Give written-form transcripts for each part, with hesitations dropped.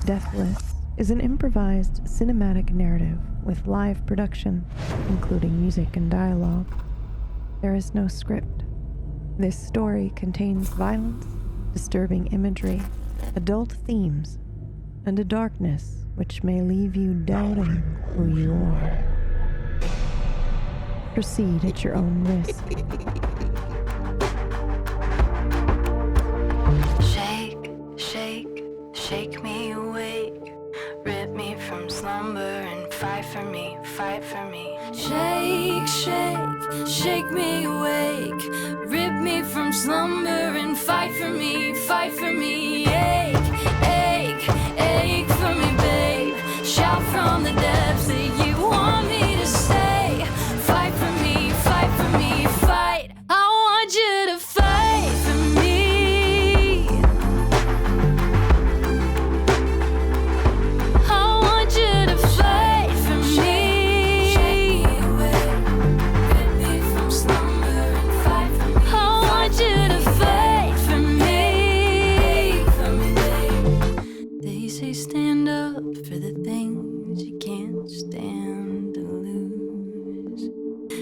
Deathless is an improvised cinematic narrative with live production, including music and dialogue. There is no script. This story contains violence, disturbing imagery, adult themes, and a darkness which may leave you doubting who you are. Proceed at your own risk. Shake, shake, shake me awake. Rip me from slumber and fight for me, fight for me. Shake, shake, shake me awake. Rip me from slumber and fight for me, fight for me. Ache, ache, ache for me, babe. Shout from the depths that you want me to stay. Fight for me, fight for me, fight. I want you to fight for me. I want you to fight for me. Shake me away, rip me from slumber and fight for me. I want you to fight for me, for me, babe. They say stand up for the things you can't stand to lose.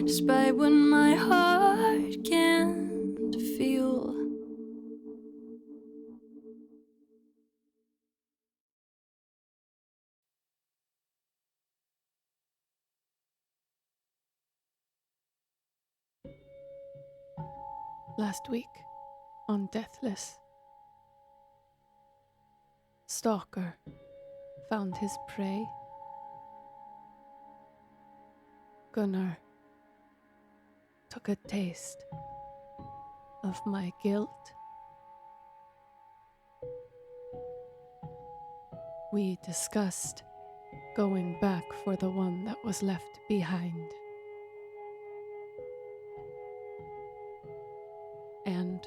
Despite what my heart can't feel. Last week on Deathless, Stalker found his prey. Gunnar took a taste of my guilt. We discussed going back for the one that was left behind. And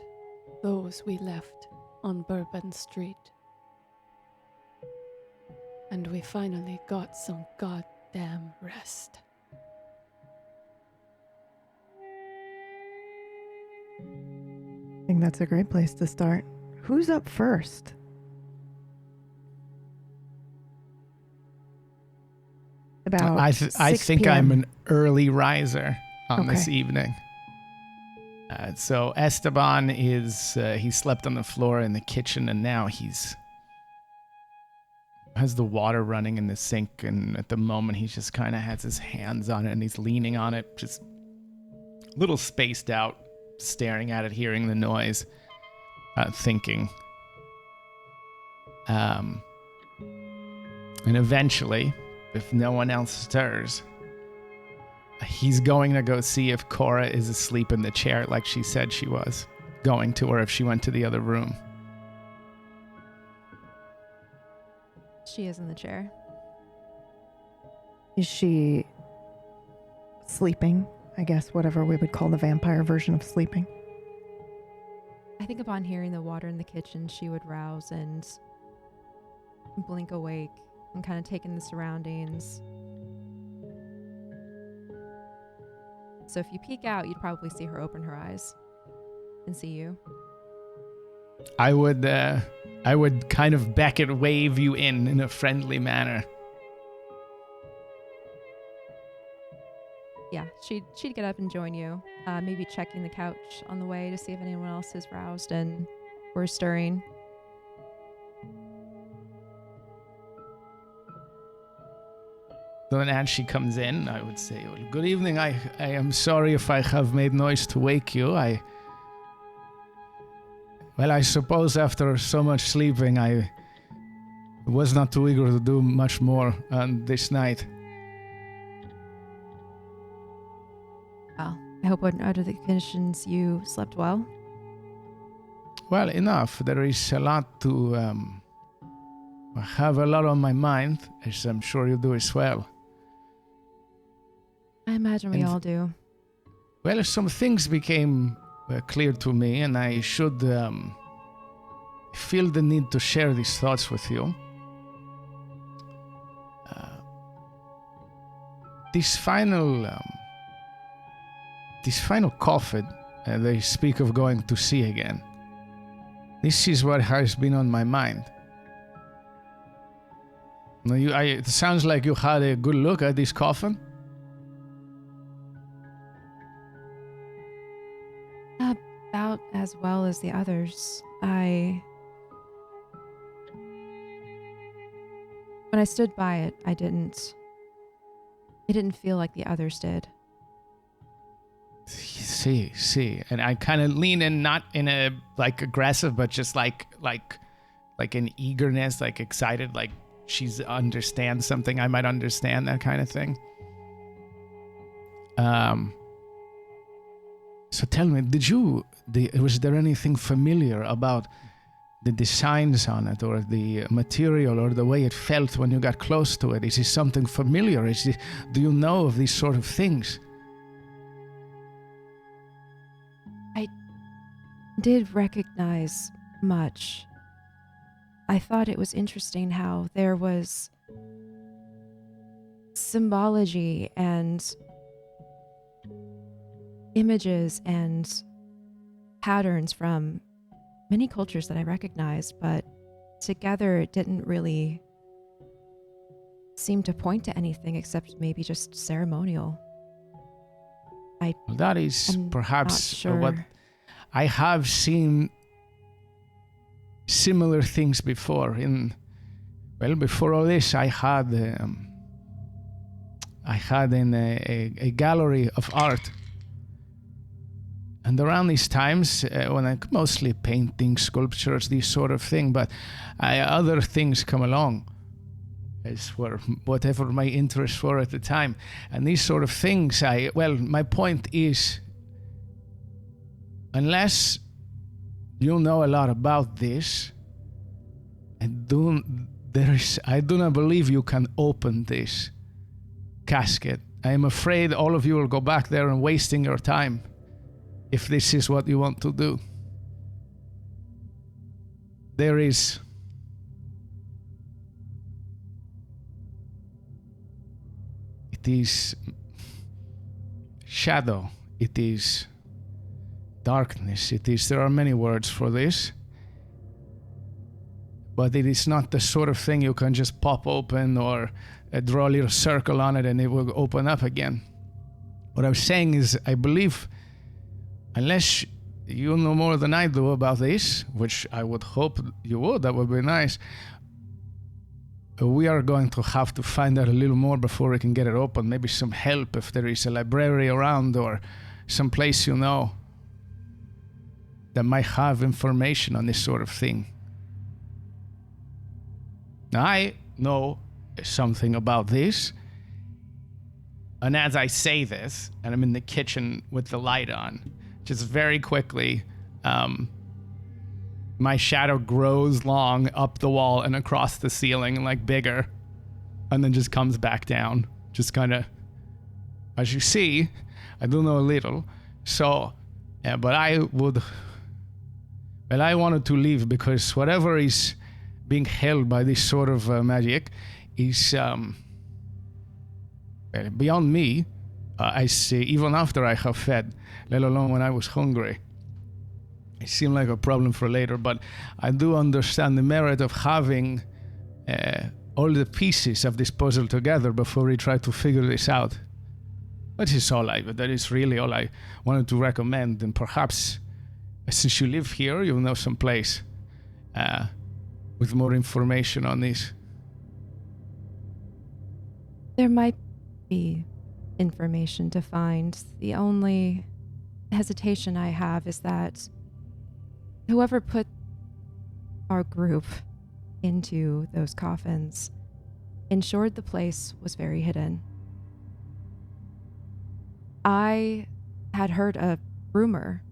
those we left on Bourbon Street. And we finally got some goddamn rest. I think that's a great place to start. Who's up first? About I 6 think p.m. I'm an early riser on this Okay. evening. So Esteban is, he slept on the floor in the kitchen, and now has the water running in the sink, and at the moment he just kind of has his hands on it and he's leaning on it, just a little spaced out, staring at it, hearing the noise, thinking. And eventually, if no one else stirs, he's going to go see if Cora is asleep in the chair like she said she was going to, or if she went to the other room. She is in the chair. Is she sleeping? I guess whatever we would call the vampire version of sleeping. I think upon hearing the water in the kitchen, she would rouse and blink awake and kind of take in the surroundings. So if you peek out, you'd probably see her open her eyes and see you. I would kind of beckon, wave you in a friendly manner. Yeah, she'd get up and join you, maybe checking the couch on the way to see if anyone else is roused and or stirring. So then as she comes in, I would say, well, good evening. I am sorry if I have made noise to wake you. I suppose after so much sleeping, I was not too eager to do much more on this night. Well, I hope under the conditions you slept well. Well, enough. There is a lot to... I have a lot on my mind, as I'm sure you do as well. I imagine we And- all do. Well, some things became clear to me, and I should feel the need to share these thoughts with you. This final coffin, they speak of going to sea again. This is what has been on my mind. It sounds like you had a good look at this coffin. About as well as the others. When I stood by it, it didn't feel like the others did. See. And I kind of lean in, not in a like aggressive, but just like an eagerness, like excited, like she's understands something I might understand, that kind of thing. So tell me, was there anything familiar about the designs on it, or the material, or the way it felt when you got close to it? Is it something familiar? Do you know of these sort of things? I did recognize much. I thought it was interesting how there was symbology and images and patterns from many cultures that I recognized, but together it didn't really seem to point to anything except maybe just ceremonial. That is perhaps sure. What I have seen similar things before. Before all this, I had in a gallery of art. And around these times, when I mostly painting, sculptures, these sort of thing, but other things come along, as were whatever my interests were at the time. And these sort of things, my point is, unless you know a lot about this, I do not believe you can open this casket. I am afraid all of you will go back there and wasting your time, if this is what you want to do. There is shadow, it is darkness, there are many words for this, but it is not the sort of thing you can just pop open or draw a little circle on it and it will open up again. What I'm saying is, I believe, unless you know more than I do about this, which I would hope you would, that would be nice, we are going to have to find out a little more before we can get it open. Maybe some help if there is a library around or some place that might have information on this sort of thing. Now, I know something about this, and as I say this, and I'm in the kitchen with the light on, just very quickly, my shadow grows long up the wall and across the ceiling, like bigger, and then just comes back down. Just kind of, as you see, I do know a little. So, but I wanted to leave because whatever is being held by this sort of magic is beyond me. I see, even after I have fed, let alone when I was hungry. It seemed like a problem for later, but I do understand the merit of having all the pieces of this puzzle together before we try to figure this out. That is really all I wanted to recommend, and perhaps since you live here, you'll know some place with more information on this. There might be information to find. The only hesitation I have is that whoever put our group into those coffins ensured the place was very hidden. I had heard a rumor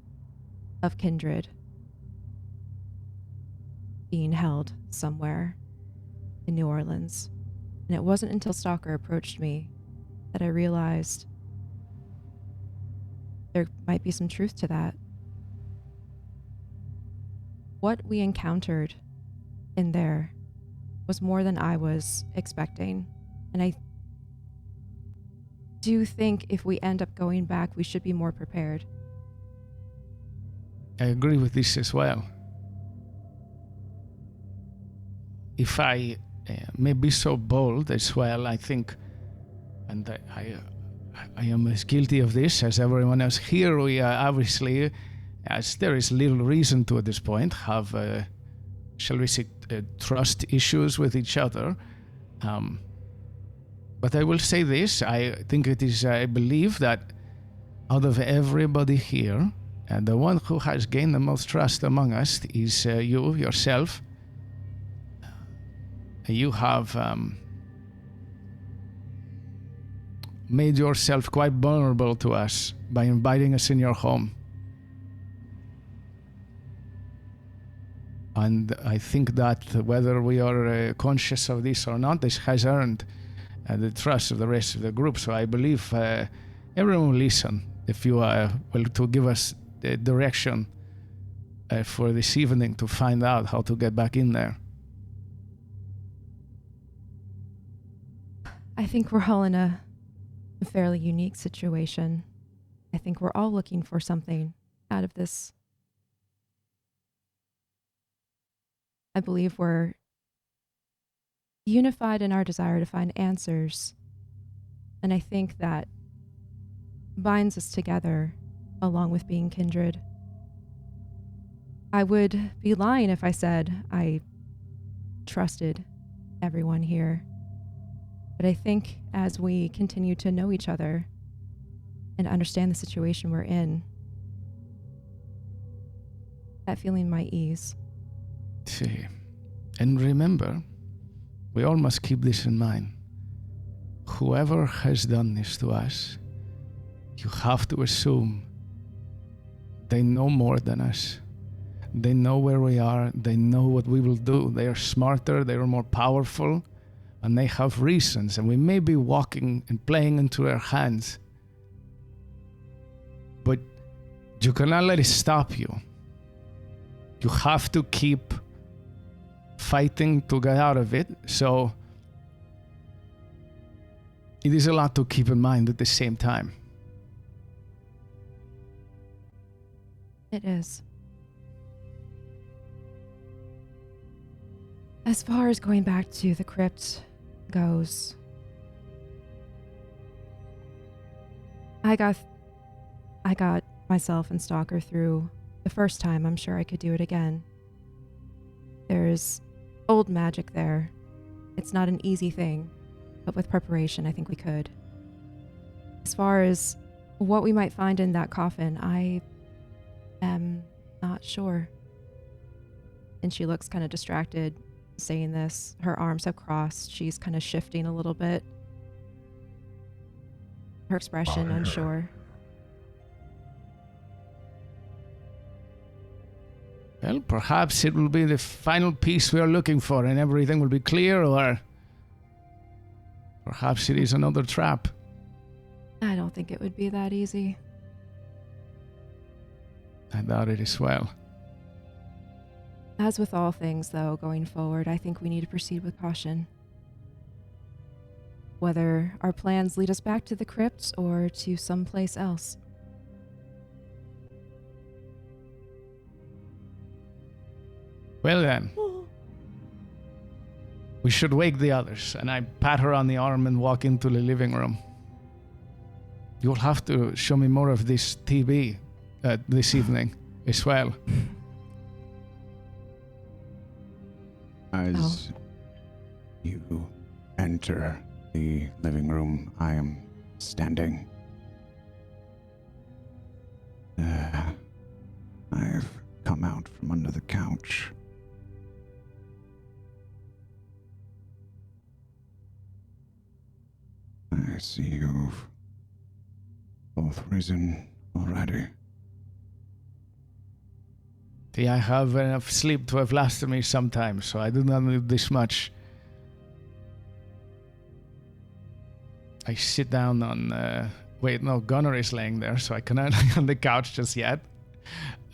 of kindred being held somewhere in New Orleans, and it wasn't until Stalker approached me that I realized there might be some truth to that. What we encountered in there was more than I was expecting, and I do think if we end up going back, we should be more prepared. I agree with this as well. If I may be so bold as well, I think, and I am as guilty of this as everyone else here. We obviously, as there is little reason to at this point, have, shall we say, trust issues with each other. But I will say this, I believe that out of everybody here, the one who has gained the most trust among us is you, yourself. You have made yourself quite vulnerable to us by inviting us in your home. And I think that whether we are conscious of this or not, this has earned the trust of the rest of the group. So I believe everyone will listen if you will to give us the direction for this evening to find out how to get back in there. I think we're all in a fairly unique situation. I think we're all looking for something out of this. I believe we're unified in our desire to find answers. And I think that binds us together along with being kindred. I would be lying if I said I trusted everyone here. But I think as we continue to know each other and understand the situation we're in, that feeling might ease. See, and remember, we all must keep this in mind. Whoever has done this to us, you have to assume they know more than us. They know where we are. They know what we will do. They are smarter. They are more powerful. And they have reasons. And we may be walking and playing into their hands. But you cannot let it stop you. You have to keep fighting to get out of it. So it is a lot to keep in mind at the same time. It is. As far as going back to the crypt goes, I got myself and Stalker through the first time. I'm sure I could do it again. There's old magic there. It's not an easy thing, but with preparation, I think we could. As far as what we might find in that coffin, I am not sure. And she looks kind of distracted saying this. Her arms have crossed. She's kind of shifting a little bit. Her expression unsure. Well, perhaps it will be the final piece we are looking for and everything will be clear, or perhaps it is another trap. I don't think it would be that easy. I doubt it as well. As with all things, though, going forward, I think we need to proceed with caution. Whether our plans lead us back to the crypt or to someplace else. Well then, we should wake the others, and I pat her on the arm and walk into the living room. You'll have to show me more of this TV this evening as well. As you enter the living room, I am standing. I've come out from under the couch. I see you've both risen already. See, I have enough sleep to have lasted me sometimes, so I do not need this much. I sit down on... wait, no, Gunnar is laying there, so I cannot lay on the couch just yet.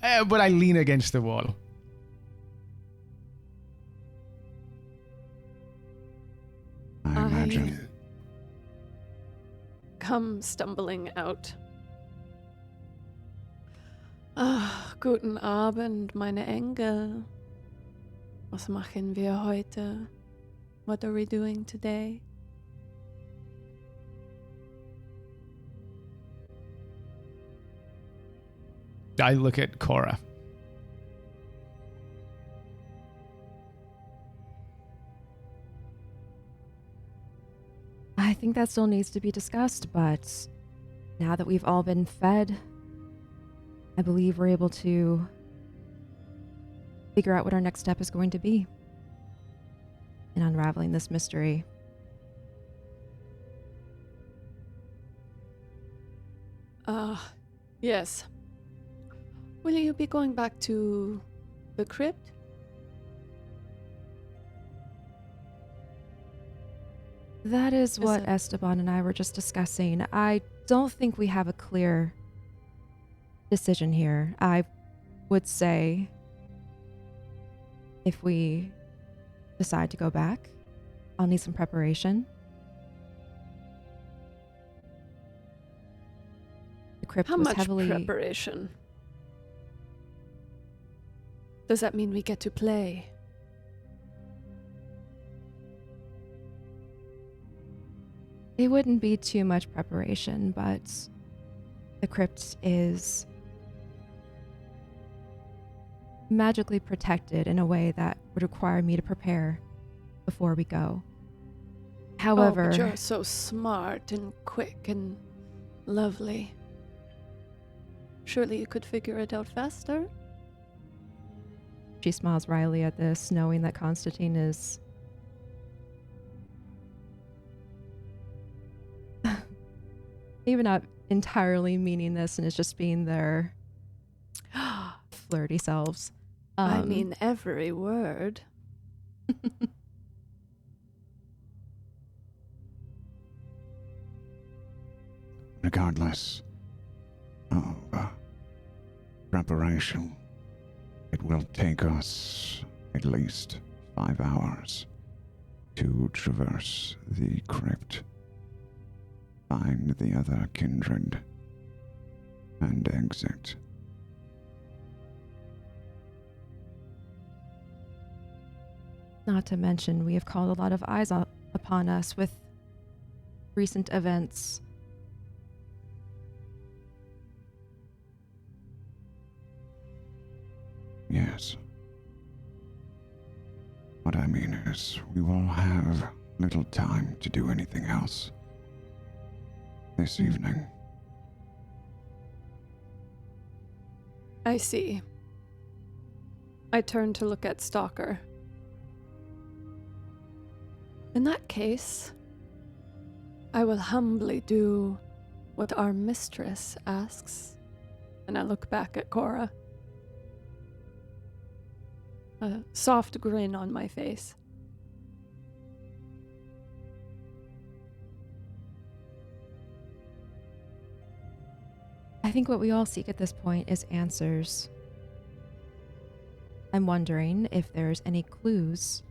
But I lean against the wall. I imagine. Come stumbling out. Guten Abend, meine Engel. Was machen wir heute? What are we doing today? I look at Cora. I think that still needs to be discussed, but now that we've all been fed, I believe we're able to figure out what our next step is going to be in unraveling this mystery. Yes. Will you be going back to the crypt? That is what it- Esteban and I were just discussing. I don't think we have a clear decision here. I would say if we decide to go back, I'll need some preparation. The crypt How was much heavily... preparation? Does that mean we get to play? It wouldn't be too much preparation, but the crypt is magically protected in a way that would require me to prepare before we go. However, Oh, but you're so smart and quick and lovely. Surely you could figure it out faster? she smiles wryly at this, knowing that Konstantin is even not entirely meaning this and is just being their flirty selves. I mean every word. Regardless of preparation, it will take us at least 5 hours to traverse the crypt, find the other kindred, and exit. Not to mention, we have called a lot of eyes upon us with recent events. Yes. What I mean is, we will have little time to do anything else this evening. I see. I turn to look at Stalker. In that case, I will humbly do what our mistress asks. And I look back at Cora. A soft grin on my face. I think what we all seek at this point is answers. I'm wondering if there's any clues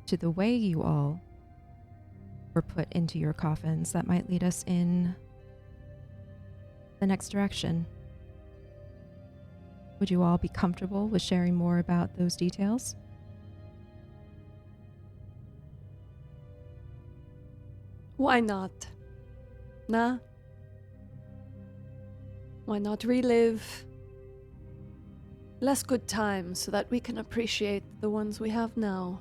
to the way you all were put into your coffins that might lead us in the next direction. Would you all be comfortable with sharing more about those details? Why not? Nah? Why not relive less good times so that we can appreciate the ones we have now?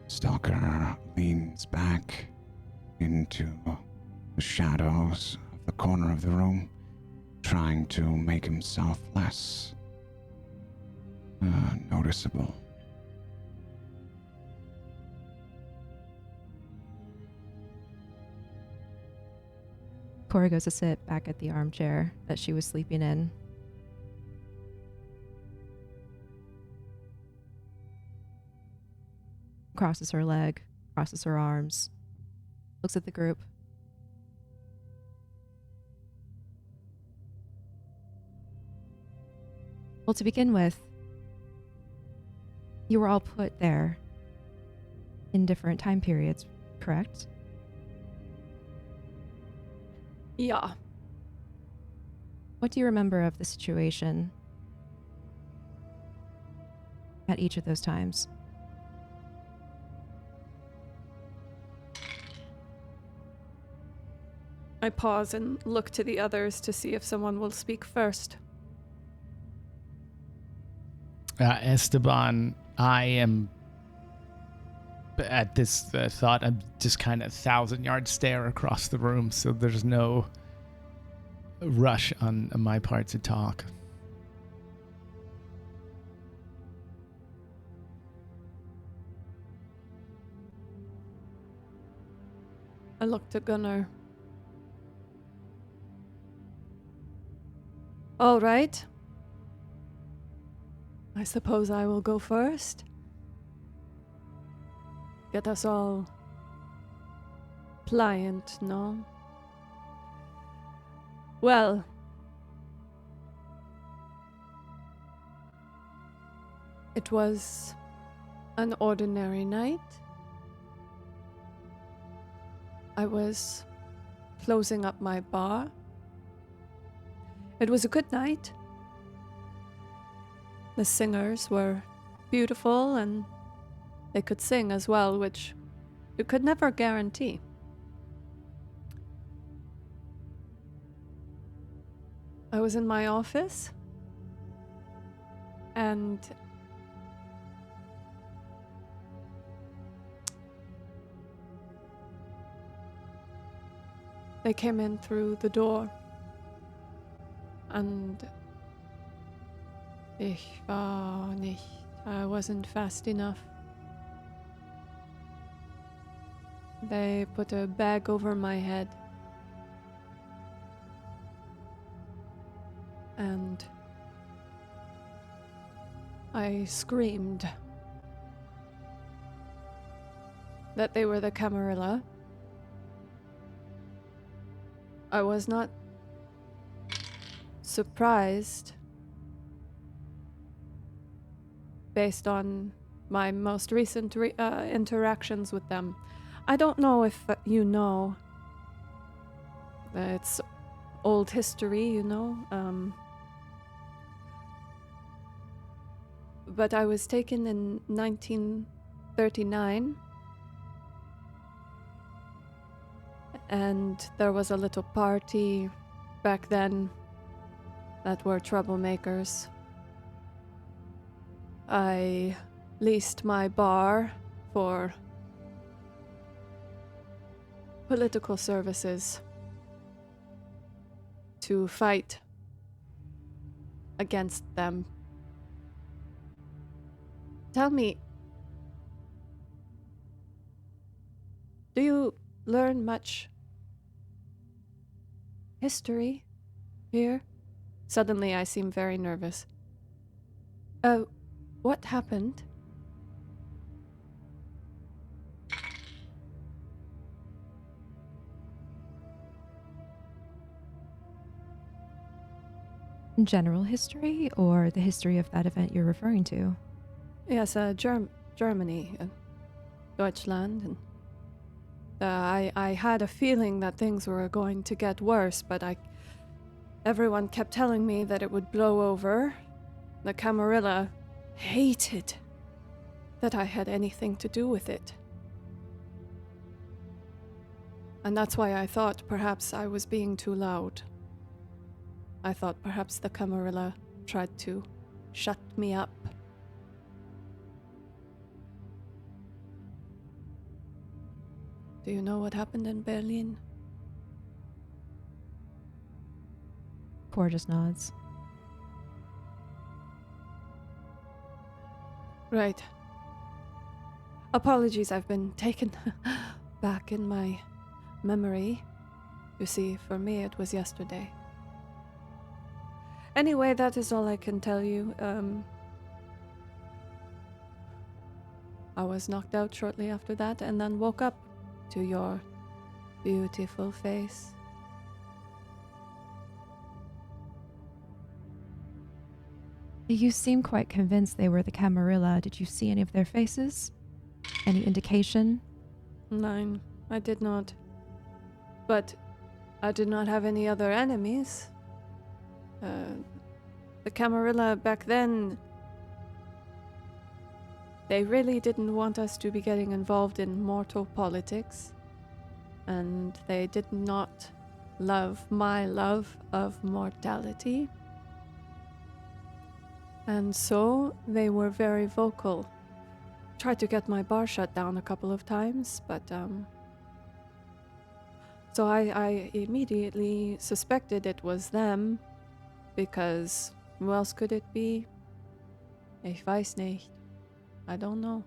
Stalker leans back into the shadows of the corner of the room, trying to make himself less noticeable. Cora goes to sit back at the armchair that she was sleeping in. Crosses her leg, crosses her arms, looks at the group. Well, to begin with, you were all put there in different time periods, correct? Yeah. What do you remember of the situation at each of those times? I pause and look to the others to see if someone will speak first. Esteban, I am at this thought. I'm just kind of 1,000-yard stare across the room, so there's no rush on my part to talk. I look to Gunnar. All right. I suppose I will go first. Get us all pliant, no? Well, it was an ordinary night. I was closing up my bar. It was a good night. The singers were beautiful and they could sing as well, which you could never guarantee. I was in my office and they came in through the door. And ich war nicht. I wasn't fast enough. They put a bag over my head. And I screamed that they were the Camarilla. I was not surprised based on my most recent interactions with them. I don't know if you know. It's old history, you know. But I was taken in 1939. And there was a little party back then that were troublemakers. I leased my bar for political services to fight against them. Tell me, do you learn much history here? Suddenly I seem very nervous. What happened? General history, or the history of that event you're referring to? Yes, Germany, Deutschland, and I had a feeling that things were going to get worse, but everyone kept telling me that it would blow over. The Camarilla hated that I had anything to do with it. And that's why I thought perhaps I was being too loud. I thought perhaps the Camarilla tried to shut me up. Do you know what happened in Berlin? Cora just nods. Right. Apologies, I've been taken back in my memory. You see, for me it was yesterday. Anyway, that is all I can tell you. I was knocked out shortly after that and then woke up to your beautiful face. You seem quite convinced they were the Camarilla. Did you see any of their faces? Any indication? Nein, I did not. But I did not have any other enemies. The Camarilla back then, they really didn't want us to be getting involved in mortal politics. And they did not my love of mortality. And so they were very vocal. Tried to get my bar shut down a couple of times, but so I immediately suspected it was them, because who else could it be? Ich weiß nicht. I don't know.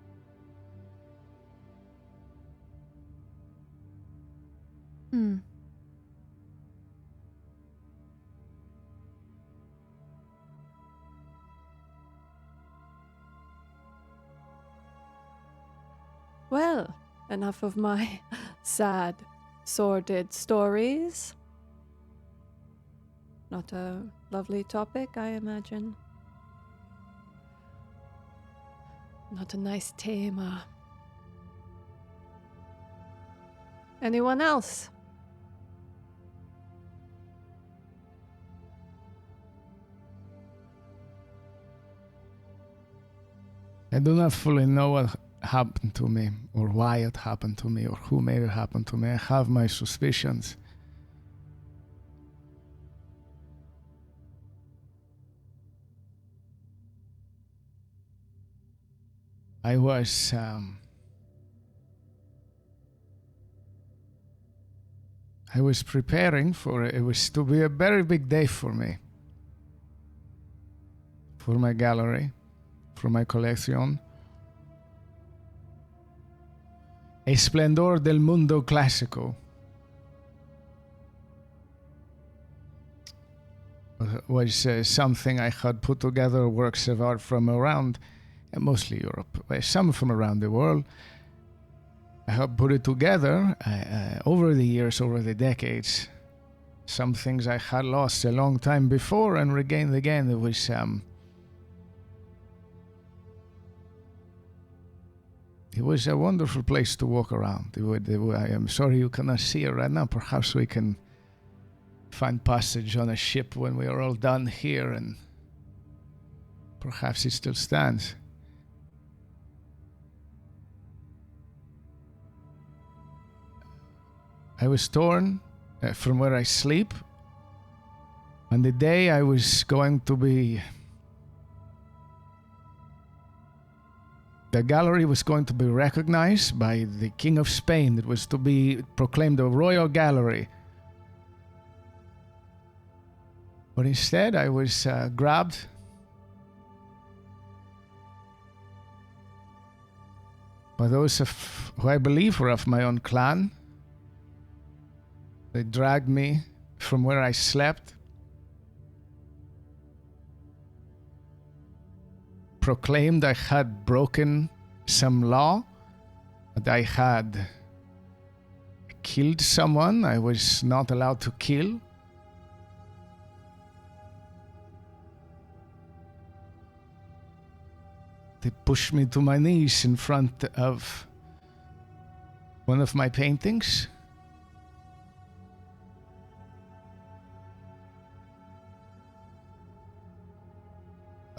Well, enough of my sad, sordid stories. Not a lovely topic, I imagine. Not a nice thema. Anyone else? I do not fully know what happened to me, or why it happened to me, or who made it happen to me. I have my suspicions. I was preparing for it. It was to be a very big day for me, for my gallery, for my collection. Esplendor del mundo clásico was something I had put together, works of art from around, mostly Europe, some from around the world. I have put it together over the years, over the decades. Some things I had lost a long time before and regained again. It was it was a wonderful place to walk around. I am sorry you cannot see it right now. Perhaps we can find passage on a ship when we are all done here, and perhaps it still stands. I was torn from where I sleep. On the day I was going to be... The gallery was going to be recognized by the King of Spain. It was to be proclaimed a royal gallery. But instead, I was grabbed by those who I believe were of my own clan. They dragged me from where I slept, proclaimed I had broken some law, that I had killed someone I was not allowed to kill. They pushed me to my knees in front of one of my paintings.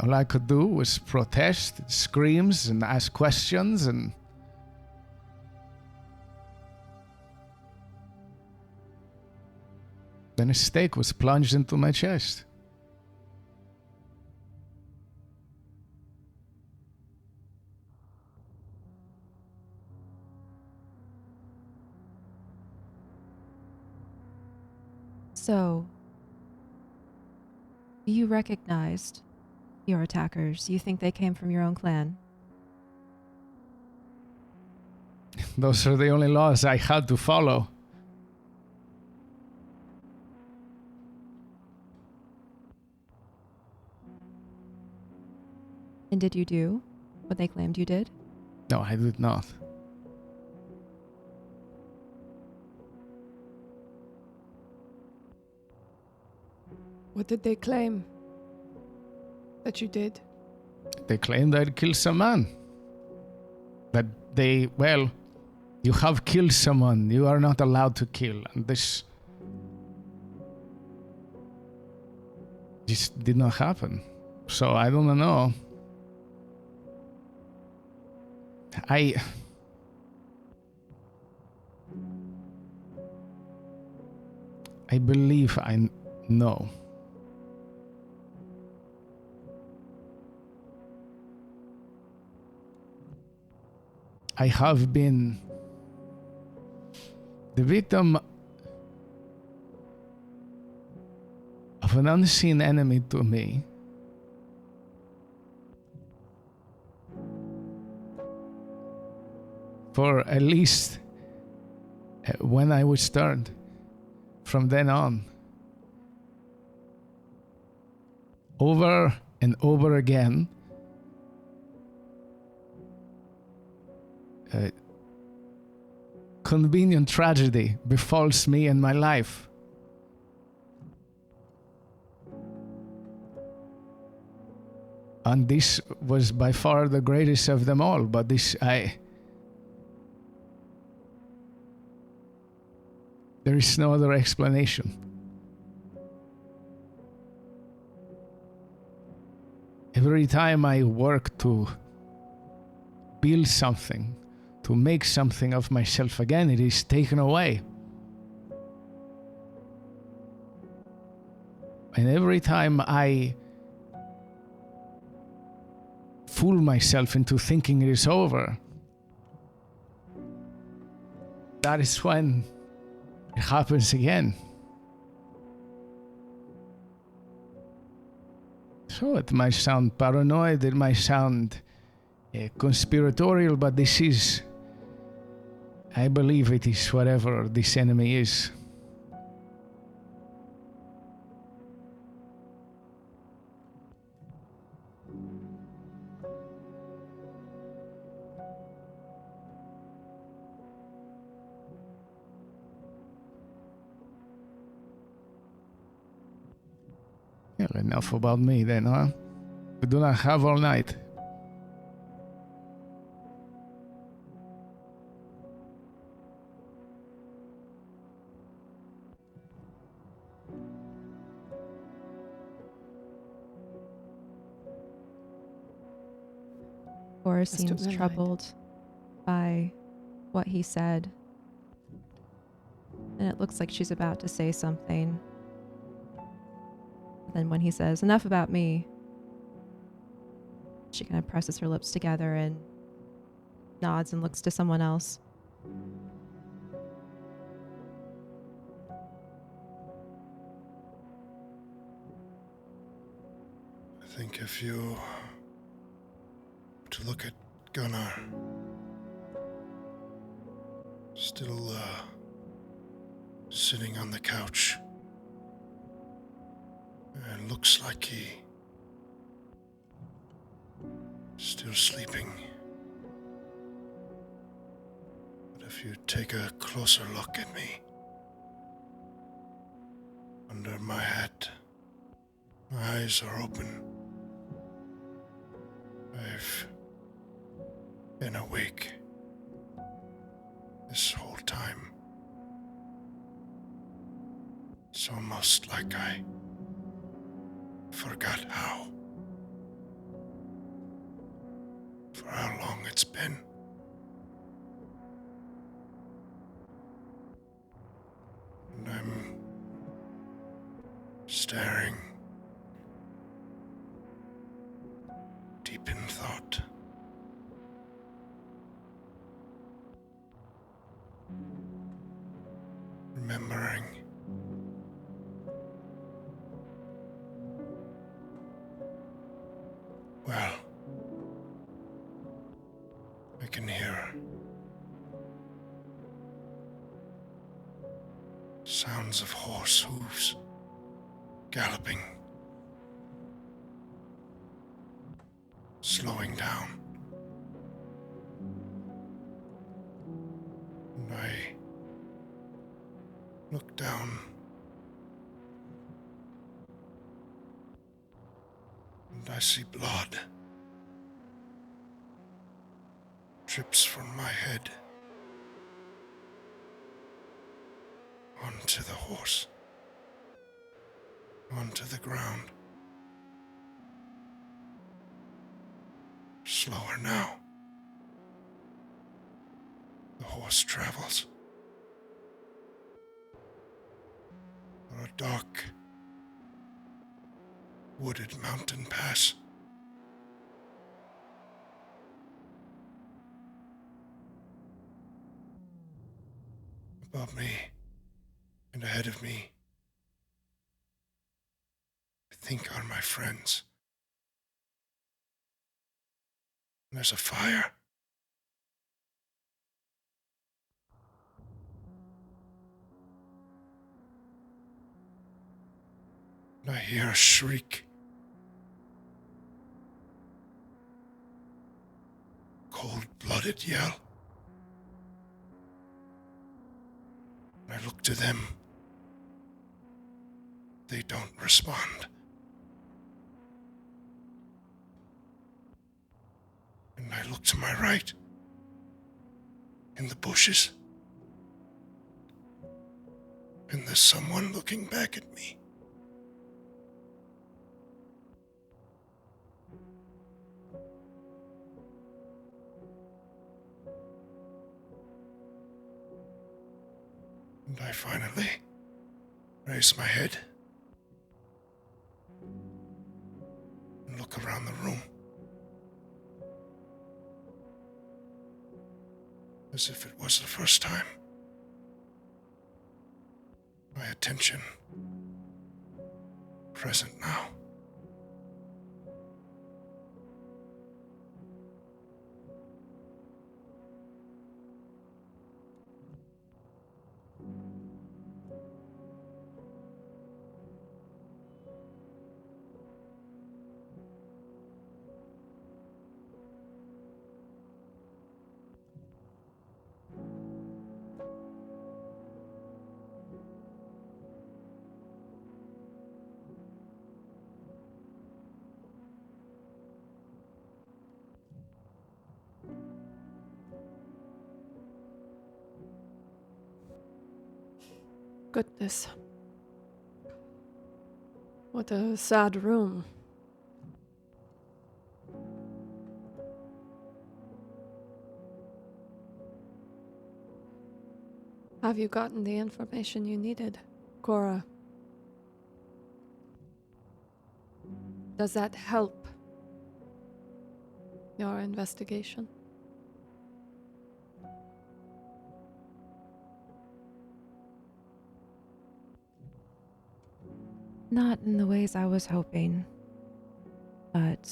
All I could do was protest, screams, and ask questions, and then a stake was plunged into my chest. So, you recognized your attackers. You think they came from your own clan? Those are the only laws I had to follow. And did you do what they claimed you did? No, I did not. What did they claim that you did? They claimed I'd killed some man. That you have killed someone. You are not allowed to kill. And this just did not happen. So I don't know. I believe I know. I have been the victim of an unseen enemy to me. For at least when I was turned. From then on. Over and over again. Convenient tragedy befalls me in my life. And this was by far the greatest of them all, but there is no other explanation. Every time I work to build something, to make something of myself again, it is taken away. And every time I fool myself into thinking it is over, that is when it happens again. So it might sound paranoid, it might sound conspiratorial, but this is, I believe it is whatever this enemy is. Yeah, enough about me then, huh? We do not have all night. Cora Let's do seems midnight. troubled by what he said. And it looks like she's about to say something. Then when he says, "Enough about me," she kind of presses her lips together and nods and looks to someone else. I think if you to look at Gunnar, still sitting on the couch, and looks like he still sleeping. But if you take a closer look at me, under my hat, my eyes are open. I've been awake this whole time. It's almost like I forgot for how long it's been. And I'm staring, deep in thought. Remembering well, I can hear sounds of horse hooves galloping, slowing down. And I look down and I see blood drips from my head onto the horse, onto the ground. Slower now. The horse travels. or a dark, wooded mountain pass. Above me and ahead of me, I think are my friends. And there's a fire. And I hear a shriek. Cold-blooded yell. And I look to them. They don't respond. And I look to my right. In the bushes. And there's someone looking back at me. And I finally raise my head and look around the room. As if it was the first time. My attention present now. Goodness. What a sad room. Have you gotten the information you needed, Cora? Does that help your investigation? Not in the ways I was hoping, but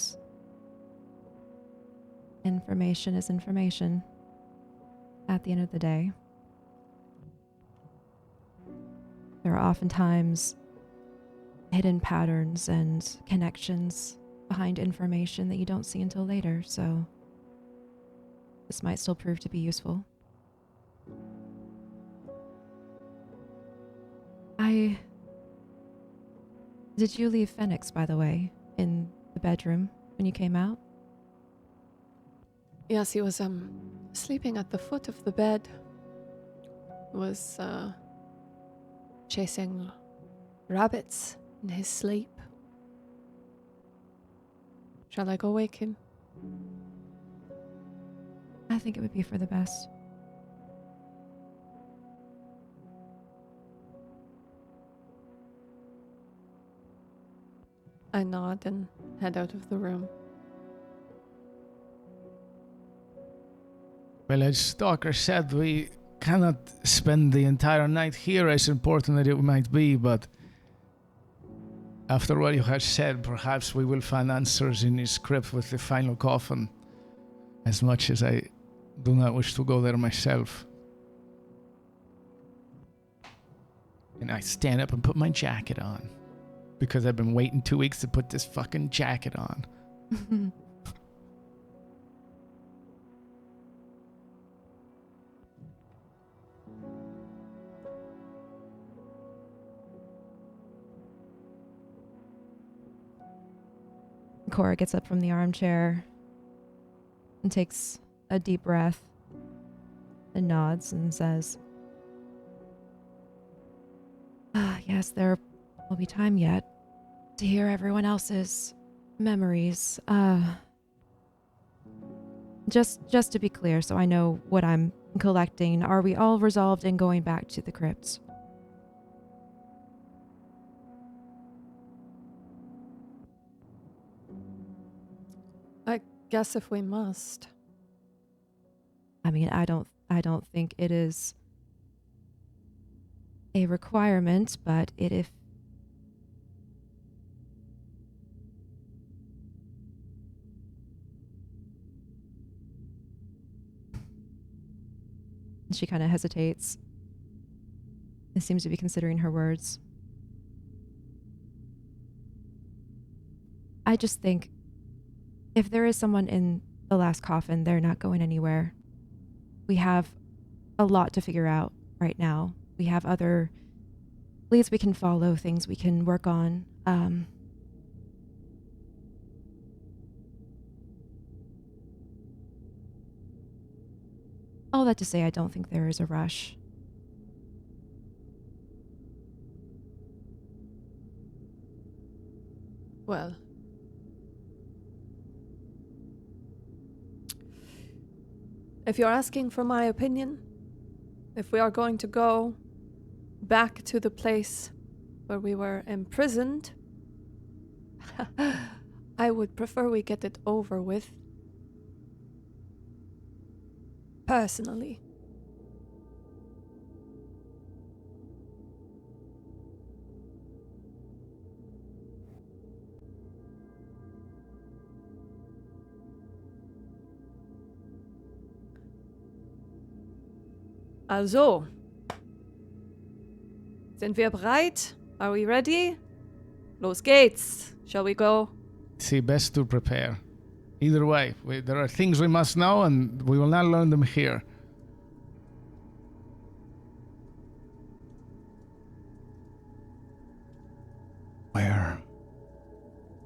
information is information at the end of the day. There are oftentimes hidden patterns and connections behind information that you don't see until later, so this might still prove to be useful. Did you leave Phoenix, by the way, in the bedroom when you came out? Yes, he was sleeping at the foot of the bed. Was chasing rabbits in his sleep. Shall I go wake him? I think it would be for the best. I nod and head out of the room. Well, as Stalker said, we cannot spend the entire night here, as important as it might be, but after what you have said, perhaps we will find answers in his crypt with the final coffin, as much as I do not wish to go there myself. And I stand up and put my jacket on, because I've been waiting 2 weeks to put this fucking jacket on. Cora gets up from the armchair and takes a deep breath and nods and says, yes, there will be time yet to hear everyone else's memories. Just to be clear, so I know what I'm collecting, are we all resolved in going back to the crypts? guess if we must. I mean, I don't think it is a requirement, but if she kind of hesitates and seems to be considering her words. I just think if there is someone in the last coffin, they're not going anywhere. We have a lot to figure out right now. We have other leads we can follow, things we can work on. All that to say, I don't think there is a rush. Well, if you're asking for my opinion, if we are going to go back to the place where we were imprisoned, I would prefer we get it over with. Personally. Also, sind wir bereit? Are we ready? Los geht's. Shall we go? See, best to prepare. Either way, there are things we must know, and we will not learn them here. Where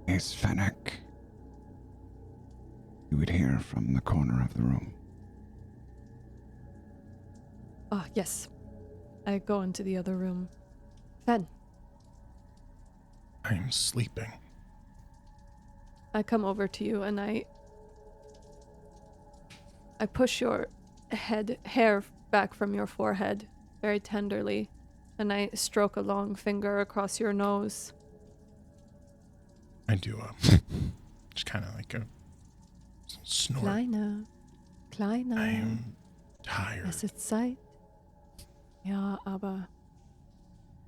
is Fennec? You would hear from the corner of the room. Ah, yes. I go into the other room. Fenn, I'm sleeping. I come over to you and I push your hair back from your forehead very tenderly, and I stroke a long finger across your nose. I do, just kind of like a snort. Kleiner. I am tired. Es ist Zeit. Ja, aber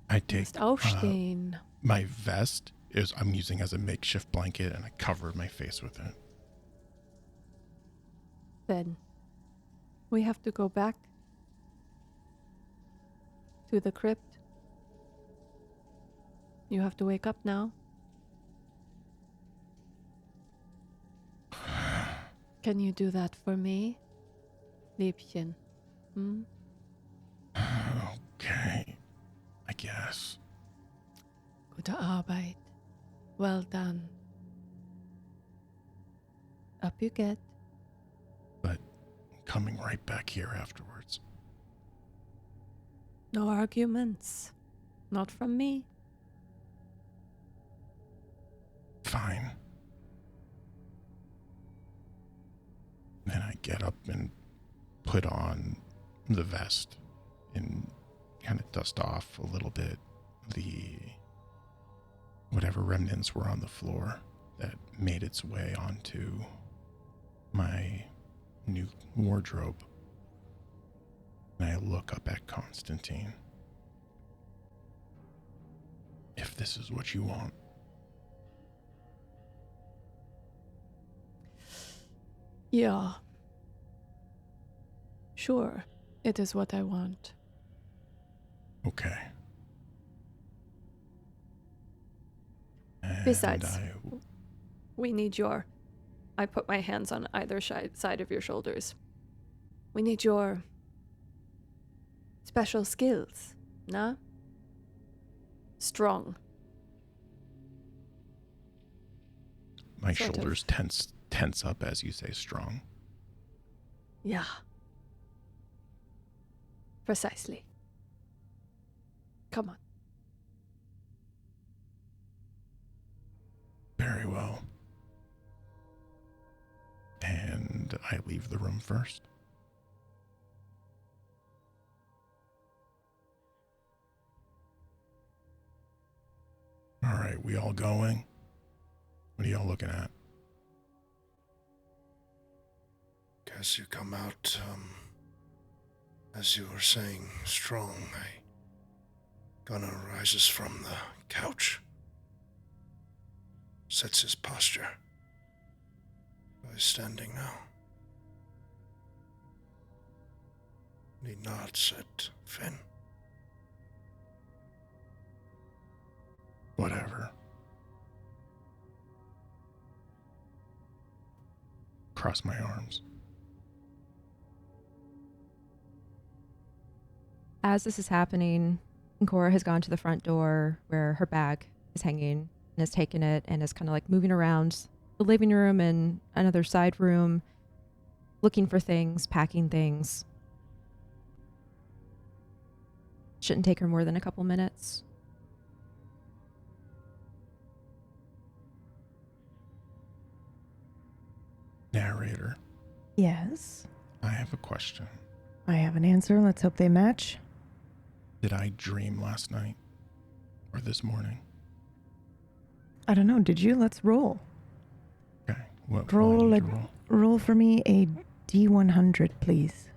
I du take musst aufstehen. my vest I'm using as a makeshift blanket, and I cover my face with it. Then we have to go back to the crypt. You have to wake up now. Can you do that for me, Liebchen? Hmm? Okay, I guess. Gute Arbeit. Well done. Up you get. But I'm coming right back here afterwards. No arguments. Not from me. Fine. Then I get up and put on the vest and kind of dust off a little bit the whatever remnants were on the floor that made its way onto my new wardrobe. And I look up at Konstantin. If this is what you want. Yeah. Sure, it is what I want. Okay. And Besides, we need your... I put my hands on either side of your shoulders. We need your special skills, nah? Strong. my sort of. shoulders tense up as you say strong. Yeah. Precisely. Come on. Very well. And I leave the room first. All right, we all going? What are y'all looking at? as you come out, as you were saying, strong. Gunnar rises from the couch, sets his posture. He's standing now. He nods at Fenn. Whatever. Cross my arms. As this is happening, Cora has gone to the front door where her bag is hanging and has taken it and is kind of like moving around the living room and another side room, looking for things, packing things. Shouldn't take her more than a couple minutes. Narrator, Yes. I have a question. I have an answer. Let's hope they match. Did I dream last night? Or this morning? I don't know. Did you? Let's roll. Okay. What Roll do I a- need to roll? Roll for me a D100, please.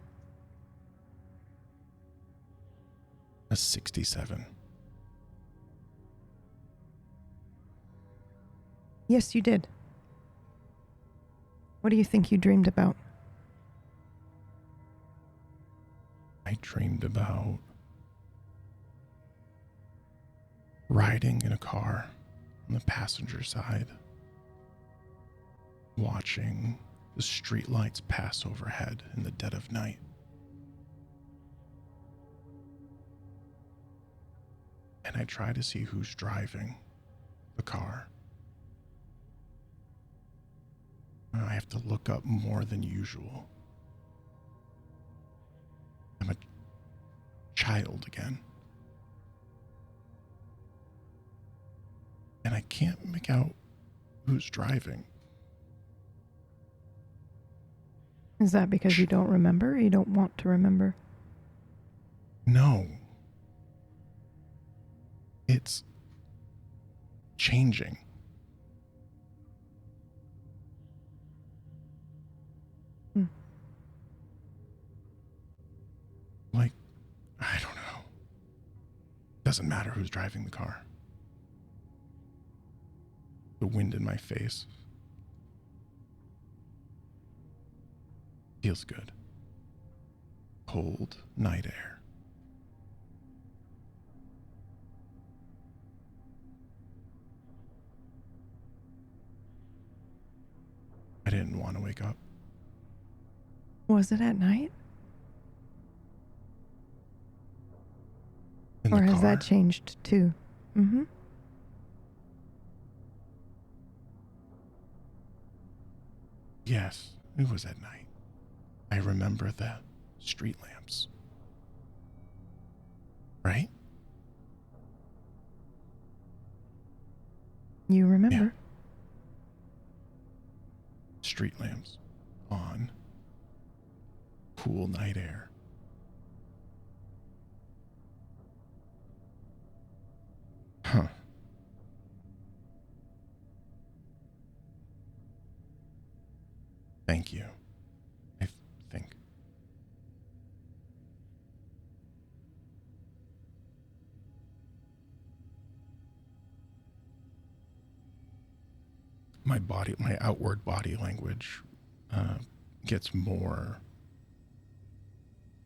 A 67. Yes, you did. What do you think you dreamed about? I dreamed about riding in a car on the passenger side, watching the streetlights pass overhead in the dead of night. And I try to see who's driving the car. I have to look up more than usual. I'm a child again. And I can't make out who's driving. Is that because you don't remember or you don't want to remember? No. It's changing. Like, I don't know. Doesn't matter who's driving the car. The wind in my face feels good. Cold night air. I didn't want to wake up. Was it at night? In Or the has car. that changed too? Mm-hmm. Yes, it was at night. I remember the street lamps. Right? You remember? Street lamps on. Cool night air. Huh. Thank you. I think. My outward body language gets more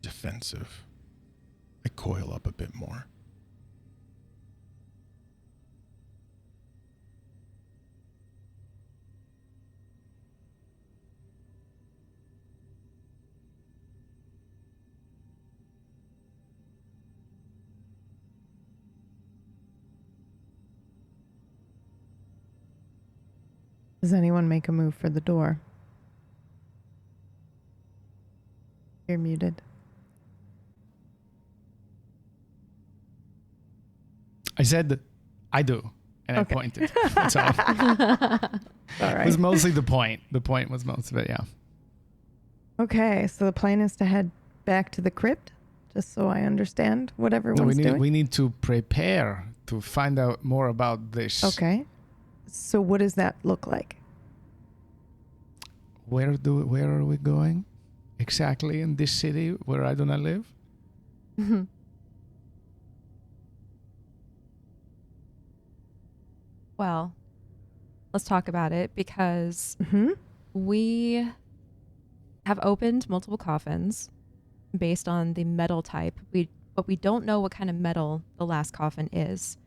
defensive. I coil up a bit more. Does anyone make a move for the door? You're muted. I said I do, and Okay. I pointed. That's all. All It right. was mostly the point. The point was most of it, yeah. Okay, so the plan is to head back to the crypt, just so I understand what No, everyone's doing. we need to prepare to find out more about this. Okay. So what does that look like? Where are we going? exactly in this city where I do not live? Well, let's talk about it because we have opened multiple coffins based on the metal type. But we don't know what kind of metal the last coffin is.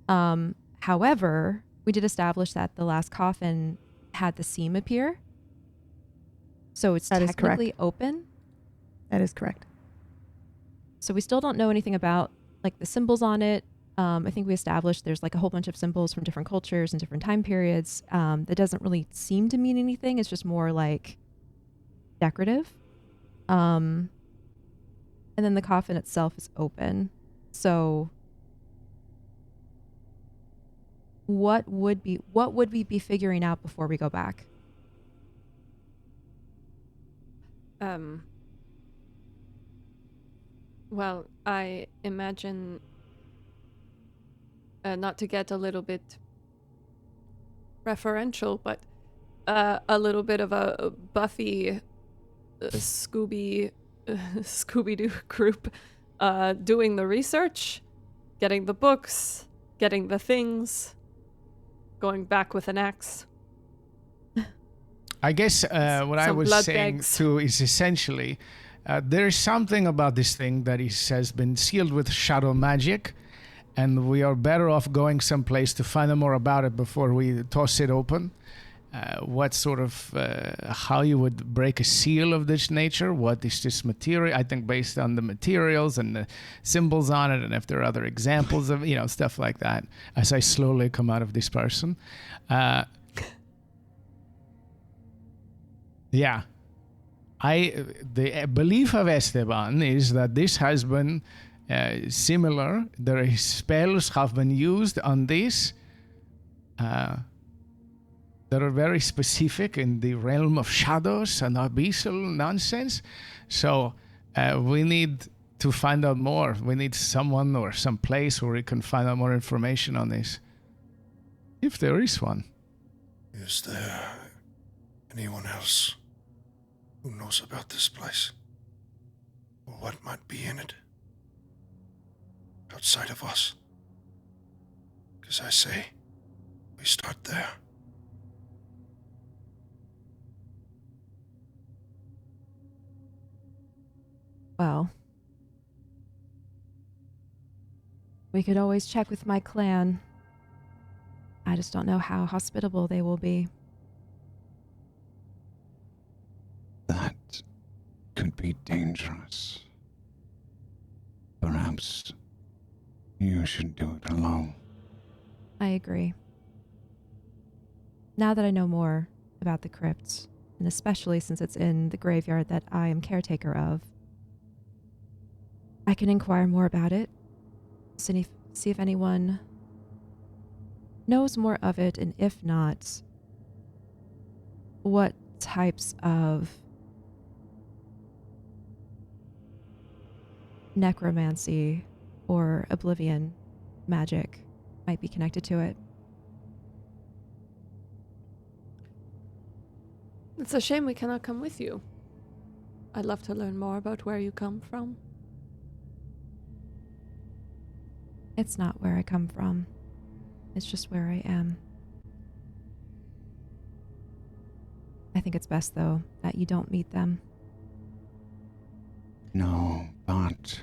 However, we did establish that the last coffin had the seam appear. So it's That is technically correct. open. That is correct. So we still don't know anything about like the symbols on it. I think we established there's like a whole bunch of symbols from different cultures and different time periods. That doesn't really seem to mean anything. It's just more like decorative. And then the coffin itself is open. So what would we be figuring out before we go back? Well, I imagine, not to get a little bit referential, but a little bit of a Buffy, Scooby-Doo group doing the research, getting the books, getting the things, going back with an axe. I guess what I Some was blood saying bags. too is essentially there is something about this thing that has been sealed with shadow magic, and we are better off going someplace to find out more about it before we toss it open. What sort of how you would break a seal of this nature? What is this material? I think based on the materials and the symbols on it, and if there are other examples of stuff like that. As I slowly come out of this person, yeah. The belief of Esteban is that this has been similar. Their spells have been used on this that are very specific in the realm of shadows and abyssal nonsense. So we need to find out more. We need someone or some place where we can find out more information on this. If there is one. Is there anyone else who knows about this place? Or what might be in it? Outside of us? Because I say, we start there. Well, we could always check with my clan. I just don't know how hospitable they will be. That could be dangerous. Perhaps you should do it alone. I agree. Now that I know more about the crypt, and especially since it's in the graveyard that I am caretaker of, I can inquire more about it, see if anyone knows more of it, and if not, what types of necromancy or oblivion magic might be connected to it. It's a shame we cannot come with you. I'd love to learn more about where you come from. It's not where I come from. It's just where I am. I think it's best, though, that you don't meet them. No, but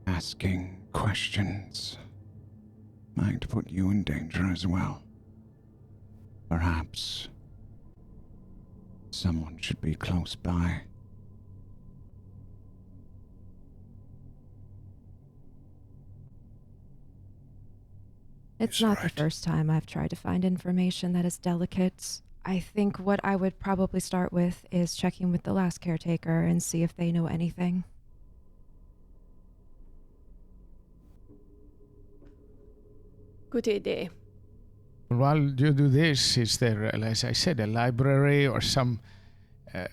asking questions might put you in danger as well. Perhaps someone should be close by. It's He's not right. the first time I've tried to find information that is delicate. I think what I would probably start with is checking with the last caretaker and see if they know anything. Good idea. While you do this, is there, as I said, a library or some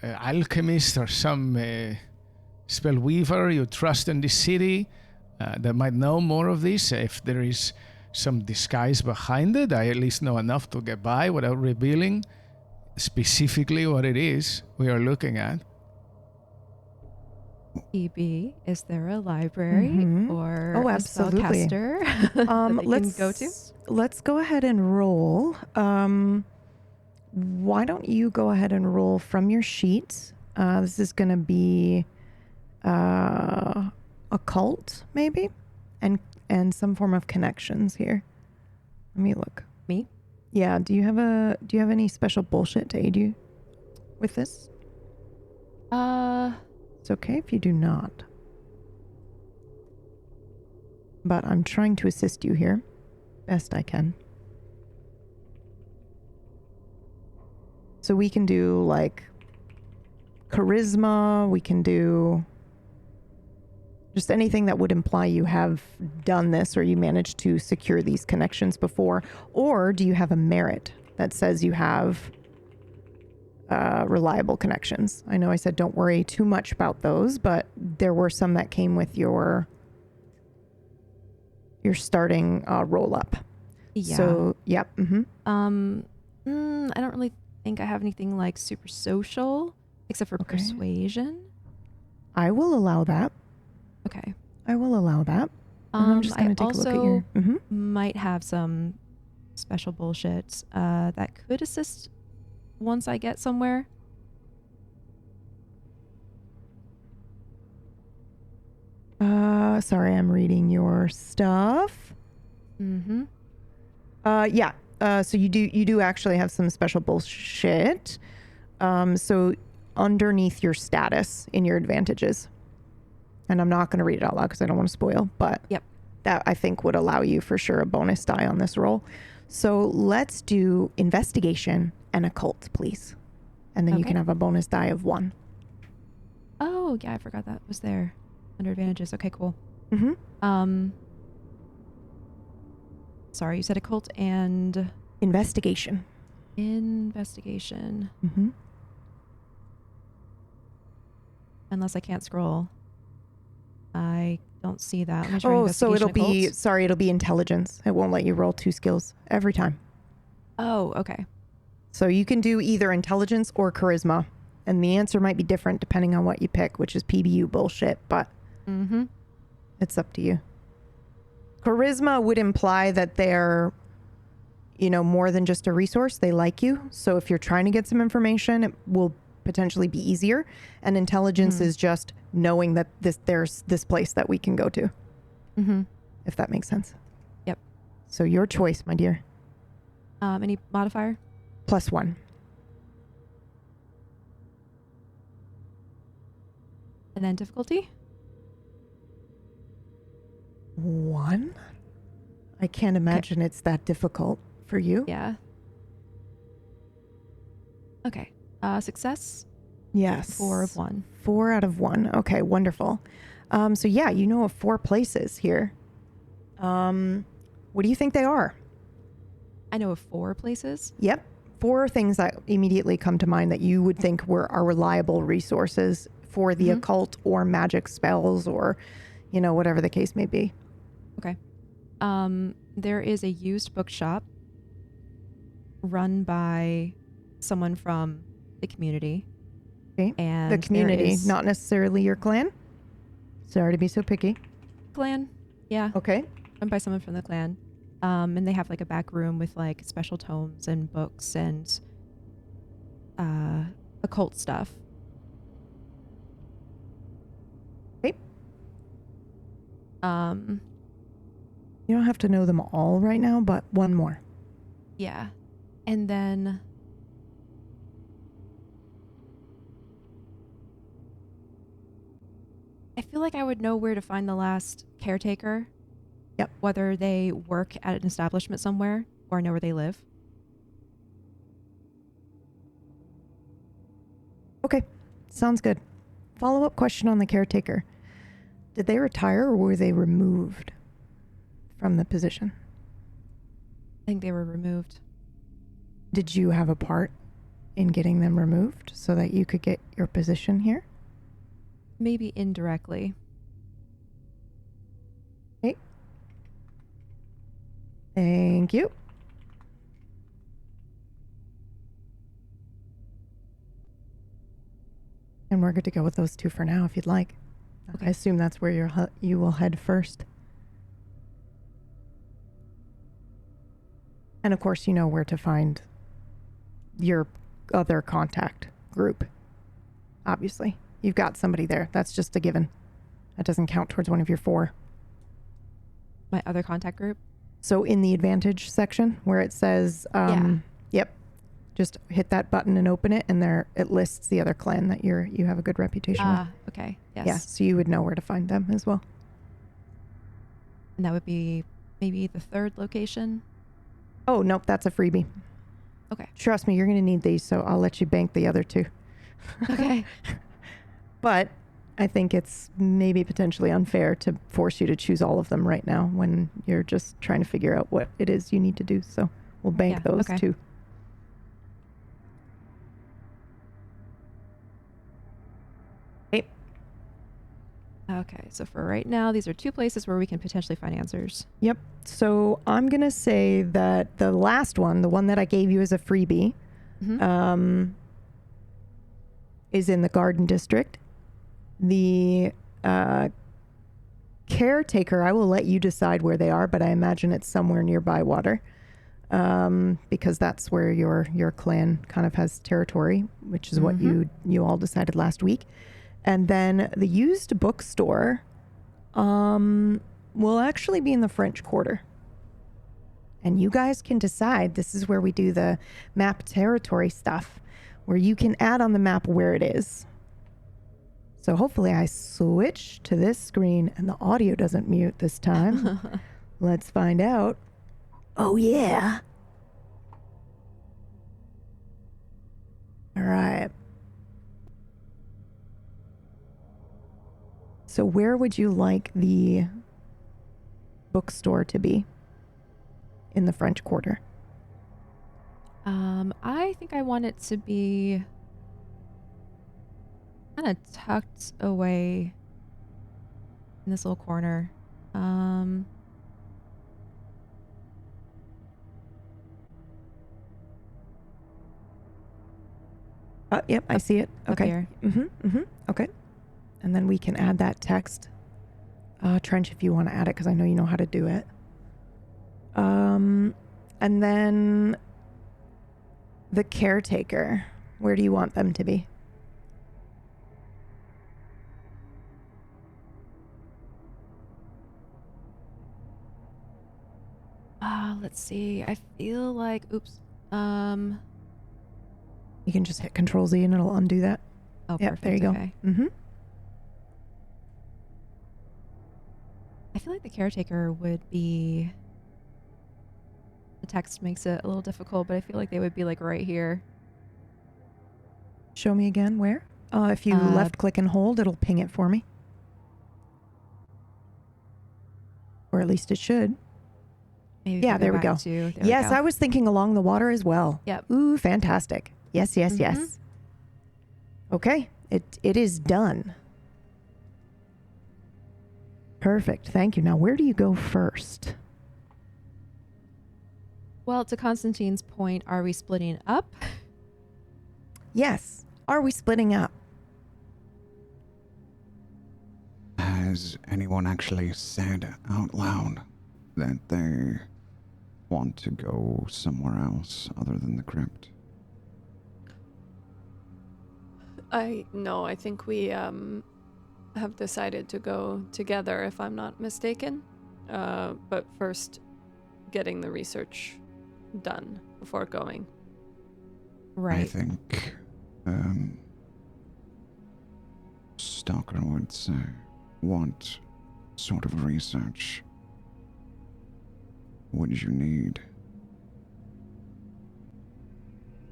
alchemist or some spell weaver you trust in the city that might know more of this? If there is some disguise behind it. I at least know enough to get by without revealing specifically what it is we are looking at. EB, is there a library or Oh, a absolutely. spellcaster that they can go to? Let's go ahead and roll. Why don't you go ahead and roll from your sheet? This is going to be occult, maybe, and some form of connections here. Let me look. Me? Yeah. Do you have any special bullshit to aid you with this? It's okay if you do not. But I'm trying to assist you here best I can. So we can do like charisma, we can do just anything that would imply you have done this or you managed to secure these connections before. Or do you have a merit that says you have reliable connections? I know I said don't worry too much about those, but there were some that came with your starting roll up. Yeah. So, yep. I don't really think I have anything like super social except for persuasion. I will allow that. Okay. I will allow that. And I'm just going to take a look at your... might have some special bullshit that could assist once I get somewhere. Sorry, I'm reading your stuff. Yeah. So you do actually have some special bullshit. So underneath your status in your advantages. And I'm not going to read it out loud because I don't want to spoil, but Yep. that I think would allow you for sure a bonus die on this roll. So let's do investigation and occult, please. And then you Okay. can have a bonus die of 1. Oh, yeah, I forgot that was there under advantages. Okay, cool. Sorry, you said occult and Investigation. investigation. Unless I can't scroll. I don't see that. Let me try So it'll investigation, it'll be intelligence. It won't let you roll 2 skills every time. Oh, okay. So you can do either intelligence or charisma. And the answer might be different depending on what you pick, which is PBU bullshit, but it's up to you. Charisma would imply that they're, more than just a resource. They like you. So if you're trying to get some information, it will potentially be easier. And intelligence is just knowing that there's this place that we can go to. If that makes sense. Yep. So your choice, my dear. Any modifier? +1. And then difficulty? 1? I can't imagine it's that difficult for you. Yeah. Okay. Success? Yes. 4 of 1. 4 out of 1. Okay, wonderful. So yeah, you know of 4 places here. What do you think they are? I know of 4 places. Yep. 4 things that immediately come to mind that you would think are reliable resources for the occult or magic spells or, whatever the case may be. Okay. There is a used bookshop run by someone from the community. Okay. And the community, there is not necessarily your clan. Sorry to be so picky. clan. Yeah. Okay. Run by someone from the clan. And they have like a back room with like special tomes and books and occult stuff. Okay. You don't have to know them all right now, but one more. Yeah. And then I feel like I would know where to find the last caretaker. Yep. Whether they work at an establishment somewhere or know where they live. Okay. Sounds good. Follow-up question on the caretaker. Did they retire or were they removed from the position? I think they were removed. Did you have a part in getting them removed so that you could get your position here? Maybe indirectly. Okay. Thank you. And we're good to go with those two for now, if you'd like. Okay. I assume that's where you will head first. And of course, you know where to find your other contact group. Obviously, you've got somebody there. That's just a given. That doesn't count towards one of your 4. My other contact group? So in the advantage section where it says, yep, just hit that button and open it, and there it lists the other clan that you have a good reputation with. Okay. Yes. Yeah, so you would know where to find them as well. And that would be maybe the 3rd location? Oh, nope, that's a freebie. Okay. Trust me, you're going to need these, so I'll let you bank the other 2. Okay. But I think it's maybe potentially unfair to force you to choose all of them right now when you're just trying to figure out what it is you need to do. So we'll bank those 2. Okay, so for right now, these are 2 places where we can potentially find answers. Yep. So I'm going to say that the last one, the one that I gave you as a freebie, is in the Garden District. The caretaker, I will let you decide where they are, but I imagine it's somewhere nearby water, because that's where your clan kind of has territory, which is what you all decided last week. And then the used bookstore will actually be in the French Quarter. And you guys can decide. This is where we do the map territory stuff, where you can add on the map where it is. So hopefully I switch to this screen and the audio doesn't mute this time. Let's find out. Oh, yeah. All right. So where would you like the bookstore to be in the French Quarter? I think I want it to be kind of tucked away in this little corner. Yep, I see it. Up Okay. here. Okay. And then we can add that text. Trench, if you want to add it, because I know you know how to do it. And then the caretaker. Where do you want them to be? Let's see. I feel like, You can just hit Control Z and it'll undo that. Oh, Yep, perfect. there you go. Okay. I feel like the caretaker would be... The text makes it a little difficult, but I feel like they would be like right here. Show me again where? If you left click and hold, it'll ping it for me. Or at least it should. Maybe Yeah, there we go. Yes, I was thinking along the water as well. Yep. Ooh, fantastic. Yes, yes, yes. Okay, it is done. Perfect. Thank you. Now, where do you go first? Well, to Konstantin's point, are we splitting up? Yes. Are we splitting up? Has anyone actually said out loud that they want to go somewhere else other than the crypt? I think we have decided to go together, if I'm not mistaken. But first, getting the research done before going. Right. I think Stalker would say, what sort of research would you need?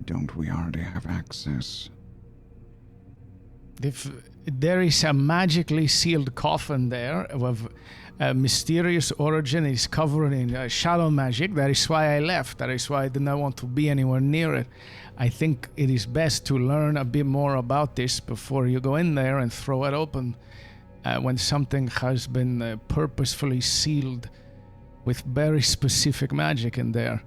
Don't we already have access? If there is a magically sealed coffin there of a mysterious origin, is covered in shadow magic, that is why I left. That is why I did not want to be anywhere near it. I think it is best to learn a bit more about this before you go in there and throw it open. When something has been purposefully sealed with very specific magic in there.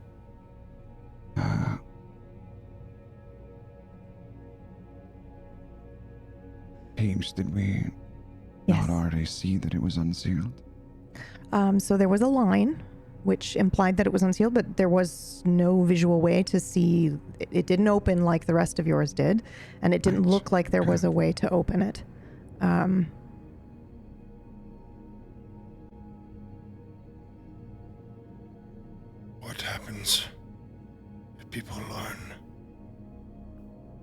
Paige, did we Yes. not already see that it was unsealed? So there was a line which implied that it was unsealed, but there was no visual way to see. It didn't open like the rest of yours did, and it didn't Right. look like there was a way to open it. What happens if people learn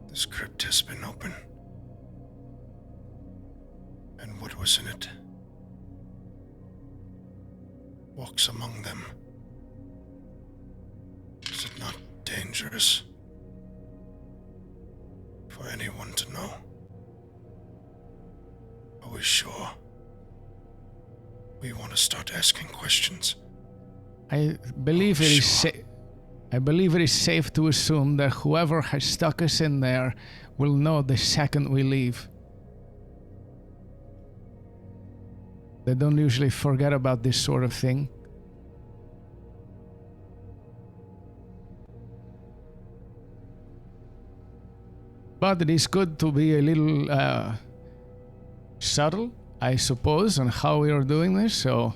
this crypt has been open? And what was in it walks among them. Is it not dangerous for anyone to know? Are we sure we want to start asking questions? I believe it is Sure. I believe it is safe to assume that whoever has stuck us in there will know the second we leave. They don't usually forget about this sort of thing. But it is good to be a little subtle, I suppose, on how we are doing this. So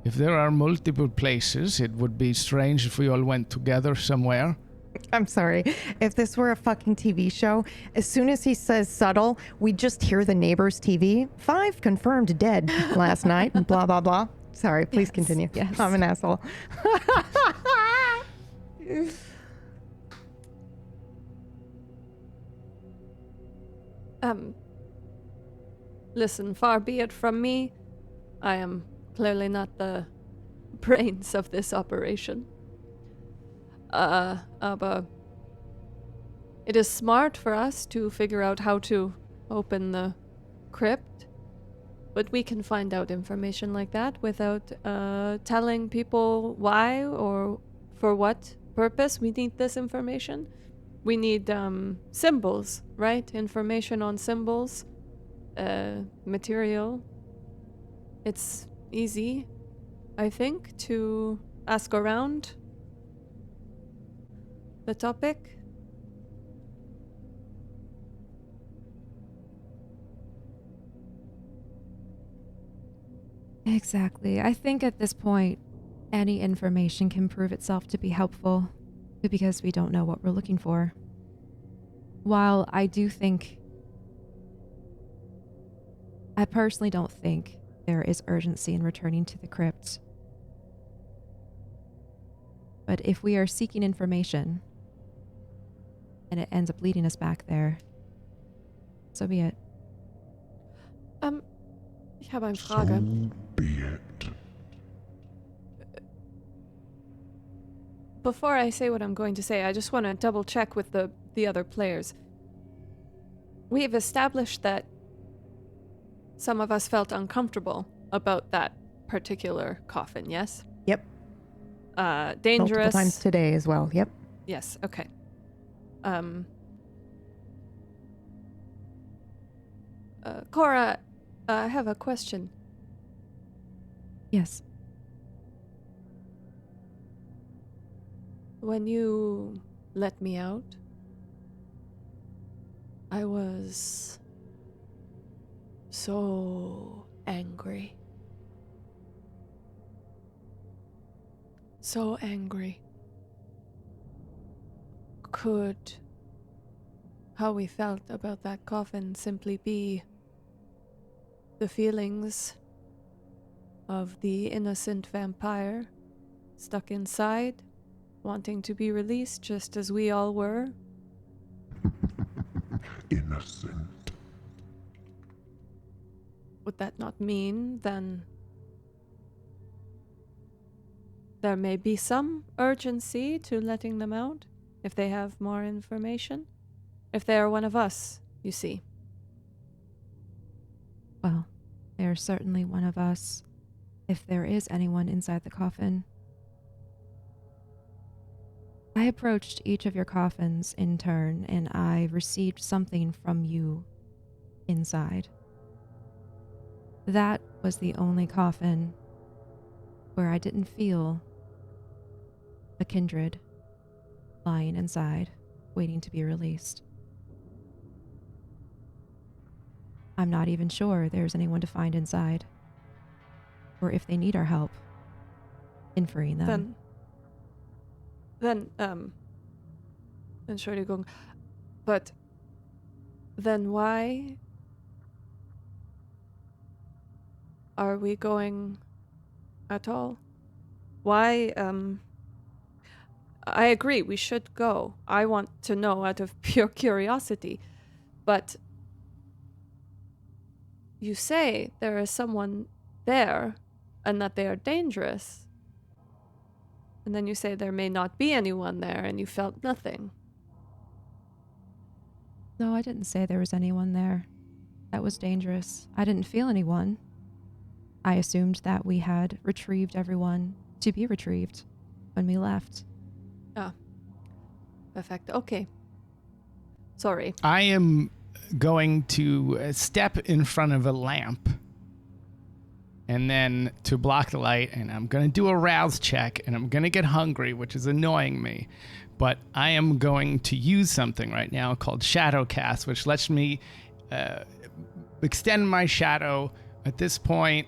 if there are multiple places, it would be strange if we all went together somewhere. I'm sorry. If this were a fucking TV show, as soon as he says subtle, we just hear the neighbor's TV. 5 confirmed dead last night, and blah, blah, blah. Sorry, please continue. yes. I'm an asshole. Listen, far be it from me. I am clearly not the brains of this operation. But it is smart for us to figure out how to open the crypt, but we can find out information like that without telling people why or for what purpose we need this information. We need symbols, right? Information on symbols, material. It's easy, I think, to ask around the topic. Exactly. I think at this point, any information can prove itself to be helpful because we don't know what we're looking for. While I personally don't think there is urgency in returning to the crypt. But if we are seeking information and it ends up leading us back there, so be it. Ich habe eine Frage. Be it. Before I say what I'm going to say, I just want to double check with the other players. We have established that some of us felt uncomfortable about that particular coffin, yes? Yep. Dangerous. Multiple times today as well. Yep. Yes, okay. Cora, I have a question. Yes. When you let me out, I was so angry. So angry. Could how we felt about that coffin simply be the feelings of the innocent vampire stuck inside, wanting to be released just as we all were? Innocent. Would that not mean then there may be some urgency to letting them out if they have more information? If they are one of us, you see. Well, they are certainly one of us, if there is anyone inside the coffin. I approached each of your coffins in turn, and I received something from you inside. That was the only coffin where I didn't feel a kindred lying inside, waiting to be released. I'm not even sure there's anyone to find inside, or if they need our help in freeing them. Then, Entschuldigung, but then why are we going at all? Why, I agree, we should go. I want to know out of pure curiosity, but you say there is someone there and that they are dangerous. And then you say there may not be anyone there and you felt nothing. No, I didn't say there was anyone there. That was dangerous. I didn't feel anyone. I assumed that we had retrieved everyone to be retrieved when we left. Ah. Perfect. Okay. Sorry. I am going to step in front of a lamp and then to block the light, and I'm going to do a rouse check, and I'm going to get hungry, which is annoying me. But I am going to use something right now called Shadow Cast, which lets me extend my shadow at this point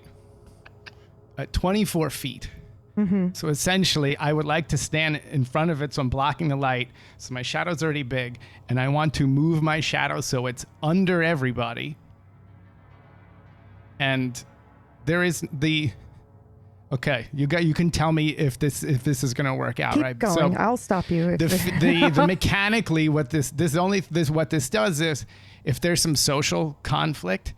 at 24 feet. Mm-hmm. So essentially, I would like to stand in front of it, so I'm blocking the light, so my shadow's already big, and I want to move my shadow so it's under everybody. And there is the... Okay, you can tell me if this is going to work out, Keep right? going. So I'll stop you. the mechanically, what this does is, if there's some social conflict,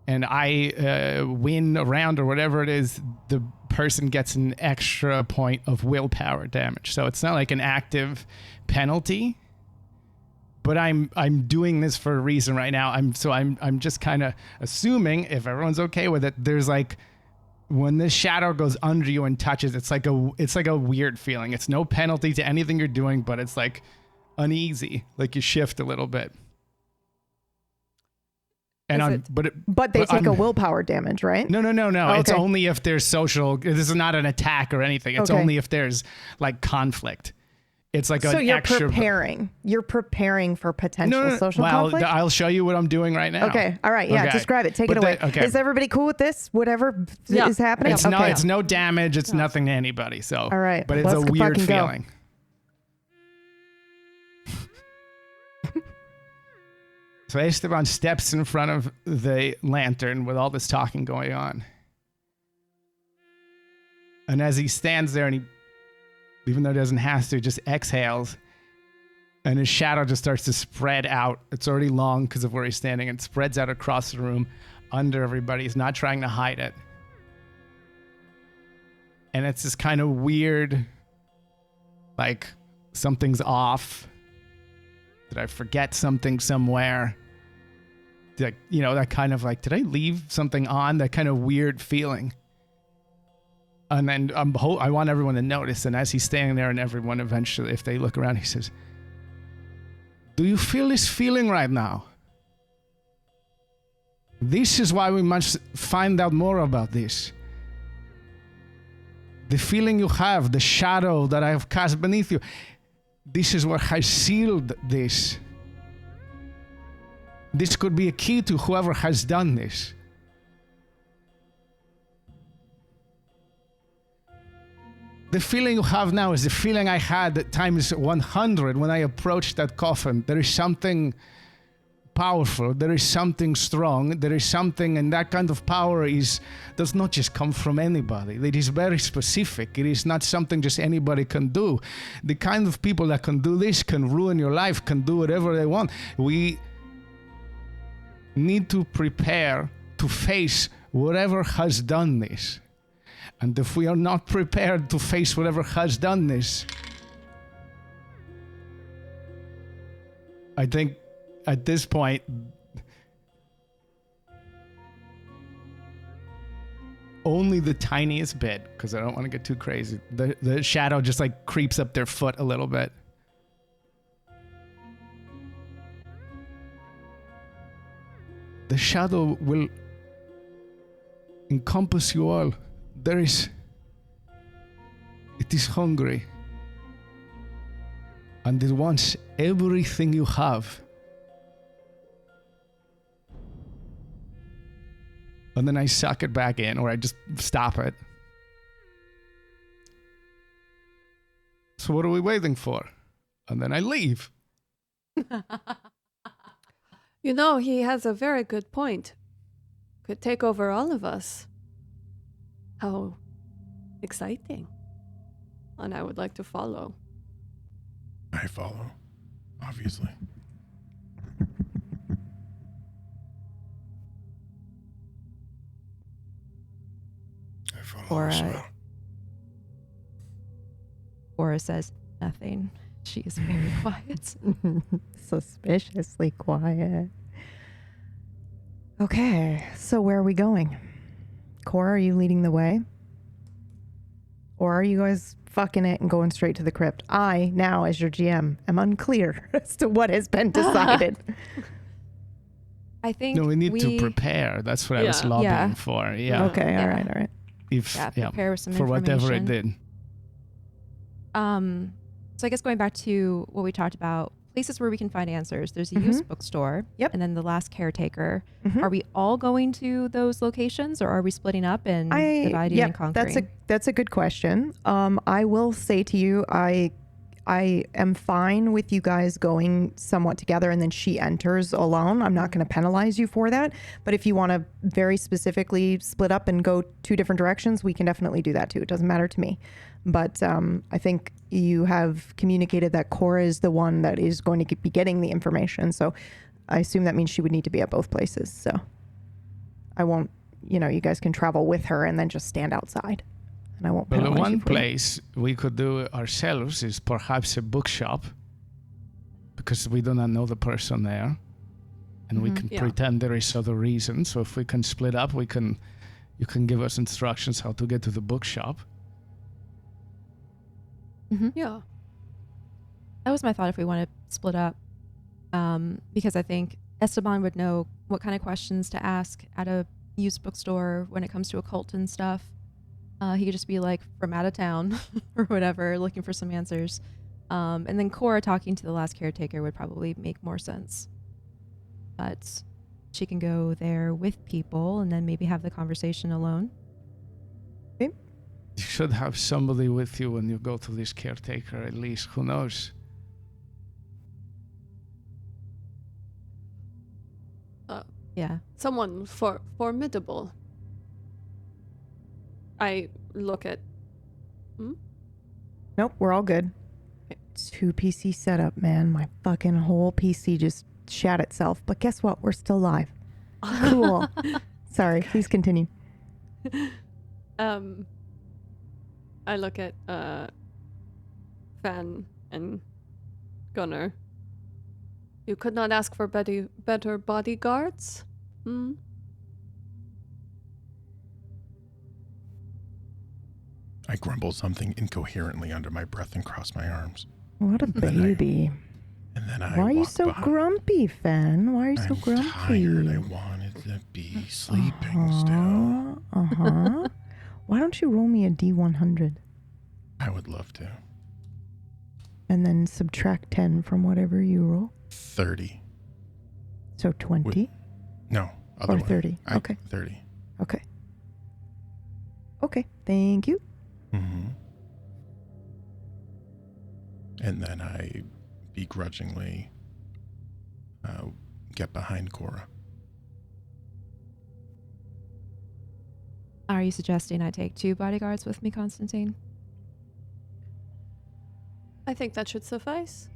and I win a round or whatever it is, the person gets an extra point of willpower damage. So it's not like an active penalty, but I'm doing this for a reason right now. I'm just kind of assuming, if everyone's okay with it, there's like, when this shadow goes under you and touches, it's like a weird feeling. It's no penalty to anything you're doing, but it's like uneasy, like you shift a little bit. And but they take a willpower damage, right? No. Oh, It's okay. only if there's social. This is not an attack or anything. It's Okay. only if there's like conflict. It's like So an you're extra. preparing. You're preparing for potential social conflict? I'll show you what I'm doing right now. Okay. All right. Yeah. Okay. Describe it. Take But it away. okay. Is everybody cool with this? Whatever Yeah. is happening? It's okay. it's no damage. It's nothing to anybody. So. All right. But it's Let's a weird fucking go. feeling. So Esteban steps in front of the lantern with all this talking going on. And as he stands there and he, even though he doesn't have to, just exhales, and his shadow just starts to spread out. It's already long because of where he's standing, and spreads out across the room under everybody. He's not trying to hide it. And it's this kind of weird, like something's off. Did I forget something somewhere? Like, you know, that kind of like, did I leave something on? That kind of weird feeling. And then I want everyone to notice. And as he's standing there, and everyone eventually, if they look around, he says, "Do you feel this feeling right now? This is why we must find out more about this. The feeling you have, the shadow that I have cast beneath you, this is what has sealed this. This could be a key to whoever has done this. The feeling you have now is the feeling I had at times 100 when I approached that coffin. There is something powerful. There is something strong. There is something, and that kind of power does not just come from anybody. It is very specific. It is not something just anybody can do. The kind of people that can do this can ruin your life, can do whatever they want. We need to prepare to face whatever has done this. And if we are not prepared to face whatever has done this, I think at this point, only the tiniest bit, because I don't want to get too crazy, the shadow just like creeps up their foot a little bit. The shadow will encompass you all. There is It is hungry. And it wants everything you have. And then I suck it back in, or I just stop it. So what are we waiting for? And then I leave. You know, he has a very good point. Could take over all of us. How exciting. And I would like to follow. I follow, obviously. I follow Cora, as well. Cora says nothing. She is very quiet. Suspiciously quiet. Okay, so where are we going? Cora, are you leading the way? Or are you guys fucking it and going straight to the crypt? I, now as your GM, am unclear as to what has been decided. I think No, we need to prepare. That's what I was Yeah. lobbying Yeah. for. Yeah. Okay, Yeah. all right. If prepare some for whatever it information. did. So I guess going back to what we talked about, places where we can find answers. There's a used bookstore. Yep. And then the last caretaker. Mhm. Are we all going to those locations, or are we splitting up and dividing and conquering? That's a good question. I will say to you, I am fine with you guys going somewhat together and then she enters alone. I'm not going to penalize you for that. But if you want to very specifically split up and go two different directions, we can definitely do that too. It doesn't matter to me. But I think you have communicated that Cora is the one that is going to be getting the information. So I assume that means she would need to be at both places. So I won't, you guys can travel with her and then just stand outside. And I won't Well, penalize the one you for it. place we could do ourselves is perhaps a bookshop, because we do not know the person there, and we can Yeah. pretend there is other reason. So if we can split up, you can give us instructions how to get to the bookshop. Yeah. That was my thought if we want to split up. Because I think Esteban would know what kind of questions to ask at a used bookstore when it comes to occult and stuff. He could just be like from out of town or whatever, looking for some answers. And then Cora talking to the last caretaker would probably make more sense. But she can go there with people and then maybe have the conversation alone. You should have somebody with you when you go to this caretaker, at least. Who knows? Yeah. Someone formidable. I look at... Nope, we're all good. 2 PC setup, man. My fucking whole PC just shat itself. But guess what? We're still live. Cool. Sorry, please continue. I look at Fenn and Gunnar. You could not ask for better bodyguards? I grumble something incoherently under my breath and cross my arms. What a baby. And then I Why are you walk so behind. grumpy, Fenn? Why are you so I'm grumpy? tired. I wanted to be sleeping still. Uh-huh. Why don't you roll me a D100 I would love to. and then subtract 10 from whatever you roll? 30. So 20 No, other or way. 30. Okay. 30. Okay. Okay. Thank you. Mm-hmm. And then I begrudgingly get behind Cora. Are you suggesting I take 2 bodyguards with me, Konstantin? I think that should suffice.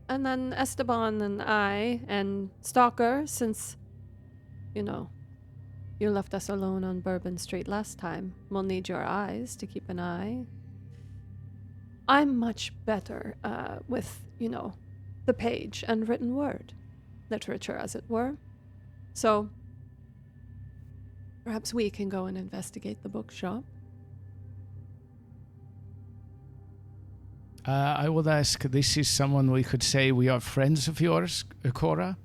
And then Esteban and I and Stalker, since, you left us alone on Bourbon Street last time, we'll need your eyes to keep an eye. I'm much better with, the page and written word. Literature, as it were. So, perhaps we can go and investigate the bookshop. I would ask, this is someone we could say we are friends of yours, Cora?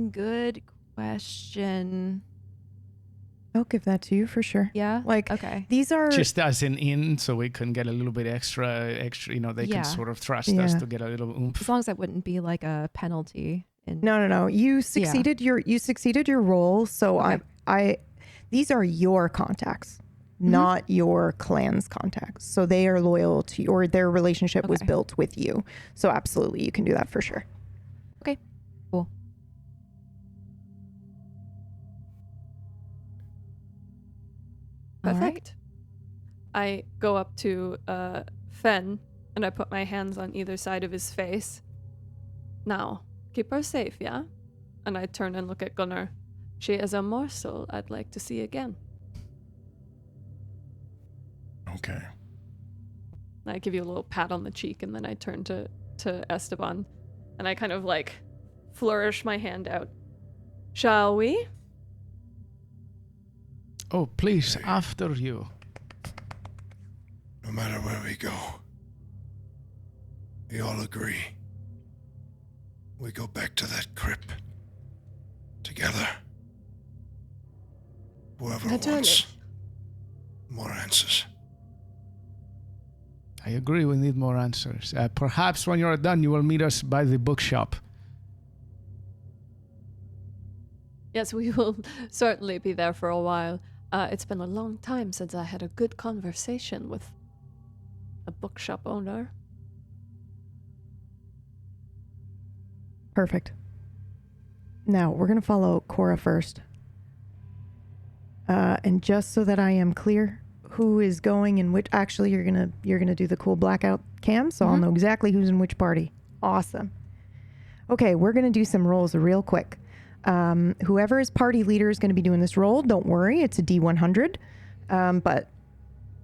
Good question. I'll give that to you for sure. Yeah? Like, Okay. these are Just as an in, so we can get a little bit extra, they Yeah. can sort of trust us Yeah. to get a little oomph. As long as that wouldn't be like a penalty. No. You succeeded your role. So Okay. these are your contacts, not your clan's contacts. So they are loyal to you, or their relationship was Okay. built with you. So absolutely, you can do that for sure. Okay. Cool. All right. Perfect. I go up to Fenn and I put my hands on either side of his face. Now, keep her safe, yeah? And I turn and look at Gunnar. She is a morsel I'd like to see again. Okay. I give you a little pat on the cheek, and then I turn to Esteban, and I kind of like flourish my hand out. Shall we? Oh, please, after you. No matter where we go, we all agree. We go back to that crypt. Together. Whoever Naturally. wants more answers. I agree, we need more answers. Perhaps when you're done, you will meet us by the bookshop. Yes, we will certainly be there for a while. It's been a long time since I had a good conversation with a bookshop owner. Perfect. Now we're gonna follow Cora first, and just so that I am clear, who is going and which? Actually, you're gonna do the cool blackout cam, so I'll know exactly who's in which party. Awesome. Okay, we're gonna do some rolls real quick. Whoever is party leader is gonna be doing this roll. Don't worry, it's a D100. But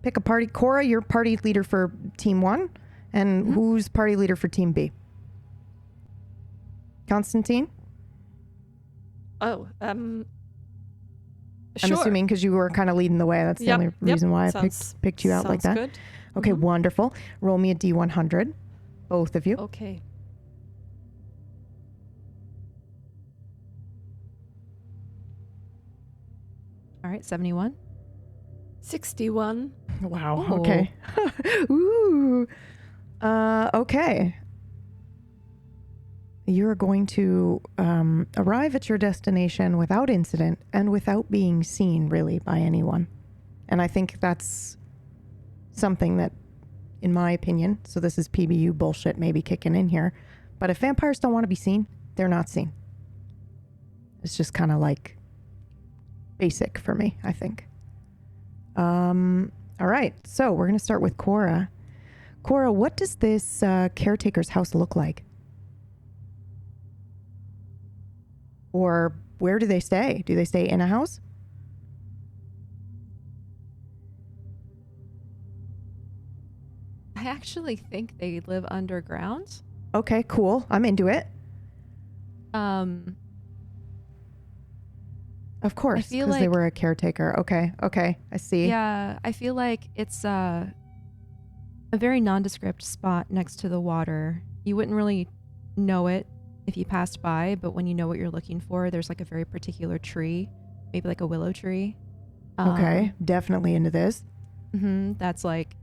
pick a party. Cora, you're party leader for Team 1, and who's party leader for Team B? Konstantin? Oh, I'm sure. assuming because you were kind of leading the way. That's the only reason why I picked you out like that. Good. Okay, wonderful. Roll me a D100, both of you. Okay. All right. 71. 61. Wow. Ooh. Okay. Ooh. Okay. You're going to arrive at your destination without incident and without being seen really by anyone. And I think that's something that, in my opinion, so this is PBU bullshit maybe kicking in here, but if vampires don't want to be seen, they're not seen. It's just kind of like basic for me, I think. All right, so we're going to start with Cora. Cora, what does this caretaker's house look like? Or where do they stay? Do they stay in a house? I actually think they live underground. Okay, cool. I'm into it. Of course, I feel because they like- were a caretaker. Okay, I see. Yeah, I feel like it's a very nondescript spot next to the water. You wouldn't really know it if you passed by, but when you know what you're looking for, there's like a very particular tree, maybe like a willow tree. Okay, definitely into this. That's like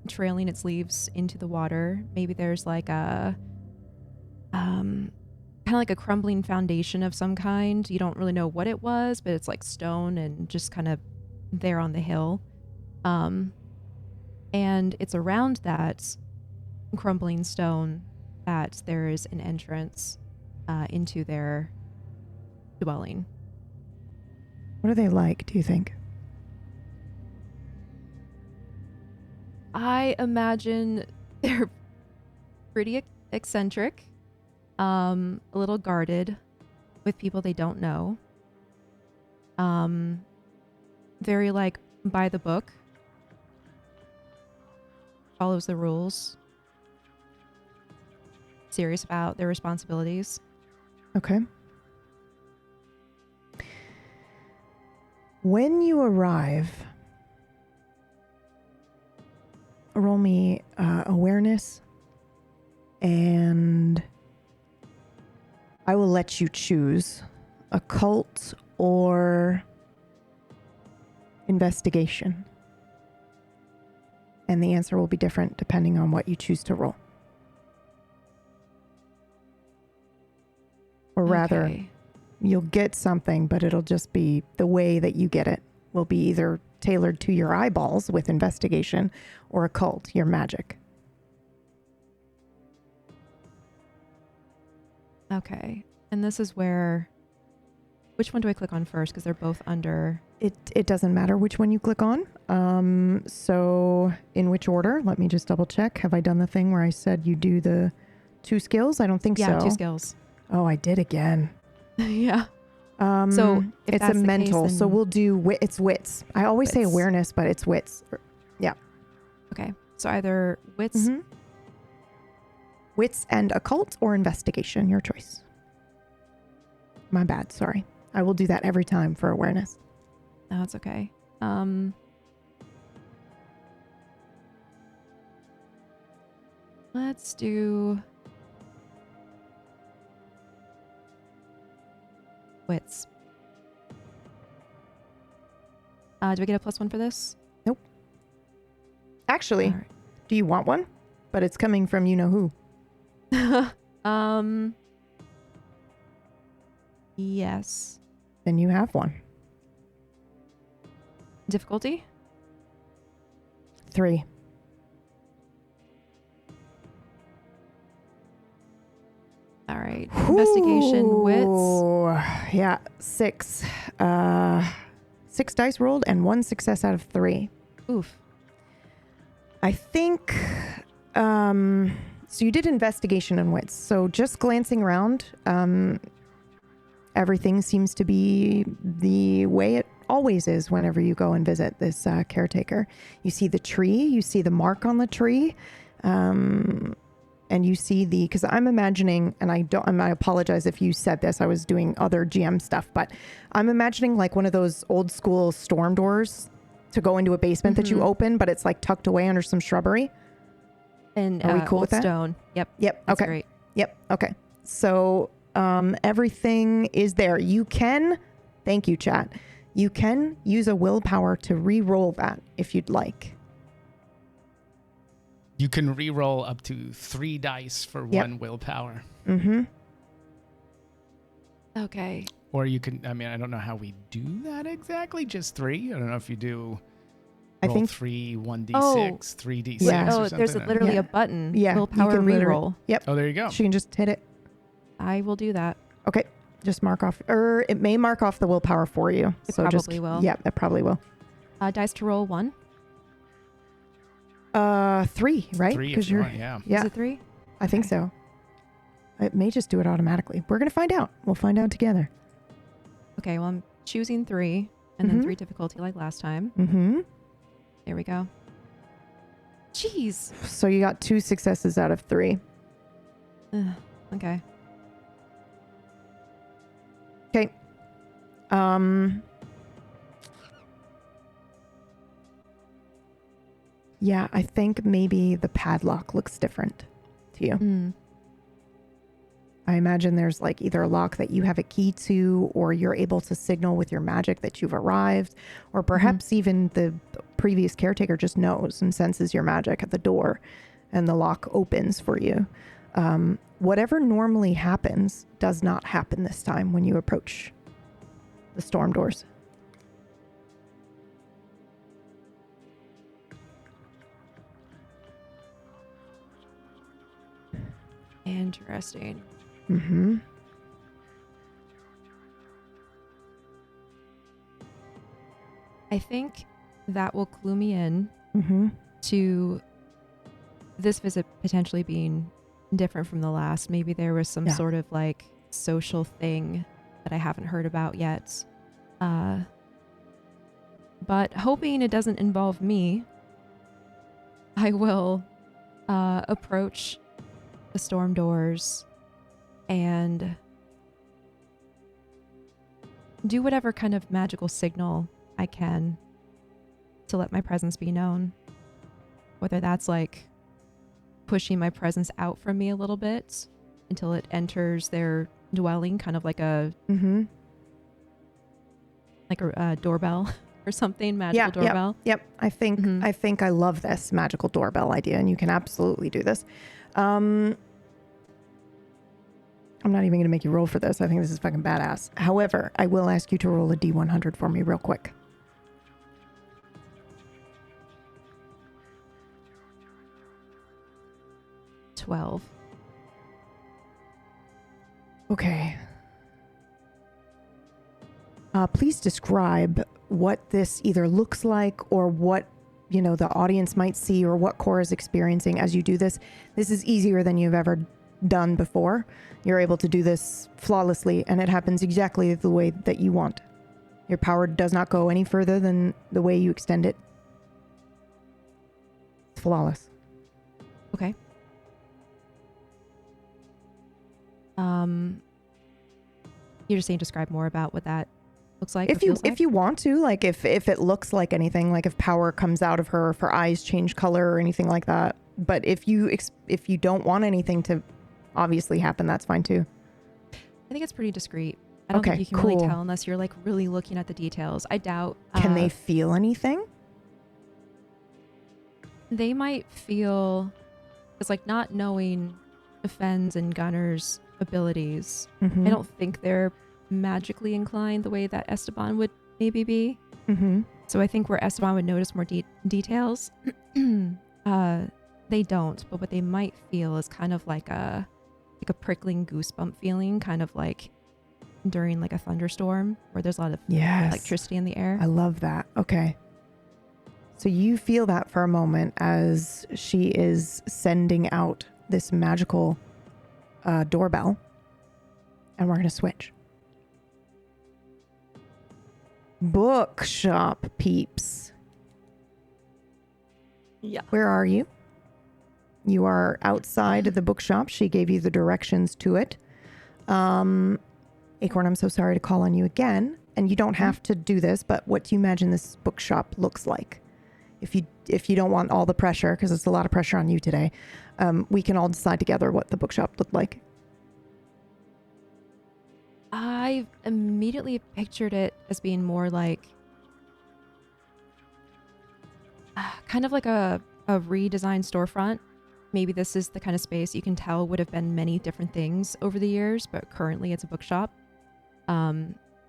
trailing its leaves into the water. Maybe there's like a kind of like a crumbling foundation of some kind. You don't really know what it was, but it's like stone and just kind of there on the hill. And it's around that crumbling stone that there is an entrance into their dwelling. What are they like, do you think? I imagine they're pretty eccentric, a little guarded with people they don't know. Very like by the book, follows the rules, serious about their responsibilities. Okay. When you arrive, roll me awareness, and I will let you choose occult or investigation. And the answer will be different depending on what you choose to roll. Or rather, Okay. you'll get something, but it'll just be the way that you get it will be either tailored to your eyeballs with investigation or occult, your magic. Okay. And this is where... Which one do I click on first? Because they're both under... It doesn't matter which one you click on. So in which order? Let me just double check. Have I done the thing where I said you do the 2 skills? I don't think so. Yeah, 2 skills. Oh, I did again. Yeah. So if it's that's a the mental. case, So then- we'll do it's wits. I always say Wits. awareness, but it's wits. Okay. So either wits... Mhm. Wits and occult or investigation, your choice. My bad, sorry. I will do that every time for awareness. No, it's okay. Let's do wits. Do I get a +1 for this? Actually, All right. do you want one? But it's coming from you know who. Yes. Then you have one. Difficulty? 3. All right. Investigation, wits. Ooh, yeah, 6. 6 dice rolled and 1 success out of 3. Oof. I think, so you did investigation and wits. So just glancing around, everything seems to be the way it always is whenever you go and visit this caretaker. You see the tree, you see the mark on the tree, and you see because I'm imagining, and I apologize if you said this, I was doing other GM stuff, but I'm imagining like one of those old school storm doors to go into a basement that you open, but it's like tucked away under some shrubbery. And Are we cool old with that? stone. Yep. Yep. That's Okay. great. Yep. Okay. So everything is there. You can, thank you, chat. You can use a willpower to re-roll that if you'd like. You can re-roll up to 3 dice for Yep. 1 willpower. Mm-hmm. Okay. Or you can, I mean, I don't know how we do that exactly, just 3. I don't know if you do I roll think 3 1d6, Oh. 3d6 Yeah. or Oh, something. there's literally Yeah. a button. Yeah, you Willpower can literally- reroll. Yep. Oh, there you go. She can just hit it. I will do that. Okay. Just mark off, or it may mark off the willpower for you. It so just, probably will. Yeah, it probably will. Dice to roll 1. 3, right? 3 if Because you you're, want, yeah. yeah, Is it 3? I think Okay. so. It may just do it automatically. We're going to find out. We'll find out together. Okay, well, I'm choosing 3 and then Mhm. 3 difficulty like last time. Mm-hmm. There we go. Jeez. So you got 2 successes out of 3. Ugh, okay. Okay. Yeah, I think maybe the padlock looks different to you. Mm. I imagine there's like either a lock that you have a key to, or you're able to signal with your magic that you've arrived, or perhaps even the previous caretaker just knows and senses your magic at the door and the lock opens for you. Whatever normally happens does not happen this time when you approach the storm doors. Interesting. Mm-hmm. I think that will clue me in Mm-hmm. to this visit potentially being different from the last. Maybe there was some Yeah. sort of like social thing that I haven't heard about yet. But hoping it doesn't involve me, I will approach the storm doors and do whatever kind of magical signal I can to let my presence be known. Whether that's like pushing my presence out from me a little bit until it enters their dwelling, kind of like a Mm-hmm. doorbell or something. Magical doorbell. Yep. I think I love this magical doorbell idea, and you can absolutely do this. I'm not even going to make you roll for this. I think this is fucking badass. However, I will ask you to roll a D100 for me real quick. $12. Okay. Please describe what this either looks like or what, the audience might see or what Cora is experiencing as you do this. This is easier than you've ever done before. You're able to do this flawlessly, and it happens exactly the way that you want. Your power does not go any further than the way you extend it. It's flawless. Okay. You're just saying describe more about what that looks like. If you want to, like if it looks like anything, like if power comes out of her, if her eyes change color or anything like that. But if you don't want anything to obviously happen, that's fine too. I think it's pretty discreet. I don't think you can really tell unless you're like really looking at the details. I doubt. Can they feel anything? They might feel, it's like not knowing Fenn's and Gunnar's abilities. Mm-hmm. I don't think they're magically inclined the way that Esteban would maybe be. Mm-hmm. So I think where Esteban would notice more details, they don't. But what they might feel is kind of like a prickling goosebump feeling, kind of like during like a thunderstorm where there's a lot of electricity in the air. I love that. Okay. So you feel that for a moment as she is sending out this magical doorbell, and we're going to switch. Bookshop peeps. Yeah. Where are you? You are outside of the bookshop. She gave you the directions to it. Acorn, I'm so sorry to call on you again, and you don't have to do this, but what do you imagine this bookshop looks like? If you don't want all the pressure, because it's a lot of pressure on you today, we can all decide together what the bookshop looked like. I immediately pictured it as being more like kind of like a redesigned storefront. Maybe this is the kind of space you can tell would have been many different things over the years, but currently it's a bookshop.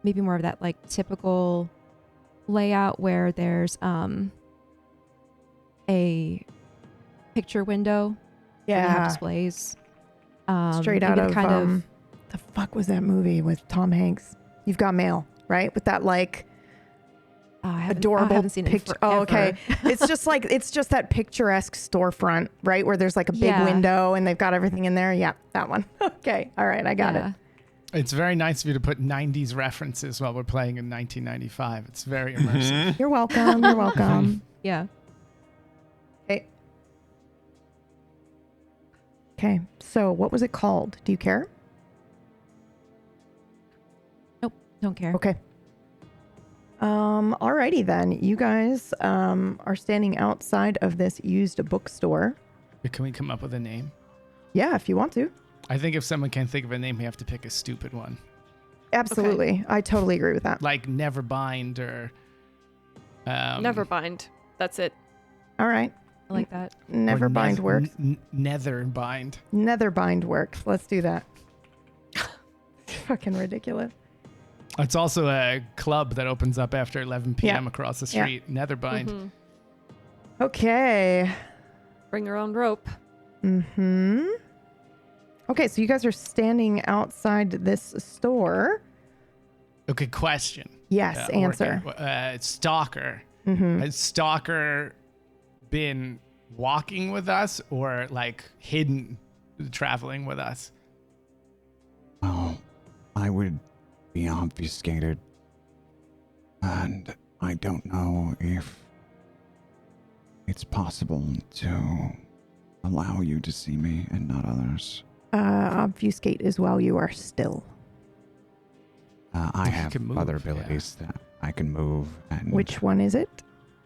Maybe more of that like typical layout where there's a picture window. Yeah. Where you have displays. Straight out of the fuck was that movie with Tom Hanks? You've Got Mail, right? With that like adorable I haven't seen picture. It in oh, okay. It's just that picturesque storefront, right? Where there's like a big window and they've got everything in there. Yeah, that one. Okay. All right. I got it. It's very nice of you to put 90s references while we're playing in 1995. It's very immersive. You're welcome. You're welcome. Yeah. Okay. So what was it called? Do you care? Nope. Don't care. Okay. Alrighty then. You guys are standing outside of this used bookstore. Can we come up with a name? Yeah, if you want to. I think if someone can't think of a name, we have to pick a stupid one. Absolutely. Okay. I totally agree with that. Like Neverbind or... Neverbind. That's it. All right. I like that. Neverbind works. Netherbind. Netherbind works. Let's do that. Fucking ridiculous. It's also a club that opens up after 11 p.m. across the street. Yeah. Netherbind. Mm-hmm. Okay. Bring your own rope. Mm-hmm. Okay, so you guys are standing outside this store. Okay, question. Yes, answer. Stalker. Mm-hmm. Has Stalker been walking with us or like hidden traveling with us? Well, I would be obfuscated, and I don't know if it's possible to allow you to see me and not others. Obfuscate is while you are still. I have other abilities that I can move. And which one is it?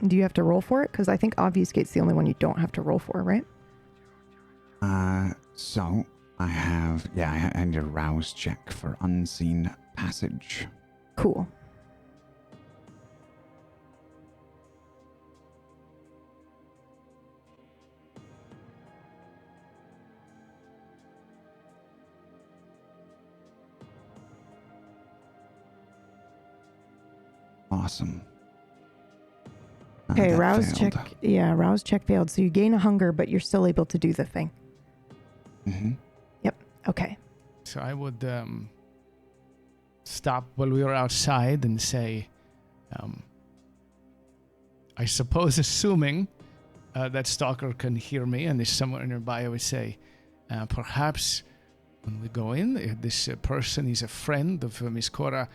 Do you have to roll for it? Because I think obfuscate's the only one you don't have to roll for, right? So I have, I need a rouse check for unseen passage. Cool. awesome. Okay, That rouse failed. check. Yeah, rouse check failed. So you gain a hunger, but you're still able to do the thing. Mm-hmm. Yep. Okay. So I would stop while we were outside and say, I suppose assuming that Stalker can hear me and is somewhere nearby, I would say, perhaps when we go in, if this person is a friend of Miss Cora,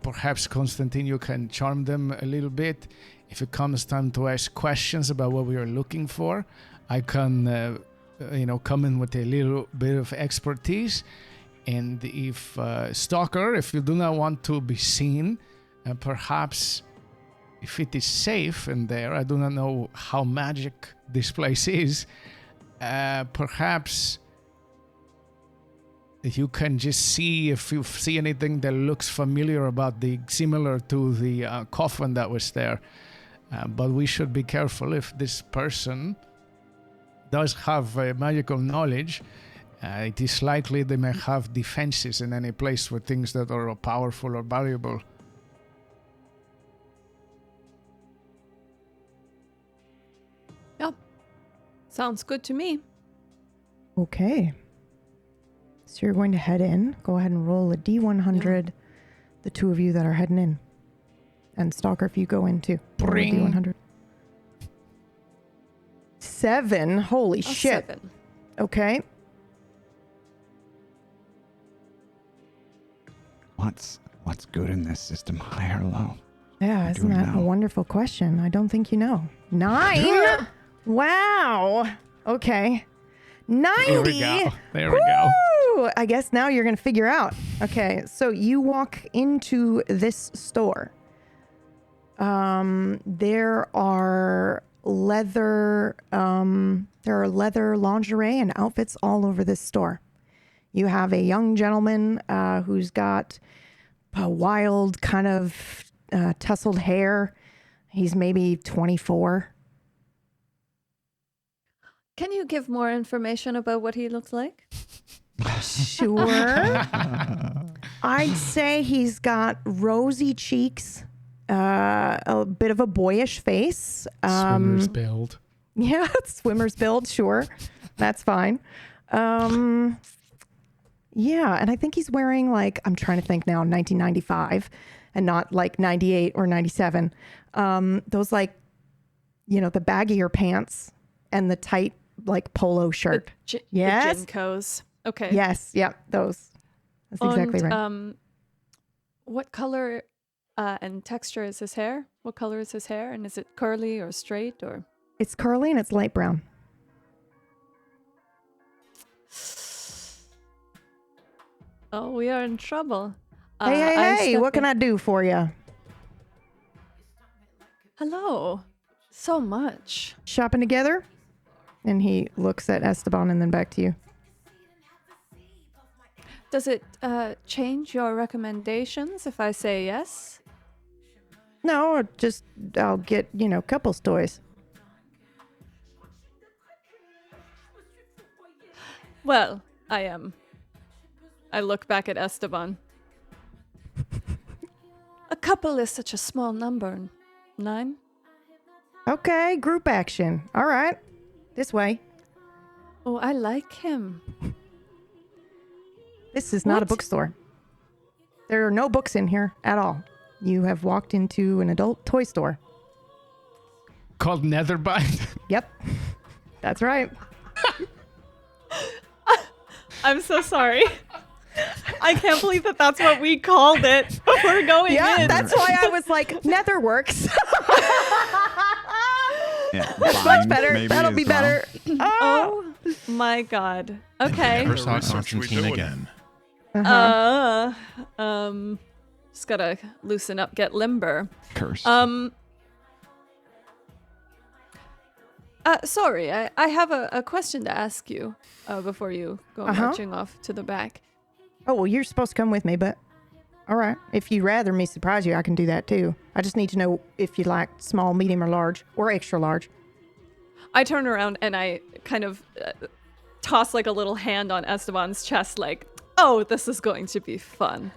perhaps Konstantin, you can charm them a little bit. If it comes time to ask questions about what we are looking for, I can, come in with a little bit of expertise. And if Stalker, if you do not want to be seen, perhaps if it is safe in there, I do not know how magic this place is, perhaps you can just see if you see anything that looks familiar similar to the coffin that was there. But we should be careful if this person does have magical knowledge. It is likely they may have defenses in any place with things that are powerful or valuable. Yep. Sounds good to me. Okay. So you're going to head in. Go ahead and roll a D100. The two of you that are heading in. And Stalker, if you go in too. Roll a Bring. D100. 7. Holy A shit. 7. Okay. What's good in this system, high or low? Yeah, isn't don't that a know. wonderful question? I don't think you know. 9? Wow. Okay. 90. There we go. There we go. Woo! I guess now you're going to figure out. Okay, so you walk into this store. There are leather lingerie and outfits all over this store. You have a young gentleman who's got a wild kind of tousled hair. He's maybe 24. Can you give more information about what he looks like? Sure. I'd say he's got rosy cheeks, a bit of a boyish face. Swimmer's build. Yeah, swimmer's build, sure. That's fine. Yeah, and I think he's wearing I'm trying to think now, 1995 and not 98 or 97. Those the baggier pants and the tight polo shirt. Yes. The Jinkos. Okay. Yes, yep, those. That's exactly right. What color and texture is his hair? What color is his hair? And is it curly or straight or? It's curly and it's light brown. Oh, we are in trouble. Hey, what can I do for you? Hello. So much. Shopping together? And he looks at Esteban and then back to you. Does it change your recommendations if I say yes? No, I'll get, couples toys. Well, I look back at Esteban. A couple is such a small number. 9? Okay, group action. All right. This way. Oh, I like him. This is not a What? bookstore. There are no books in here at all. You have walked into an adult toy store. Called Netherbind. Yep. That's right. I'm so sorry. I can't believe that that's what we called it before going Yeah, in. that's why I was like, Netherworks. Yeah, Much bind better. maybe That'll is be wrong. better. Oh my god. Okay. Never saw research we Konstantin doing? again. Just gotta loosen up, get limber. Curse. Sorry, I have a question to ask you before you go marching off to the back. Oh, well, you're supposed to come with me, but all right. If you'd rather me surprise you, I can do that too. I just need to know if you like small, medium, or large, or extra large. I turn around and I kind of toss a little hand on Esteban's chest oh, this is going to be fun.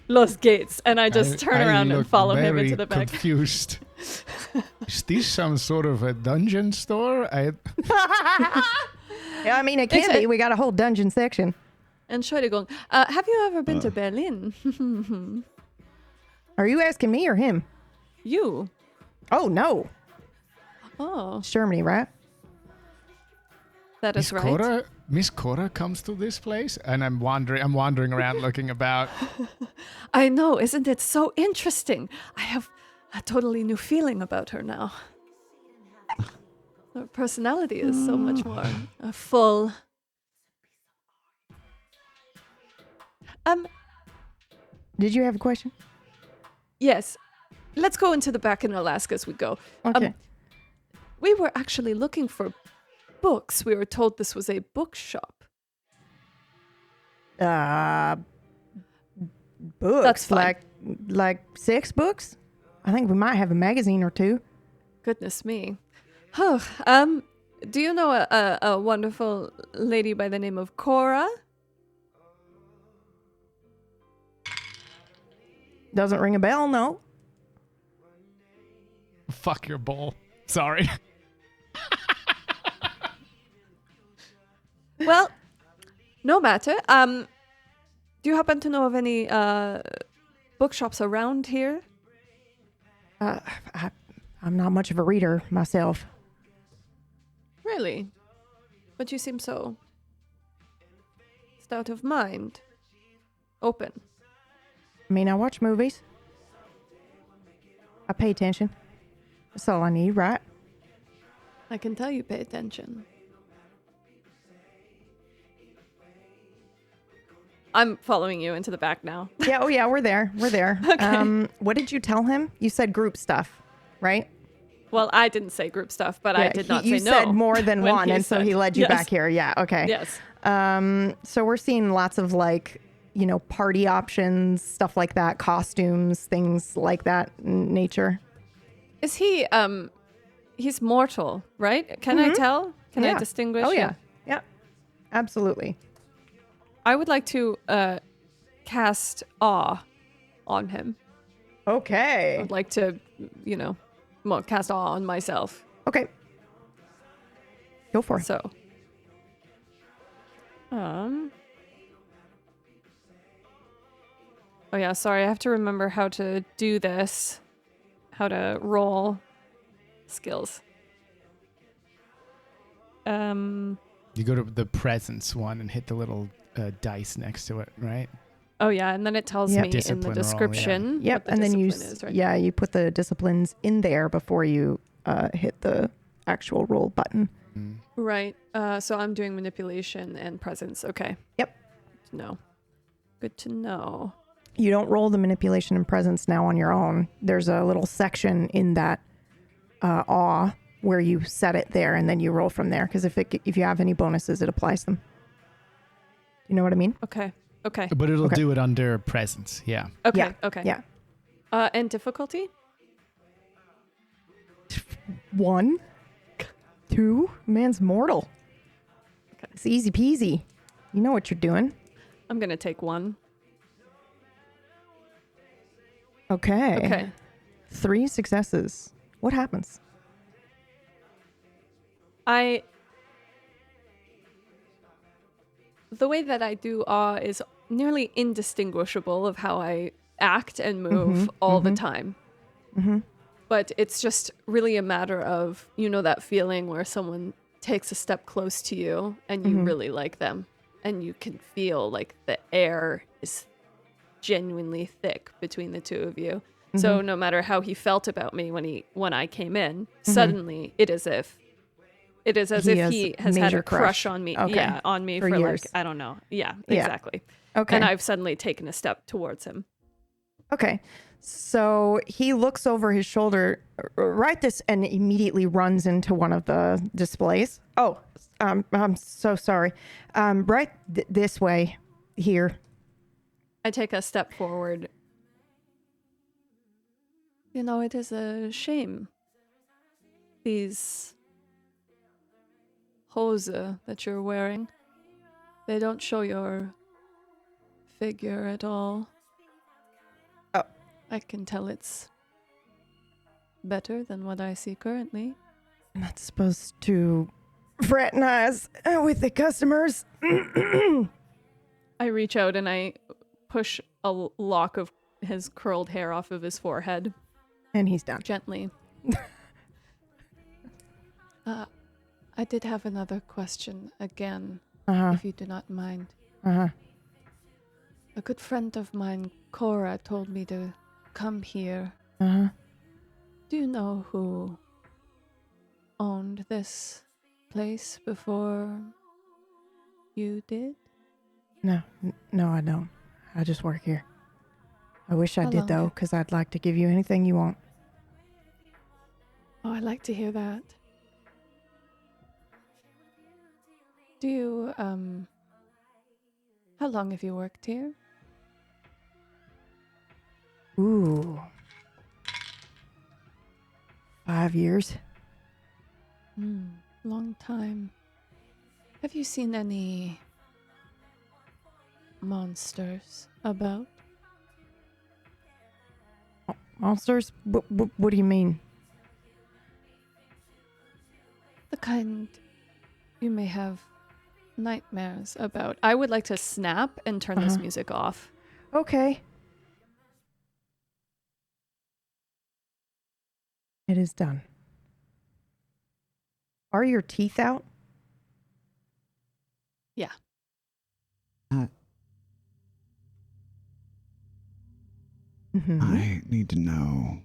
Los Gates, and I just turn around and look follow him very into the back. confused. Is this some sort of a dungeon store? Yeah, I mean, it can be. We got a whole dungeon section. Entschuldigung. Have you ever been to Berlin? Are you asking me or him? You. Oh, no. Oh, It's Germany, right? that is right. Cora, Miss Cora comes to this place, and I'm wandering around looking about. I know, isn't it so interesting? I have a totally new feeling about her now. Her personality is so much more full. Did you have a question? Yes. Let's go into the back in Alaska as we go. Okay. We were actually looking for books. We were told this was a bookshop. Books. That's fine. Like 6 books? I think we might have a magazine or 2. Goodness me. Oh, do you know a wonderful lady by the name of Cora? Doesn't ring a bell, no. Fuck your bowl. Sorry. Well, no matter. Do you happen to know of any bookshops around here? I'm not much of a reader myself. Really? But you seem so stout of mind. Open. I mean, I watch movies. I pay attention. That's all I need, right? I can tell you pay attention. I'm following you into the back now. Yeah, oh yeah, we're there. We're there. Okay. What did you tell him? You said group stuff, right? Well, I didn't say group stuff, but I Yeah, did not say you no. said more than when one, and so said- he led you Yes. back here. Yeah, okay. Yes. So we're seeing lots of like, party options, stuff like that, costumes, things like that in nature. Is he, he's mortal, right? Can I tell? Can I Yeah. distinguish? Oh yeah. Yeah. Absolutely. I would like to cast awe on him. I Okay. would like to, cast awe on myself. Okay. Go for it. So, oh yeah, sorry, I have to remember how to do this, how to roll skills. You go to the presence one and hit the little dice next to it, right? Oh yeah, and then it tells Yep. me in the Discipline roll, yeah. description. Yep. what the And then discipline is, right? you put the disciplines in there before you hit the actual roll button. Right. So I'm doing manipulation and presence. Okay. Yep. Good to know. Good to know. You don't roll the manipulation and presence now on your own. There's a little section in that awe where you set it there and then you roll from there. Because if you have any bonuses, it applies them. You know what I mean? Okay. Okay. But it'll Okay. do it under presence, yeah. Okay. Yeah. Okay. Yeah. And difficulty? 1, 2, man's mortal. Okay. It's easy peasy. You know what you're doing. I'm gonna take 1. Okay. Okay. 3 successes. What happens? The way that I do awe is nearly indistinguishable of how I act and move all the time. But it's just really a matter of, that feeling where someone takes a step close to you and you really like them. And you can feel like the air is genuinely thick between the two of you. So no matter how he felt about me when I came in, suddenly it is as if he has had major a crush on me. Okay. Yeah, on me For for years. I don't know. Yeah, Yeah. exactly. Okay. And I've suddenly taken a step towards him. Okay. So he looks over his shoulder right this and immediately runs into one of the displays. Oh, I'm so sorry. Right this way here. I take a step forward. It is a shame. These hose that you're wearing, they don't show your figure at all. I can tell it's better than what I see currently. I'm not supposed to fraternize with the customers. I reach out and I push a lock of his curled hair off of his forehead. And he's done. Gently. I did have another question again, if you do not mind. A good friend of mine, Cora, told me to come here. Do you know who owned this place before you did? No, I don't. I just work here. I wish I How did, long though, have- because I'd like to give you anything you want. Oh, I like to hear that. Do you, how long have you worked here? Ooh. 5 years. Long time. Have you seen any monsters about? Monsters? What do you mean? The kind you may have nightmares about. I would like to snap and turn this music off. Okay. It is done. Are your teeth out? Yeah. I need to know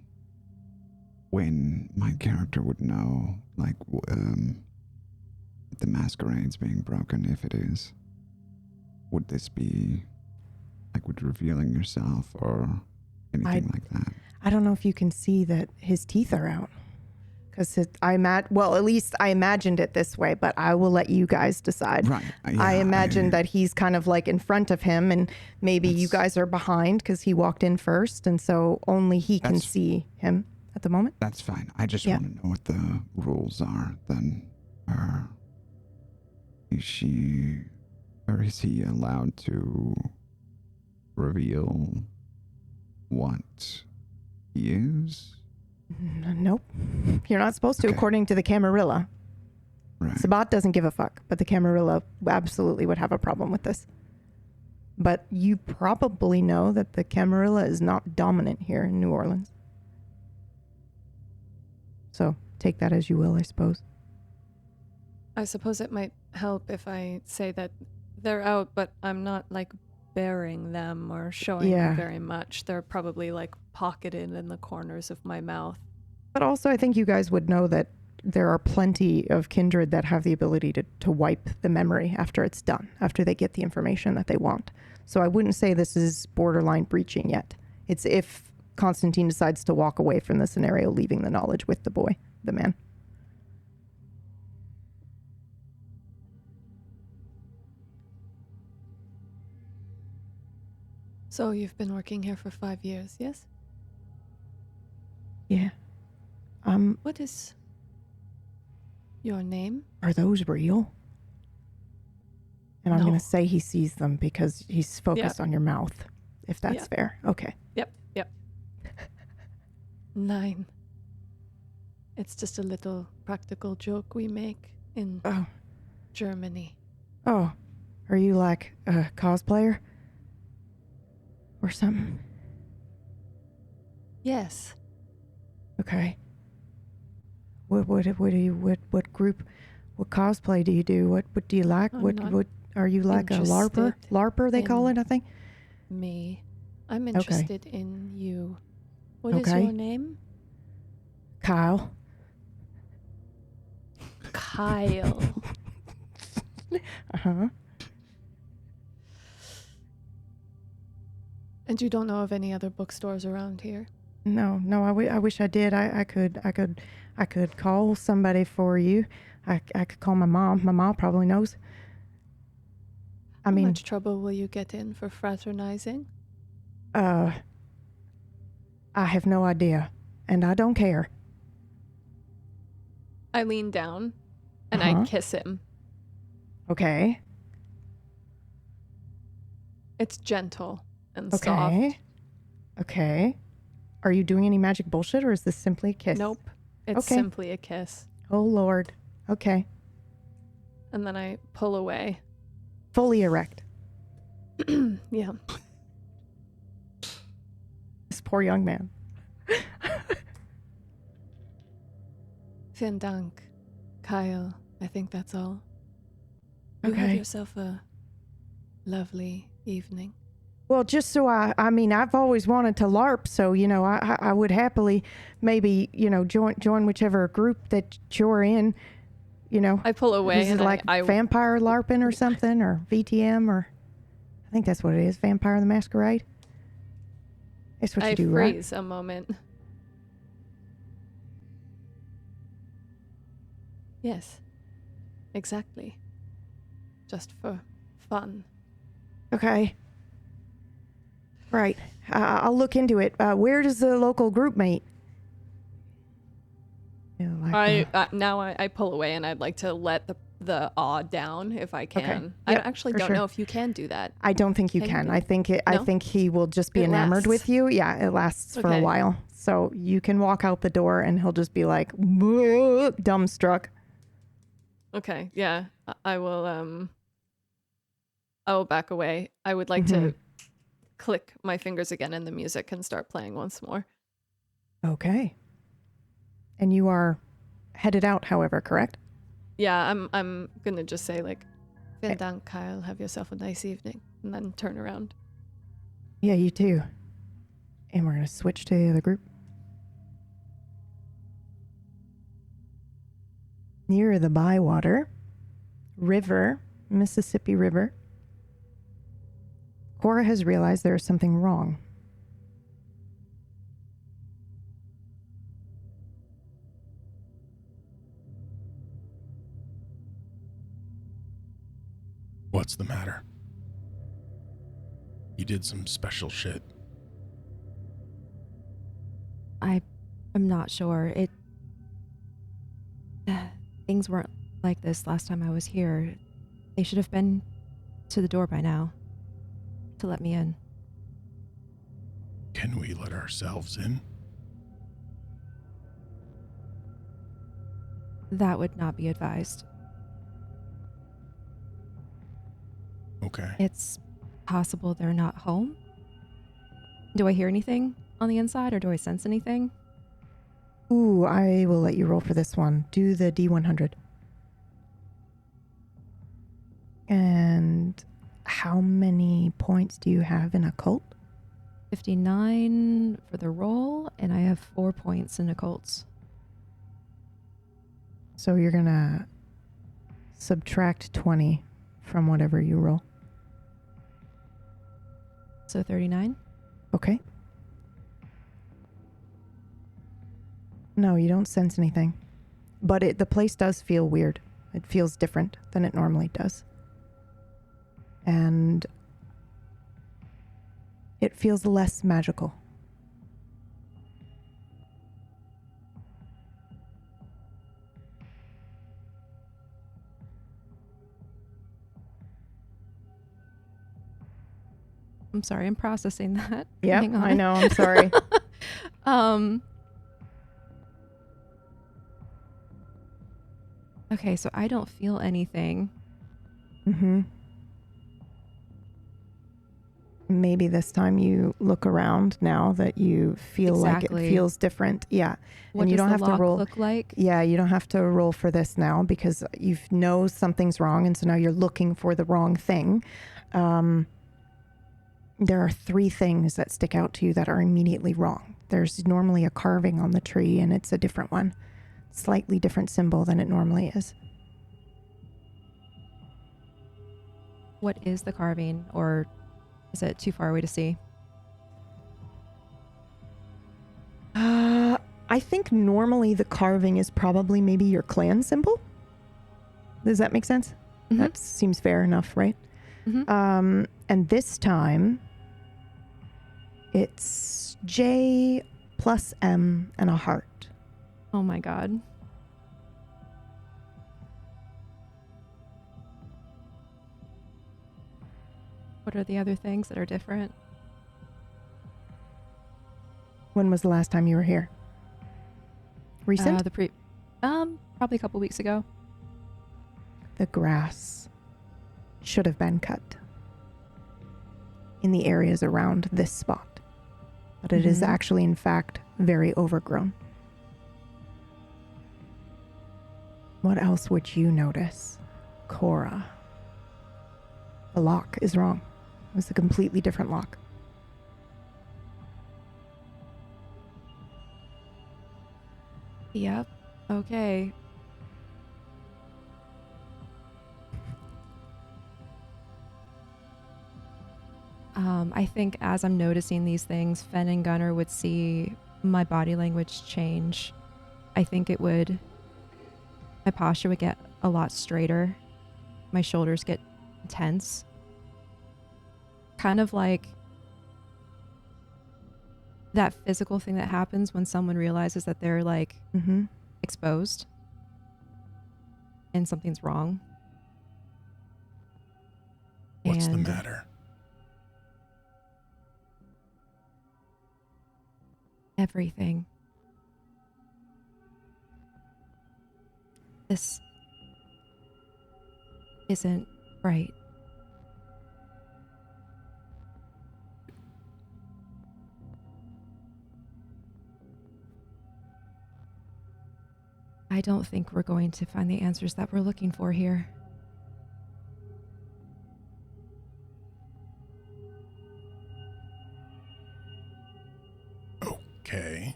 when my character would know, like, the masquerade's being broken, if it is. Would this be, like, with revealing yourself or anything like that? I don't know if you can see that his teeth are out. Because well, at least I imagined it this way, but I will let you guys decide. Right. I imagined that he's kind of like in front of him, and maybe you guys are behind because he walked in first, and so only he can see him at the moment. That's fine. I just want to know what the rules are. Then, is she, or is he allowed to reveal what he is? Nope. You're not supposed to, according to the Camarilla. Right. Sabat doesn't give a fuck, but the Camarilla absolutely would have a problem with this. But you probably know that the Camarilla is not dominant here in New Orleans. So take that as you will, I suppose. I suppose it might help if I say that they're out, but I'm not like bearing them or showing them very much. They're probably like pocketed in the corners of my mouth. But also I think you guys would know that there are plenty of kindred that have the ability to wipe the memory after it's done, after they get the information that they want. So I wouldn't say this is borderline breaching yet. It's if Konstantin decides to walk away from the scenario, leaving the knowledge with the boy, the man. So you've been working here for 5 years, yes? Yeah. What is your name? Are those real? And I'm going to say he sees them because he's focused on your mouth, if that's fair. Okay. Yep. 9. It's just a little practical joke we make in Germany. Oh, are you like a cosplayer? Or something? Yes. Okay. What group, what cosplay do you do? What do you like? What are you like a LARPer? LARPer they call it, I think. Me. I'm interested in you. What is your name? Kyle. Kyle. And you don't know of any other bookstores around here? No. I wish I did. I could call somebody for you. I could call my mom. My mom probably knows. How much trouble will you get in for fraternizing? I have no idea, and I don't care. I lean down and I kiss him. Okay. It's gentle and soft. Okay. Are you doing any magic bullshit, or is this simply a kiss? Nope. It's Okay. simply a kiss. Oh, Lord. Okay. And then I pull away. Fully erect. Yeah. This poor young man. Vielen Dank, Kyle. I think that's all. You have Okay. yourself a lovely evening. Well, just so I mean, I've always wanted to LARP, so, you know, I would happily maybe, you know, join whichever group that you're in, you know. I pull away Is it and like I vampire LARPing or something, or VTM, or I think that's what it is, Vampire the Masquerade. That's what you do, right? freeze a moment. Yes, exactly. Just for fun. Okay. Right. I'll look into it. Where does the local group meet? You know, like, I pull away and I'd like to let the awe down if I can. I Yep, actually for don't sure. know if you can do that. I don't think you Can can. you? I No? think he will just be It enamored with lasts. you. Yeah, it lasts for a Okay. while. So you can walk out the door and he'll just be like dumbstruck. Okay, yeah. I will back away. I would like Mm-hmm. to click my fingers again and the music can start playing once more. Okay. And you are headed out, however, correct? Yeah, I'm gonna just say like, Vielen Dank, Kyle. Have yourself a nice evening, and then turn around. Yeah, you too. And we're going to switch to the other group. Near the Bywater River, Mississippi River, Cora has realized there is something wrong. What's the matter? You did some special shit. I'm not sure. Things weren't like this last time I was here. They should have been to the door by now to let me in. Can we let ourselves in? That would not be advised. Okay. It's possible they're not home. Do I hear anything on the inside or do I sense anything? Ooh, I will let you roll for this one. Do the D100. And how many points do you have in Occult? 59 for the roll, and I have 4 points in occults. So you're going to subtract 20 from whatever you roll. So 39? Okay. No, you don't sense anything. But the place does feel weird. It feels different than it normally does. And it feels less magical. I'm sorry, I'm processing that. Yep, Hang on. I know, I'm sorry. Okay, so I don't feel anything. Mm-hmm. Maybe this time you look around now that you feel like it Exactly. feels different. Yeah. What and you does don't the have lock to roll. look like? Yeah, you don't have to roll for this now because you know something's wrong, and so now you're looking for the wrong thing. There are 3 things that stick out to you that are immediately wrong. There's normally a carving on the tree, and it's a different one. Slightly different symbol than it normally is. What is the carving, or is it too far away to see? I think normally the carving is probably maybe your clan symbol. Does that make sense? Mhm. That seems fair enough, right? Mhm. And this time, it's J plus M and a heart. Oh my god. What are the other things that are different? When was the last time you were here? Recent? Probably a couple weeks ago. The grass should have been cut in the areas around this spot, but it is actually, in fact, very overgrown. What else would you notice? Cora. The lock is wrong. It was a completely different lock. Yep. Okay. I think as I'm noticing these things, Fenn and Gunnar would see my body language change. I think my posture would get a lot straighter. My shoulders get tense. Kind of like that physical thing that happens when someone realizes that they're like exposed and something's wrong. What's the matter? Everything. This isn't right. I don't think we're going to find the answers that we're looking for here. Okay.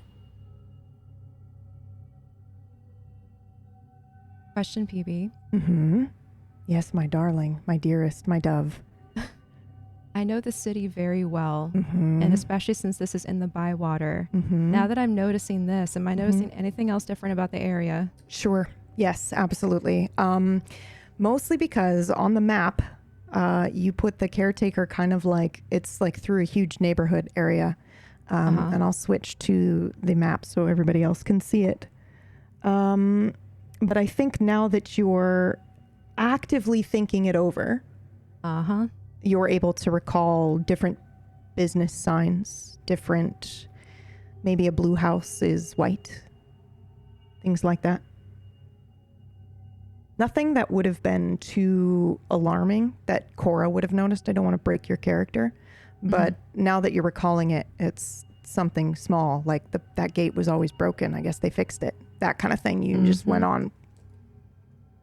Question, PB. Yes, my darling, my dearest, my dove. I know the city very well, and especially since this is in the Bywater. Now that I'm noticing this, am I noticing anything else different about the area? Sure. Yes, absolutely. Mostly because on the map, you put the caretaker kind of like, it's like through a huge neighborhood area. And I'll switch to the map so everybody else can see it. But I think now that you're actively thinking it over, you're able to recall different business signs, maybe a blue house is white, things like that. Nothing that would have been too alarming that Cora would have noticed. I don't want to break your character, but now that you're recalling it, it's something small, like that gate was always broken. I guess they fixed it. That kind of thing. You just went on.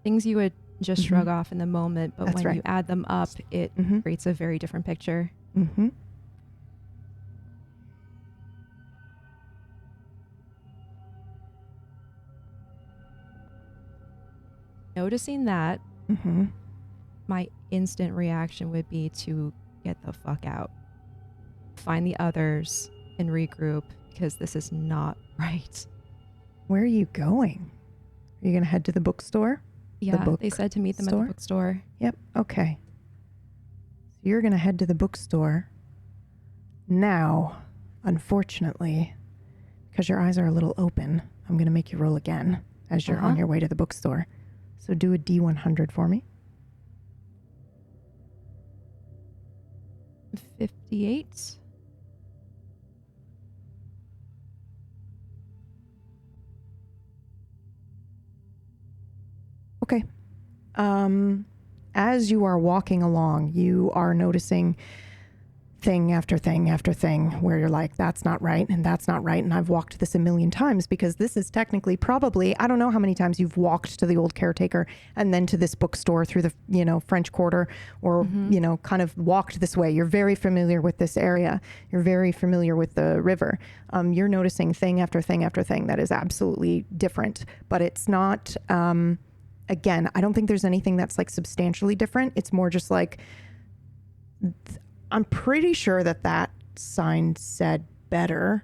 Things you would just shrug off in the moment, but That's when right. you add them up, it creates a very different picture. Noticing that, my instant reaction would be to get the fuck out. Find the others and regroup, because this is not right. Where are you going? Are you going to head to the bookstore? Yeah, they said to meet them at the bookstore. Yep, okay. So you're going to head to the bookstore. Now, unfortunately, because your eyes are a little open, I'm going to make you roll again as you're on your way to the bookstore. So do a D100 for me. 58. Okay. As you are walking along, you are noticing thing after thing after thing where you're like, that's not right, and that's not right. And I've walked this a million times, because this is technically probably, I don't know how many times you've walked to the old caretaker and then to this bookstore through the, French Quarter, or, kind of walked this way. You're very familiar with this area. You're very familiar with the river. You're noticing thing after thing after thing that is absolutely different, but it's not, again, I don't think there's anything that's like substantially different. It's more just like, I'm pretty sure that sign said better,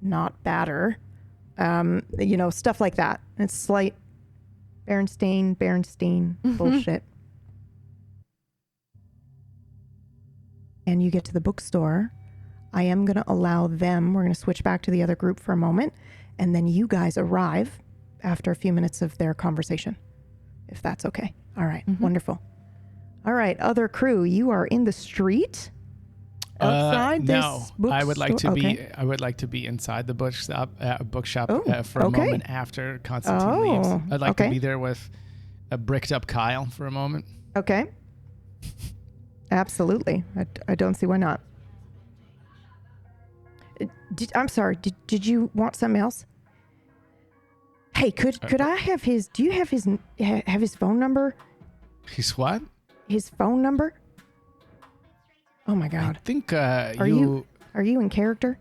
not badder. Stuff like that. It's slight Berenstein bullshit. And you get to the bookstore. I am going to allow them, we're going to switch back to the other group for a moment, and then you guys arrive after a few minutes of their conversation, if that's okay. All right, wonderful. All right, other crew, you are in the street. Outside no, this bookstore? I would like to be. Okay. I would like to be inside the bookshop Oh, for a okay. moment after Konstantin Oh, leaves. I'd like okay. to be there with a bricked up Kyle for a moment. Okay. Absolutely. I don't see why not. I'm sorry. Did you want something else? Hey, could I have his? Do you have his phone number? His what? His phone number? Oh my God. I think Are you in character?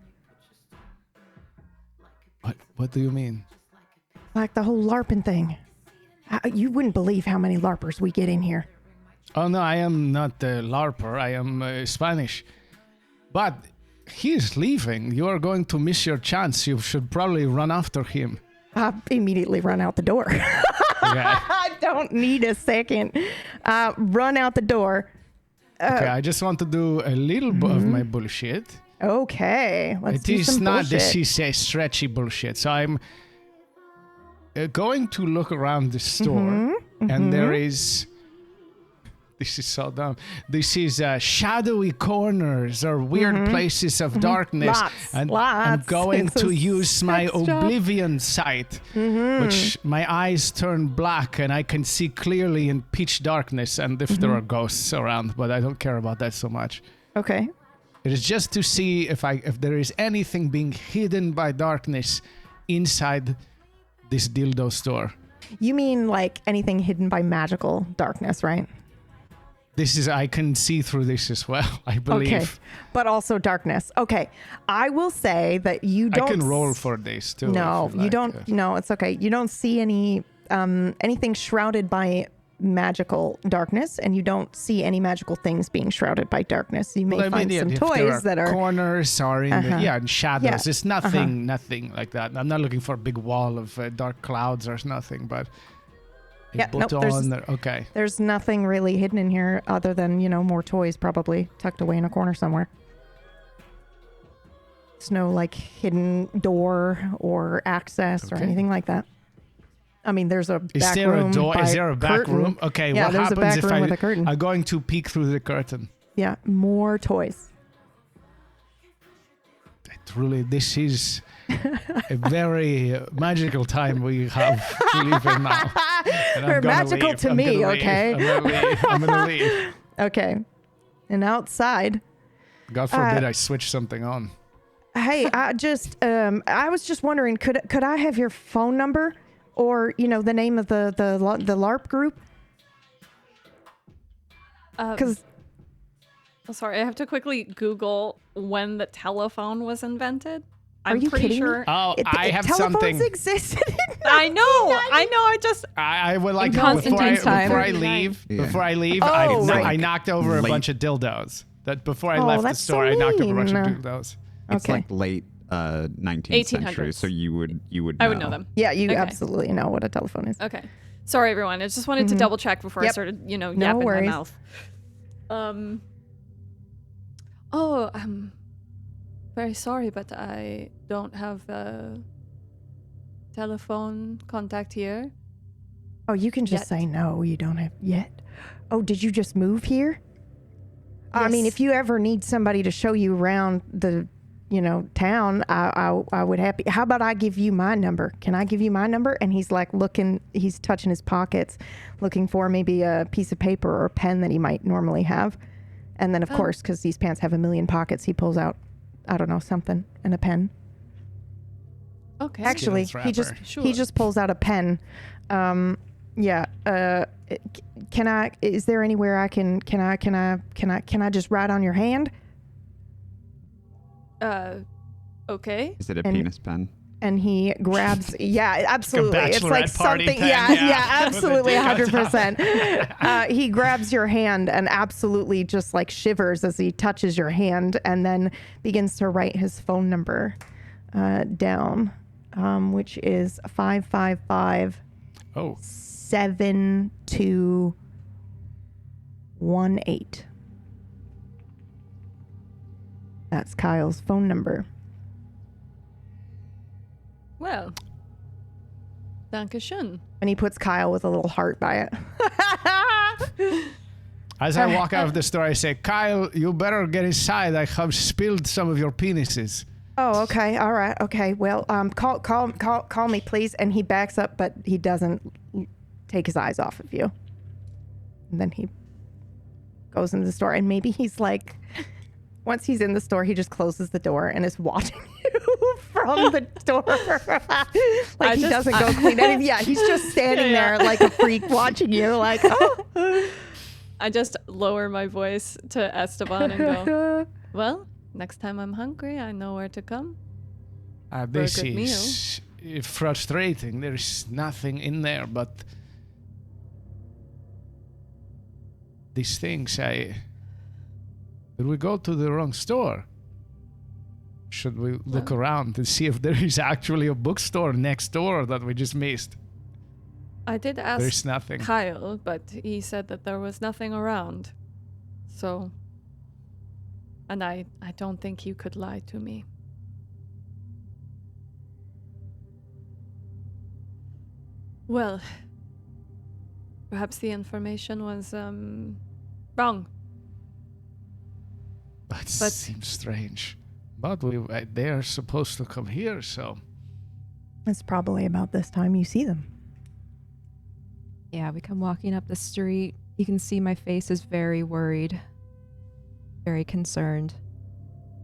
What do you mean? Like the whole LARPing thing. You wouldn't believe how many LARPers we get in here. Oh no, I am not a LARPer. I am Spanish. But he is leaving. You are going to miss your chance. You should probably run after him. I immediately run out the door. Okay. I don't need a second. Run out the door. Okay, I just want to do a little bit of my bullshit. Okay, let's It do is some not bullshit. this is a stretchy bullshit. So I'm going to look around the store, and there is. This is so dumb. This is shadowy corners or weird places of darkness. And I'm Lots. going It's to a use my sex job. oblivion sight, which my eyes turn black and I can see clearly in pitch darkness and if there are ghosts around, but I don't care about that so much. Okay. It is just to see if there is anything being hidden by darkness inside this dildo store. You mean like anything hidden by magical darkness, right? I can see through this as well, I believe. Okay. But also darkness. Okay. I will say that you don't. I can roll for this too. No, if you like. don't. No, it's okay. You don't see any anything shrouded by magical darkness, and you don't see any magical things being shrouded by darkness. You may find some if there toys that are. corners or in in shadows. Yeah. It's nothing like that. I'm not looking for a big wall of dark clouds or nothing, but. Yeah, nope, Okay. There's nothing really hidden in here other than, more toys probably tucked away in a corner somewhere. There's no like hidden door or access or anything like that. I mean, there's a back room. Is there a back curtain. room? Okay, Yeah, what there's a happens back if room with a curtain. I'm going to peek through the curtain? Yeah, more toys. This is a very magical time we have to live in now. And They're I'm gonna magical leave. to I'm me, gonna leave. okay? I'm gonna leave. Okay. And outside, God forbid I switch something on. hey, I was just wondering, could I have your phone number or, the name of the LARP group? Because Sorry, I have to quickly Google when the telephone was invented. Are you pretty kidding sure. me? Oh, I have telephones something. existed in I know. I just. I would like In before I Konstantin's time. leave. Yeah. Before I leave, Oh, right. I knocked over Late. a bunch of dildos. That before I Oh, left the that's store, so I knocked over a bunch of mean. dildos. It's Okay. like late 19th century, 1800s. so you would I would know them. Yeah, you Okay. absolutely know what a telephone is. Okay. Sorry, everyone. I just wanted to double check before I Yep. started, No yapping worries. my mouth. Oh, I'm very sorry, but I don't have a telephone contact here. Oh, you can just Yet. say no, you don't have yet. Oh, did you just move here? I mean, Yes. if you ever need somebody to show you around the, town, I would happy. How about I give you my number? Can I give you my number? And he's like he's touching his pockets, looking for maybe a piece of paper or a pen that he might normally have. And then, of course, because these pants have a million pockets, he pulls out, I don't know, something and a pen. Okay. Actually, Skills rapper. he just pulls out a pen. Yeah. Can I? Is there anywhere I can? Can I just write on your hand? Okay. Is it a And- penis pen? And he grabs. Yeah, absolutely. It's like bachelorette party something. pen, Yeah, yeah. absolutely, With the 100%. He grabs your hand and absolutely just like shivers as he touches your hand, and then begins to write his phone number down, which is 555. Oh, 7218. That's Kyle's phone number. Well. Dankeschön. And he puts Kyle with a little heart by it. As I walk out of the store, I say, Kyle, you better get inside. I have spilled some of your penises. Oh, okay. All right. Okay. Well, call me, please. And he backs up, but he doesn't take his eyes off of you. And then he goes into the store, and maybe he's like, once he's in the store, he just closes the door and is watching you from the door. Like he doesn't go clean anything. Yeah, he's just standing there like a freak watching you, like, oh. I just lower my voice to Esteban and go, well, next time I'm hungry, I know where to come. This is frustrating. There's nothing in there but these things. Did we go to the wrong store? Should we look around to see if there is actually a bookstore next door that we just missed? I did ask There's nothing. Kyle, but he said that there was nothing around. So, and I don't think you could lie to me. Well, perhaps the information was wrong. That seems strange. But they are supposed to come here, so... It's probably about this time you see them. Yeah, we come walking up the street. You can see my face is very worried, very concerned.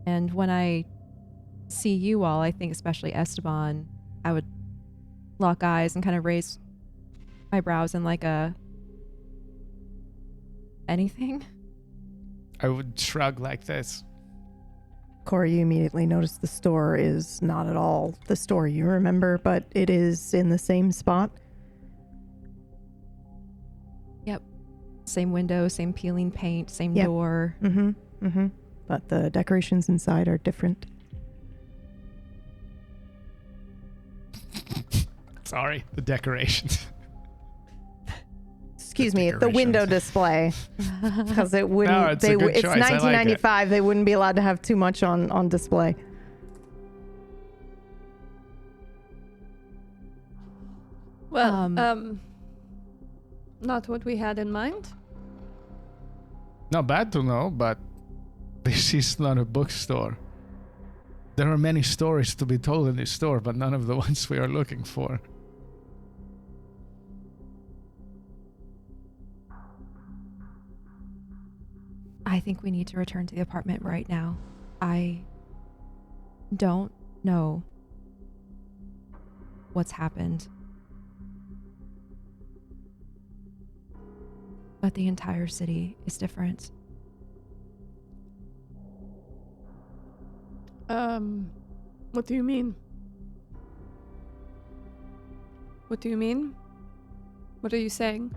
And when I see you all, I think especially Esteban, I would lock eyes and kind of raise my brows in like a... anything? I would shrug like this. Cora, you immediately notice the store is not at all the store you remember, but it is in the same spot. Yep. Same window, same peeling paint, same door. But the decorations inside are different. Sorry, the decorations. Excuse me, the window display, because it wouldn't. No, it's a good it's choice. I like 1995. They wouldn't be allowed to have too much on display. Well, not what we had in mind. Not bad to know, but this is not a bookstore. There are many stories to be told in this store, but none of the ones we are looking for. I think we need to return to the apartment right now. I don't know what's happened. But the entire city is different. What do you mean? What do you mean? What are you saying?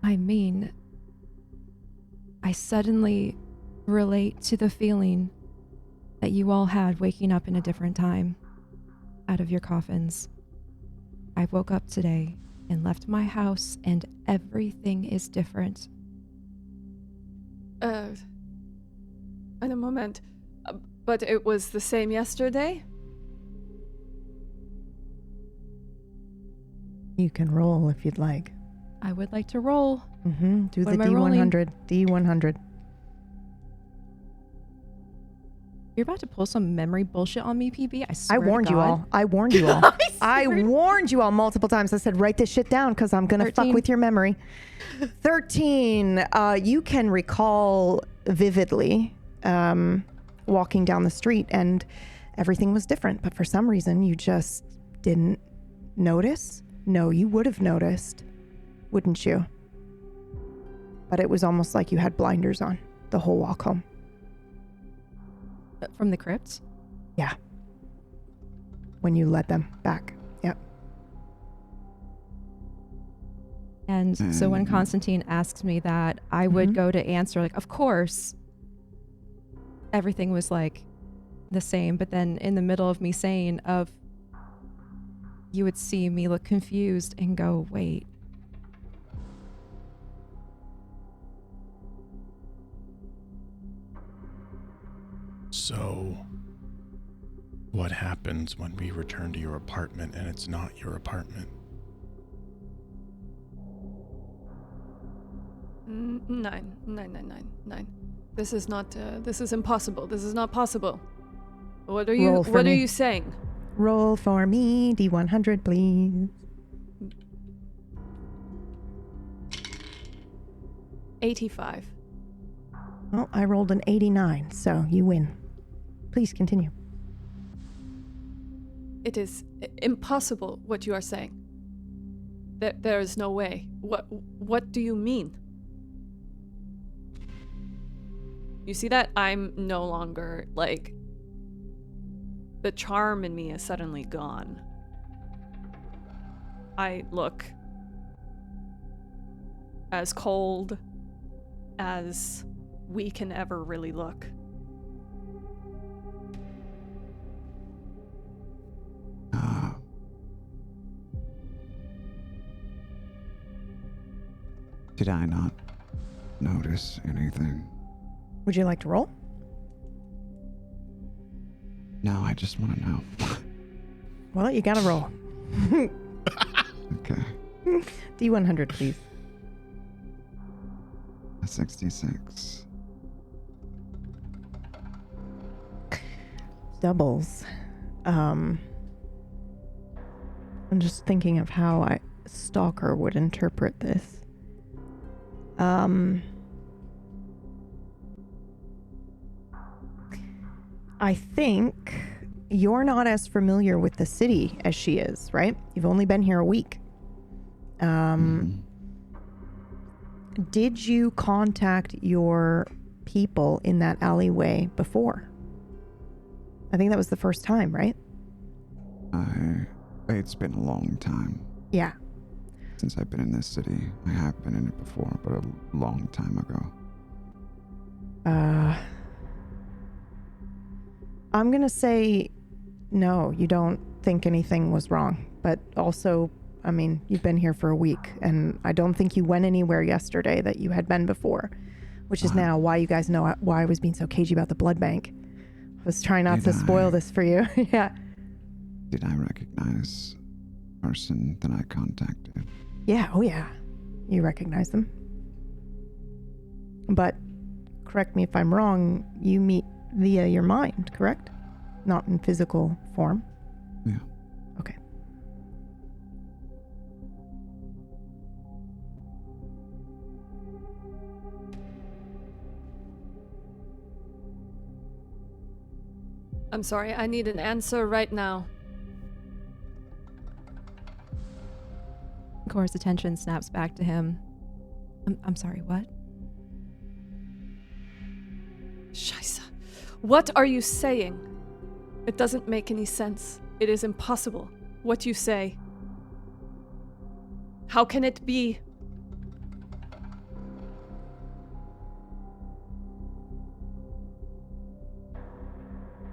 I mean, I suddenly relate to the feeling that you all had waking up in a different time, out of your coffins. I woke up today and left my house, and everything is different. In a moment. But it was the same yesterday? You can roll if you'd like. I would like to roll. Do What the am I rolling? D100. You're about to pull some memory bullshit on me, PB? I swear I warned to you God. all. I warned you all. I warned you all multiple times. I said, write this shit down because I'm going to fuck 13. with your memory. 13. You can recall vividly walking down the street and everything was different. But for some reason, you just didn't notice. No, you would have noticed, wouldn't you? But it was almost like you had blinders on the whole walk home. From the crypt? Yeah. When you led them back. Yep. And so when Konstantin asks me that, I would go to answer, like, of course, everything was like the same. But then in the middle of me saying you would see me look confused and go, wait. So, what happens when we return to your apartment and it's not your apartment? Nine. This is not. This is impossible. This is not possible. What are Roll you? for What are me. you saying? Roll for me, D100, please. 85. Well, I rolled an 89, so you win. Please continue. It is impossible what you are saying. There is no way. What do you mean? You see that? I'm no longer, like... The charm in me is suddenly gone. I look as cold as we can ever really look. Did I not notice anything? Would you like to roll? No, I just want to know. Well, you gotta roll. Okay. D100, please. A 66. Doubles. I'm just thinking of how Stalker would interpret this. I think you're not as familiar with the city as she is, right? You've only been here a week. Did you contact your people in that alleyway before? I think that was the first time, right? It's been a long time Yeah. since I've been in this city. I have been in it before, but a long time ago. I'm gonna say no, you don't think anything was wrong. But also, I mean, you've been here for a week, and I don't think you went anywhere yesterday that you had been before, which is now why you guys know why I was being so cagey about the blood bank. I was trying not to spoil this for you. Yeah. Did I recognize the person that I contacted? Yeah, oh yeah. You recognize them. But, correct me if I'm wrong, you meet via your mind, correct? Not in physical form? Yeah. Okay. I'm sorry, I need an answer right now. Cora's attention snaps back to him. I'm sorry, what? Scheiße. What are you saying? It doesn't make any sense. It is impossible. What you say. How can it be?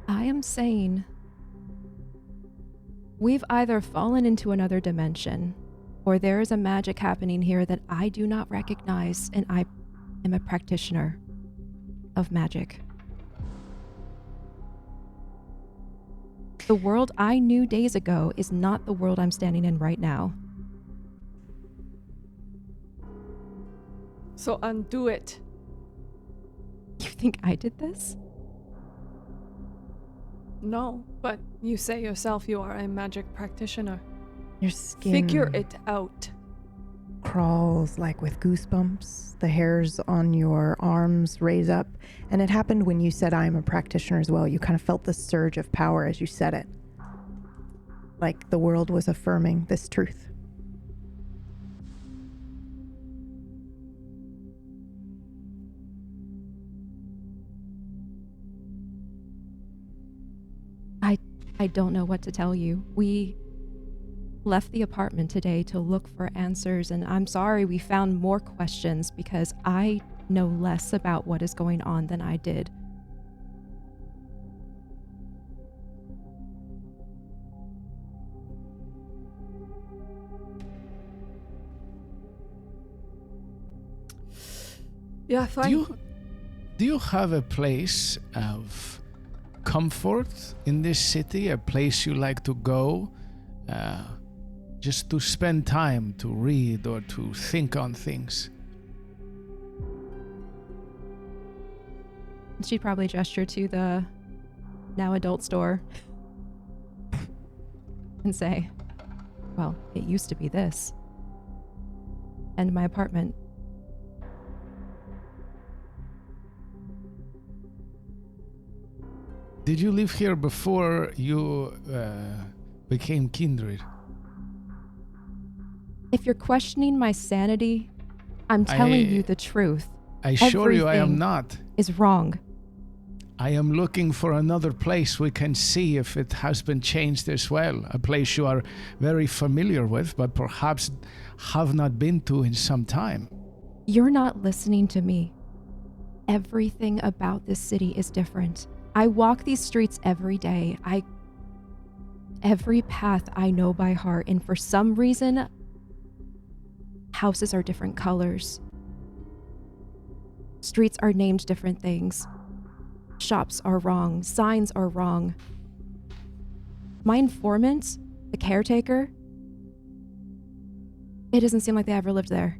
I am saying we've either fallen into another dimension, or there is a magic happening here that I do not recognize, and I am a practitioner of magic. The world I knew days ago is not the world I'm standing in right now. So undo it. You think I did this? No, but you say yourself you are a magic practitioner. Your skin Figure it out. crawls like with goosebumps. The hairs on your arms raise up. And it happened when you said, I'm a practitioner as well. You kind of felt the surge of power as you said it. Like the world was affirming this truth. I don't know what to tell you. We left the apartment today to look for answers, and I'm sorry we found more questions because I know less about what is going on than I did. Yeah, fine. Do you have a place of comfort in this city, a place you like to go just to spend time to read or to think on things? She'd probably gesture to the now adult store and say, well, it used to be this. And my apartment. Did you live here before you became kindred? If you're questioning my sanity, I'm telling you the truth. I assure you I am Everything not. Is wrong. I am looking for another place we can see if it has been changed as well. A place you are very familiar with, but perhaps have not been to in some time. You're not listening to me. Everything about this city is different. I walk these streets every day. Every path I know by heart, and for some reason, houses are different colors. Streets are named different things. Shops are wrong. Signs are wrong. My informant, the caretaker, it doesn't seem like they ever lived there.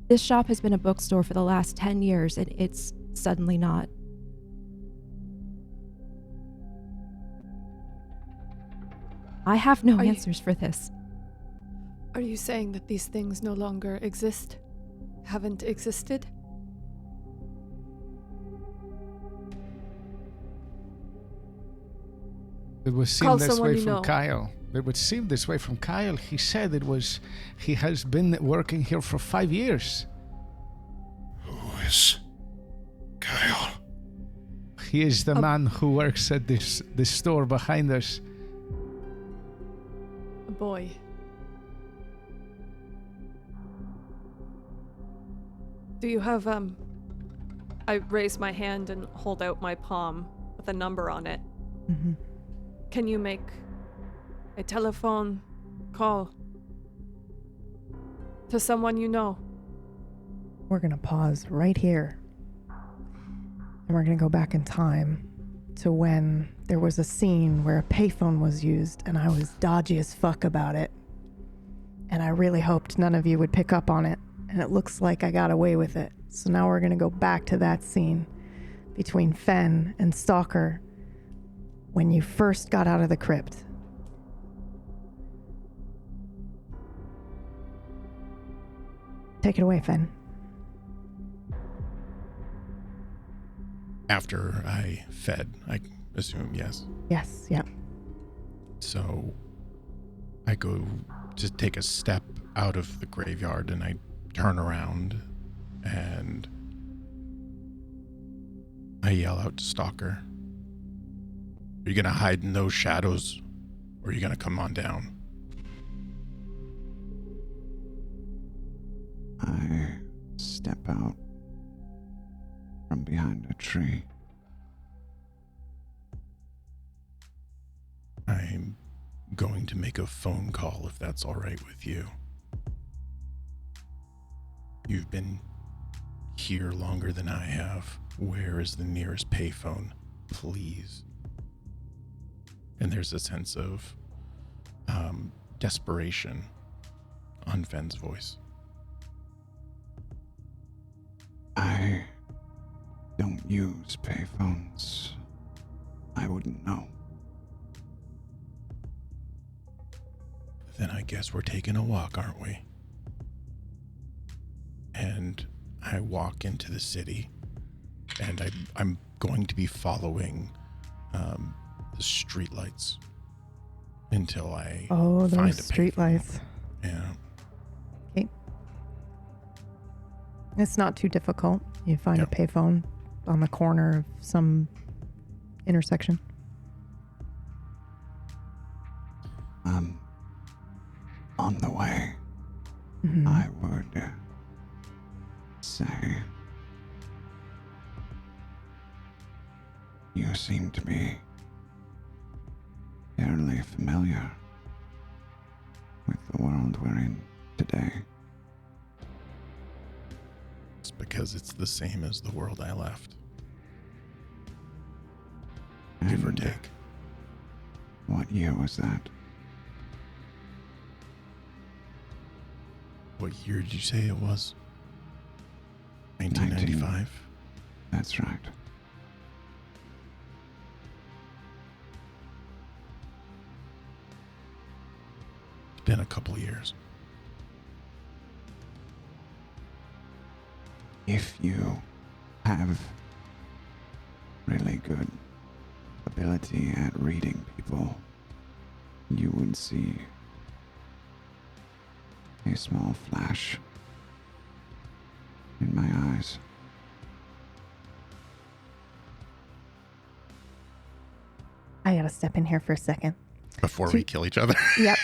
This shop has been a bookstore for the last 10 years, and it's suddenly not. I have no answers for this. Are you saying that these things no longer exist? Haven't existed? It would seem Call this someone way you from know. Kyle. It would seem this way from Kyle. He said he has been working here for 5 years. Who is Kyle? He is the man who works at this store behind us. A boy. Do you have, I raise my hand and hold out my palm with a number on it. Mm-hmm. Can you make a telephone call to someone you know? We're going to pause right here. And we're going to go back in time to when there was a scene where a payphone was used and I was dodgy as fuck about it. And I really hoped none of you would pick up on it. And it looks like I got away with it. So now we're going to go back to that scene between Fenn and Stalker when you first got out of the crypt. Take it away, Fenn. After I fed, I assume, yes. Yes, yeah. So I go to take a step out of the graveyard and I turn around and I yell out to Stalker, "Are you gonna hide in those shadows or are you gonna come on down?" I step out from behind a tree. I'm going to make a phone call if that's all right with you. You've been here longer than I have. Where is the nearest payphone, please? And there's a sense of desperation on Fenn's voice. I don't use payphones. I wouldn't know. Then I guess we're taking a walk, aren't we? And I walk into the city, and I'm going to be following the streetlights until I Oh, find those a payphone. streetlights. Yeah. Okay. It's not too difficult. You find Yep. a payphone on the corner of some intersection. On the way, Mhm. I would say you seem to be fairly familiar with the world we're in today. It's because it's the same as the world I left, give or And take. What year was that? What year did you say it was? 1995. That's right. It's been a couple years. If you have really good ability at reading people, you would see a small flash in my eyes. I gotta step in here for a second. Before we kill each other. Yep,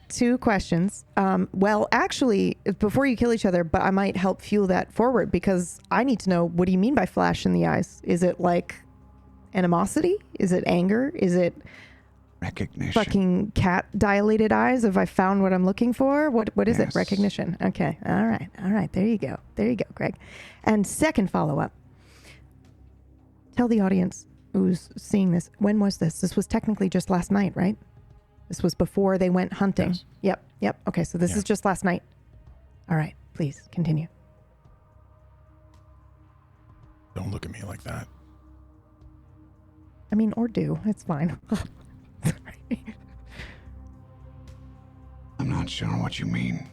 two questions. Well, actually, before you kill each other, but I might help fuel that forward because I need to know, what do you mean by flash in the eyes? Is it like animosity? Is it anger? Is it Recognition. fucking cat dilated eyes? Have I found what I'm looking for? What is Yes. it? Recognition. Okay. All right. There you go, Greg. And second follow-up. Tell the audience who's seeing this, when was this? This was technically just last night, right? This was before they went hunting. Yes. Yep. Okay, so this is just last night. All right, please continue. Don't look at me like that. I mean, or do. It's fine. Sorry. I'm not sure what you mean.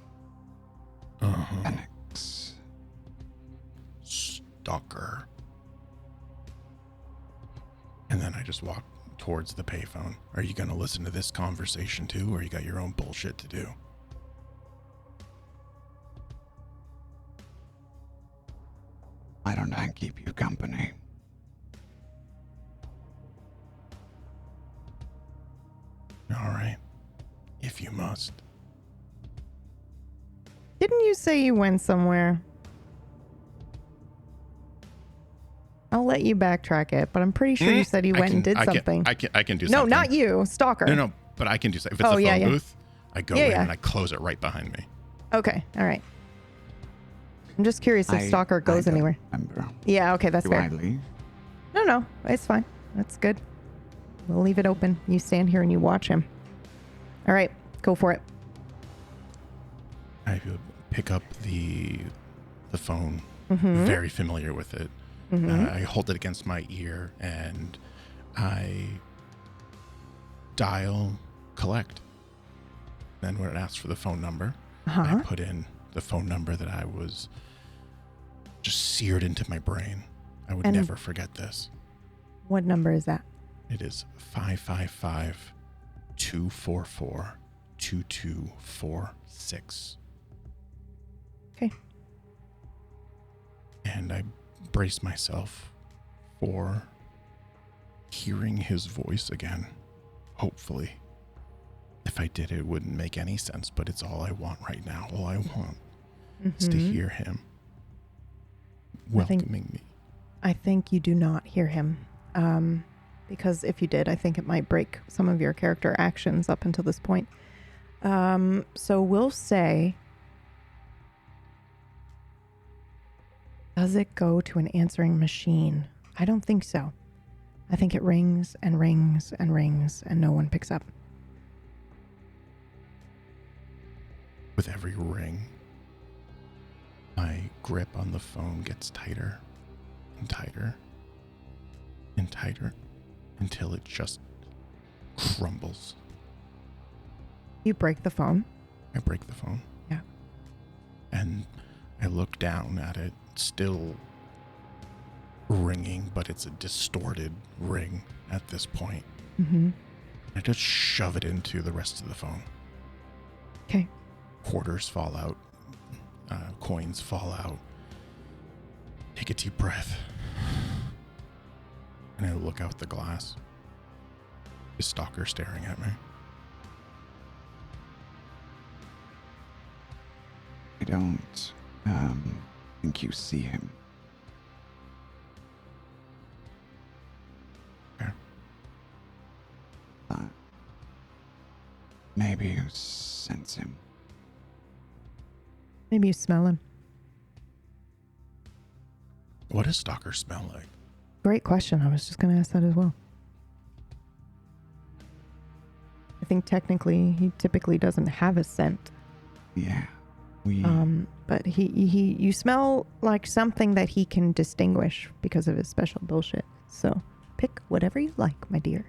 Uh-huh. Alex. Stalker. And then I just walk towards the payphone. Are you going to listen to this conversation too, or you got your own bullshit to do? Why don't I keep you company? All right. If you must. Didn't you say you went somewhere? I'll let you backtrack it, but I'm pretty sure you said you went and did something. I can do No, something. not you, Stalker. No, but I can do something. If it's a phone booth, I go in Yeah. and I close it right behind me. Okay, all right. I'm just curious if Stalker goes don't anywhere. Remember. Yeah, okay, that's Do fair. I leave? No, it's fine. That's good. We'll leave it open. You stand here and you watch him. All right, go for it. I pick up the phone, Mm-hmm. very familiar with it. I hold it against my ear and I dial collect. Then when it asks for the phone number, I put in the phone number that I was just seared into my brain. I would And- never forget this. What number is that? It is 555-244-2246. Okay. And I brace myself for hearing his voice again. Hopefully. If I did, it wouldn't make any sense, but it's all I want right now. All I want is to hear him welcoming me. I think you do not hear him. Because if you did, I think it might break some of your character actions up until this point. So we'll say, does it go to an answering machine? I don't think so. I think it rings and rings and rings and no one picks up. With every ring, my grip on the phone gets tighter and tighter and tighter until it just crumbles. You break the phone. I break the phone. Yeah. And I look down at it, still ringing, but it's a distorted ring at this point. Mm-hmm. I just shove it into the rest of the phone. Okay. Quarters fall out. Coins fall out. Take a deep breath. And I look out the glass. The Stalker staring at me. I don't think you see him. Okay. But maybe you sense him. Maybe you smell him. What does Stalker smell like? Great question. I was just going to ask that as well. I think technically he typically doesn't have a scent. Yeah. But you smell like something that he can distinguish because of his special bullshit. So pick whatever you like, my dear.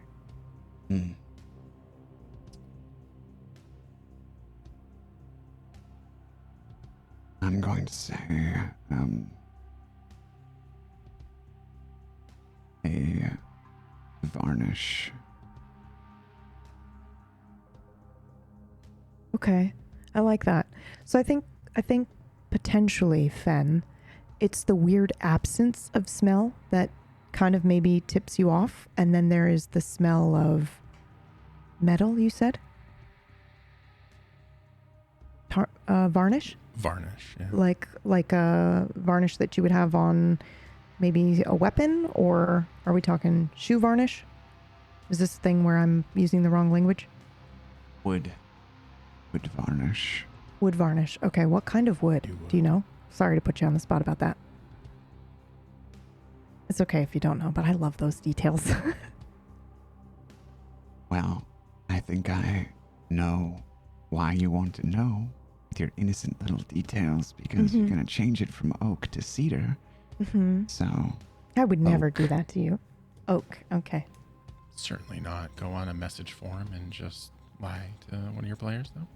Hmm. I'm going to say, a varnish. Okay, I like that. So I think potentially, Fenn, it's the weird absence of smell that kind of maybe tips you off, and then there is the smell of metal. You said varnish, Yeah. like a varnish that you would have on maybe a weapon, or are we talking shoe varnish? Is this a thing where I'm using the wrong language? Wood varnish. Wood varnish. Okay, what kind of wood? Do you know? Sorry to put you on the spot about that. It's okay if you don't know, but I love those details. Well, I think I know why you want to know with your innocent little details, because you're going to change it from oak to cedar. So I would never oak. do that to you. Oak. Okay. Certainly not. Go on a message forum and just lie to one of your players, though.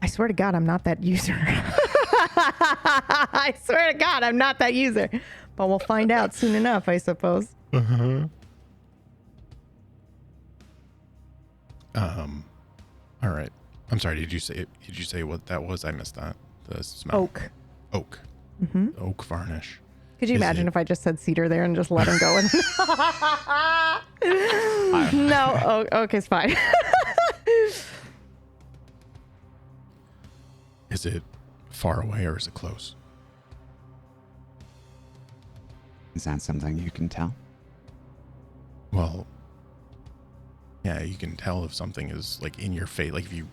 I swear to God, I'm not that user. I swear to God, I'm not that user. But we'll find out soon enough, I suppose. All right. I'm sorry. Did you say what that was? I missed that. The smell. Oak. Oak varnish. Could you Is imagine it- if I just said cedar there and just let him go? No. Oak is fine. Is it far away or is it close? is that something you can tell? Well, yeah, you can tell if something is like in your face. Like if you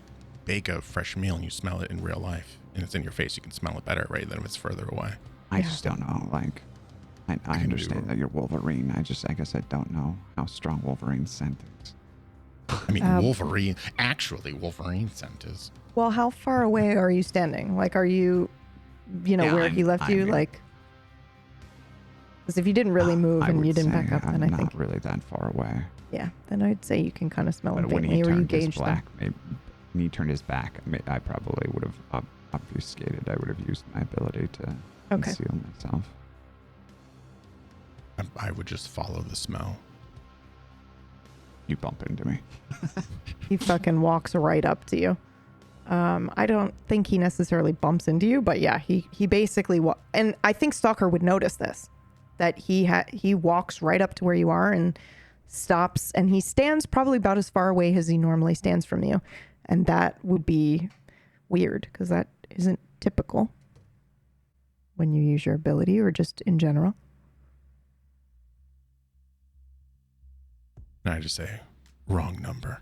bake a fresh meal and you smell it in real life and it's in your face, you can smell it better, right, than if it's further away. I just don't know. Like, I can understand do- that you're Wolverine. I guess I don't know how strong Wolverine's scent is. I mean, Wolverine scent is. Well, how far away are you standing? Like, are you, where he left you? I'm- Like, because if you didn't really move I and would you didn't say back up, then I'm I think, not really that far away. yeah, then I'd say you can kind of smell him But when faintly, he or you turned his gauge them. black, when he turned his back, I probably would have obfuscated. I would have used my ability to conceal myself. I would just follow the smell. You bump into me. He fucking walks right up to you. I don't think he necessarily bumps into you, but yeah, he basically and I think Stalker would notice this, that he walks right up to where you are and stops, and he stands probably about as far away as he normally stands from you, and that would be weird because that isn't typical when you use your ability or just in general. And I just say, wrong number.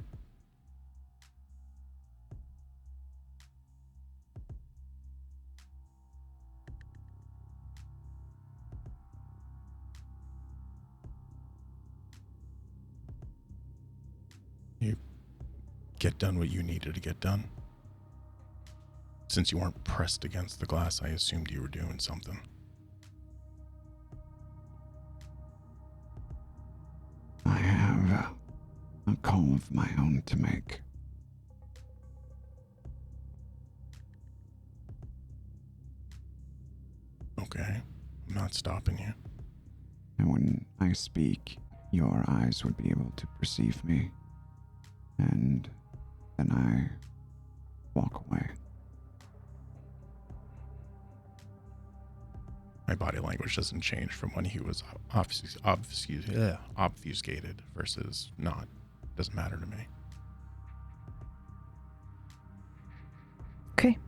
You get done what you needed to get done. Since you weren't pressed against the glass, I assumed you were doing something. I have a call of my own to make. Okay, I'm not stopping you. And when I speak, your eyes would be able to perceive me. And then I walk away. My body language doesn't change from when he was obfuscated versus not. Doesn't matter to me. Okay.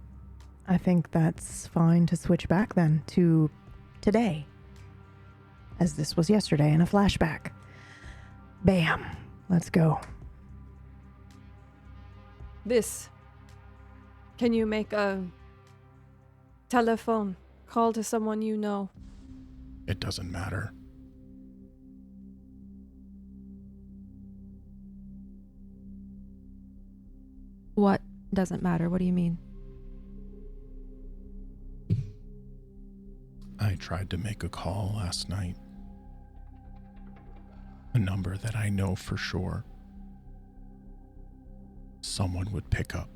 I think that's fine to switch back then to today, as this was yesterday in a flashback. Bam. Let's go. Can you make a telephone call to someone you know? It doesn't matter. What doesn't matter? What do you mean? I tried to make a call last night. A number that I know for sure someone would pick up.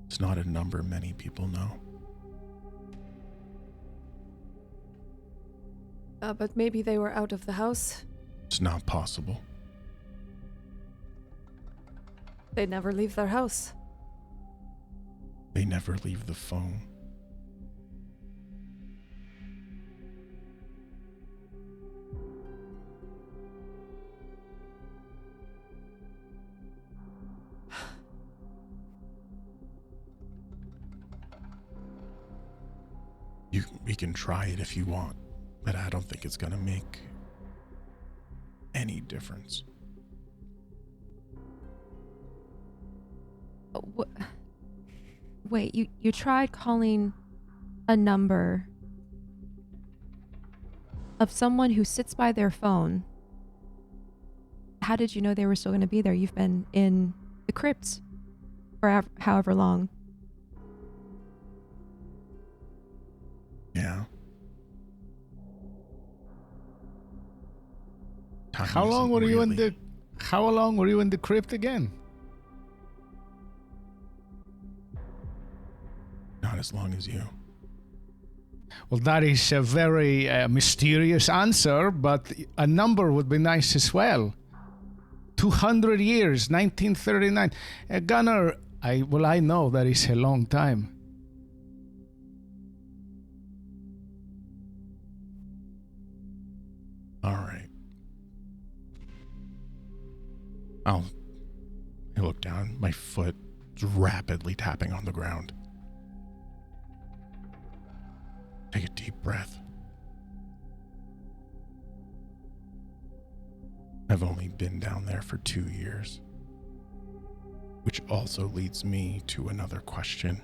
It's not a number many people know. But maybe they were out of the house. It's not possible. They never leave their house. They never leave the phone. We can try it if you want, but I don't think it's gonna make any difference. Wait, you tried calling a number of someone who sits by their phone. How did you know they were still going to be there? You've been in the crypt for however long. Yeah. How long were you in the crypt again? Not as long as you. Well, that is a very mysterious answer, but a number would be nice as well. 200 years, 1939. Gunnar, I know that is a long time. All right. I look down. My foot is rapidly tapping on the ground. Take a deep breath. I've only been down there for 2 years. Which also leads me to another question.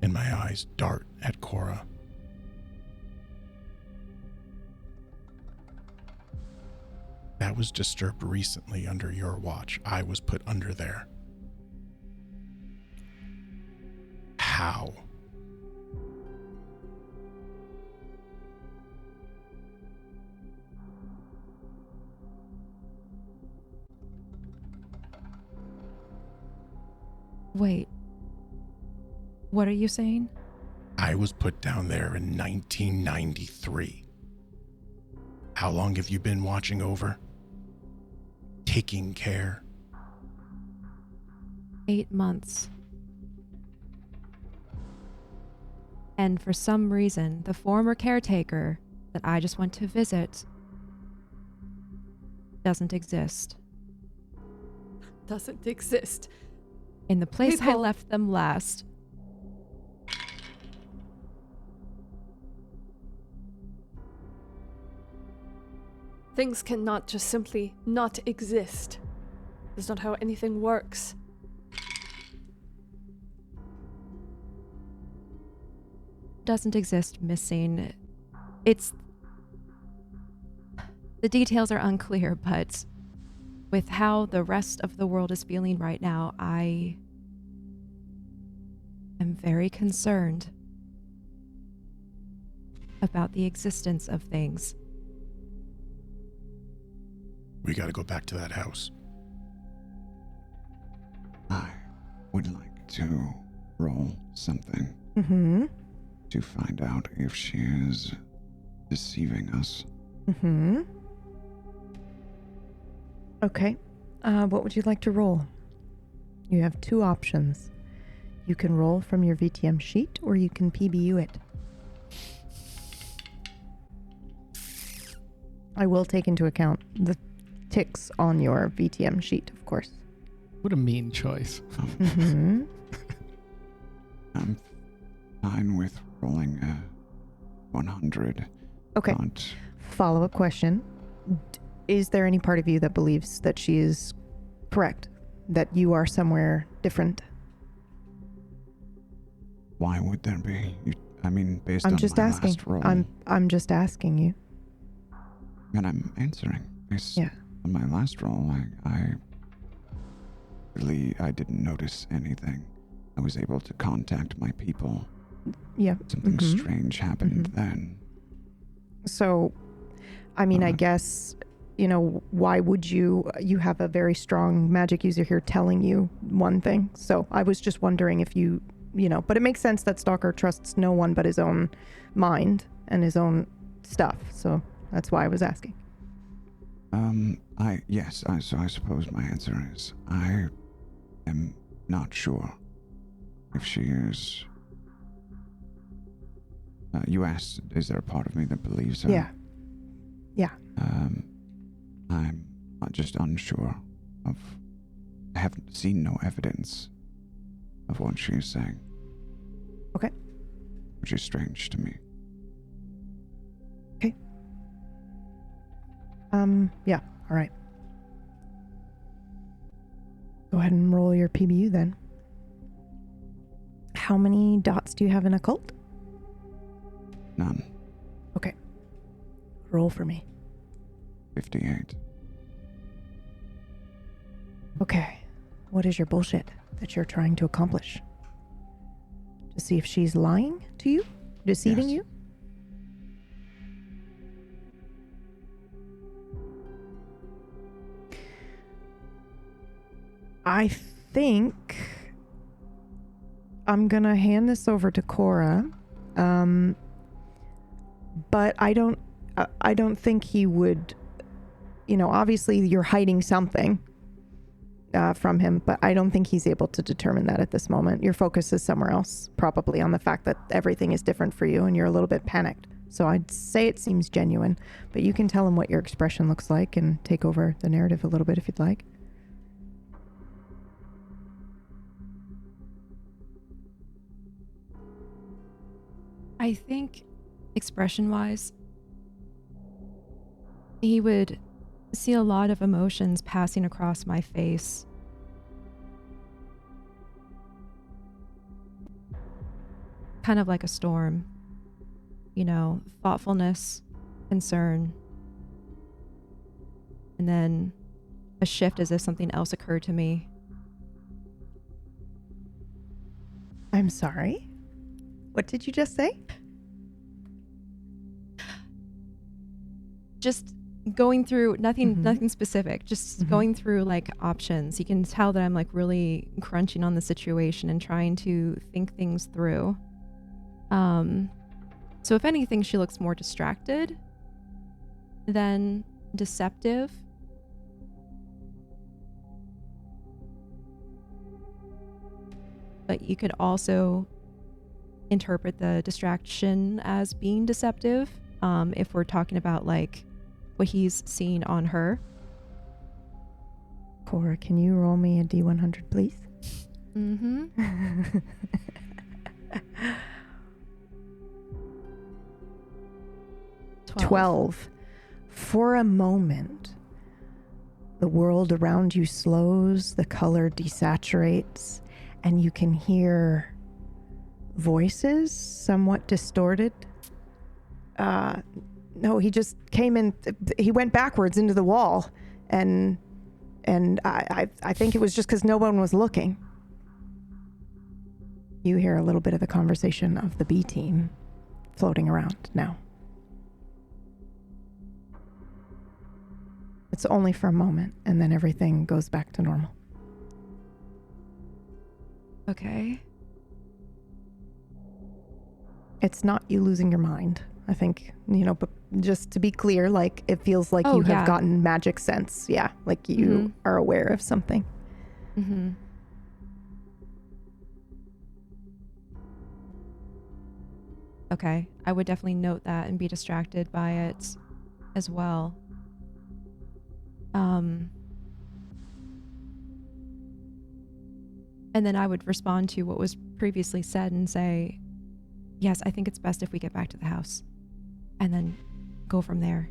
And my eyes dart at Cora. That was disturbed recently under your watch. I was put under there. How? Wait. What are you saying? I was put down there in 1993. How long have you been watching over? Taking care? 8 months. And for some reason, the former caretaker that I just went to visit doesn't exist. Doesn't exist. In the place I People- left them last. Things cannot just simply not exist. That's not how anything works. Doesn't exist, missing. It's... The details are unclear, but with how the rest of the world is feeling right now, I am very concerned about the existence of things. We gotta go back to that house. I would like to roll something Mm-hmm. to find out if she is deceiving us. Mm-hmm. Okay. What would you like to roll? You have 2 options. You can roll from your VTM sheet, or you can PBU it. I will take into account the ticks on your VTM sheet, of course. What a mean choice. Mm-hmm. I'm fine with rolling a 100. Okay. But Follow-up question. Is there any part of you that believes that she is correct? That you are somewhere different? why would there be? Based I'm on just my asking. last roll, I'm just asking you. and I'm answering. Based Yeah. on my last roll, I really didn't notice anything. I was able to contact my people Yeah. Something Mhm. strange happened then. So, I mean, I guess, why would you have a very strong magic user here telling you one thing. So I was just wondering if but it makes sense that Stalker trusts no one but his own mind and his own stuff. So that's why I was asking. So I suppose my answer is I am not sure if she is. You asked, is there a part of me that believes her? Yeah. Yeah. I'm just unsure of. I haven't seen no evidence of what she is saying. Okay. Which is strange to me. Okay. Yeah. All right. Go ahead and roll your PBU then. How many dots do you have in Occult? None. Okay. Roll for me. 58. Okay. What is your bullshit that you're trying to accomplish? To see if she's lying to you? Deceiving Yes. you? I think I'm gonna hand this over to Cora. But I don't think he would, obviously you're hiding something from him, but I don't think he's able to determine that at this moment. Your focus is somewhere else, probably on the fact that everything is different for you and you're a little bit panicked. So I'd say it seems genuine, but you can tell him what your expression looks like and take over the narrative a little bit if you'd like. I think, expression-wise, he would see a lot of emotions passing across my face. Kind of like a storm. Thoughtfulness, concern, and then a shift as if something else occurred to me. I'm sorry? What did you just say? Just going through nothing specific, just going through like options. You can tell that I'm like really crunching on the situation and trying to think things through. So if anything, she looks more distracted than deceptive. But you could also interpret the distraction as being deceptive, if we're talking about like what he's seen on her. Cora, can you roll me a D100, please? Mm-hmm. 12. For a moment, the world around you slows, the color desaturates, and you can hear voices, somewhat distorted. No, he just came in. He went backwards into the wall, and I think it was just because no one was looking. You hear a little bit of the conversation of the B team floating around now. It's only for a moment, and then everything goes back to normal. Okay. It's not you losing your mind, I think, but just to be clear, like, it feels like you have gotten magic sense. Yeah, like you are aware of something. Mm-hmm. Okay, I would definitely note that and be distracted by it as well. And then I would respond to what was previously said and say, yes, I think it's best if we get back to the house. And then go from there.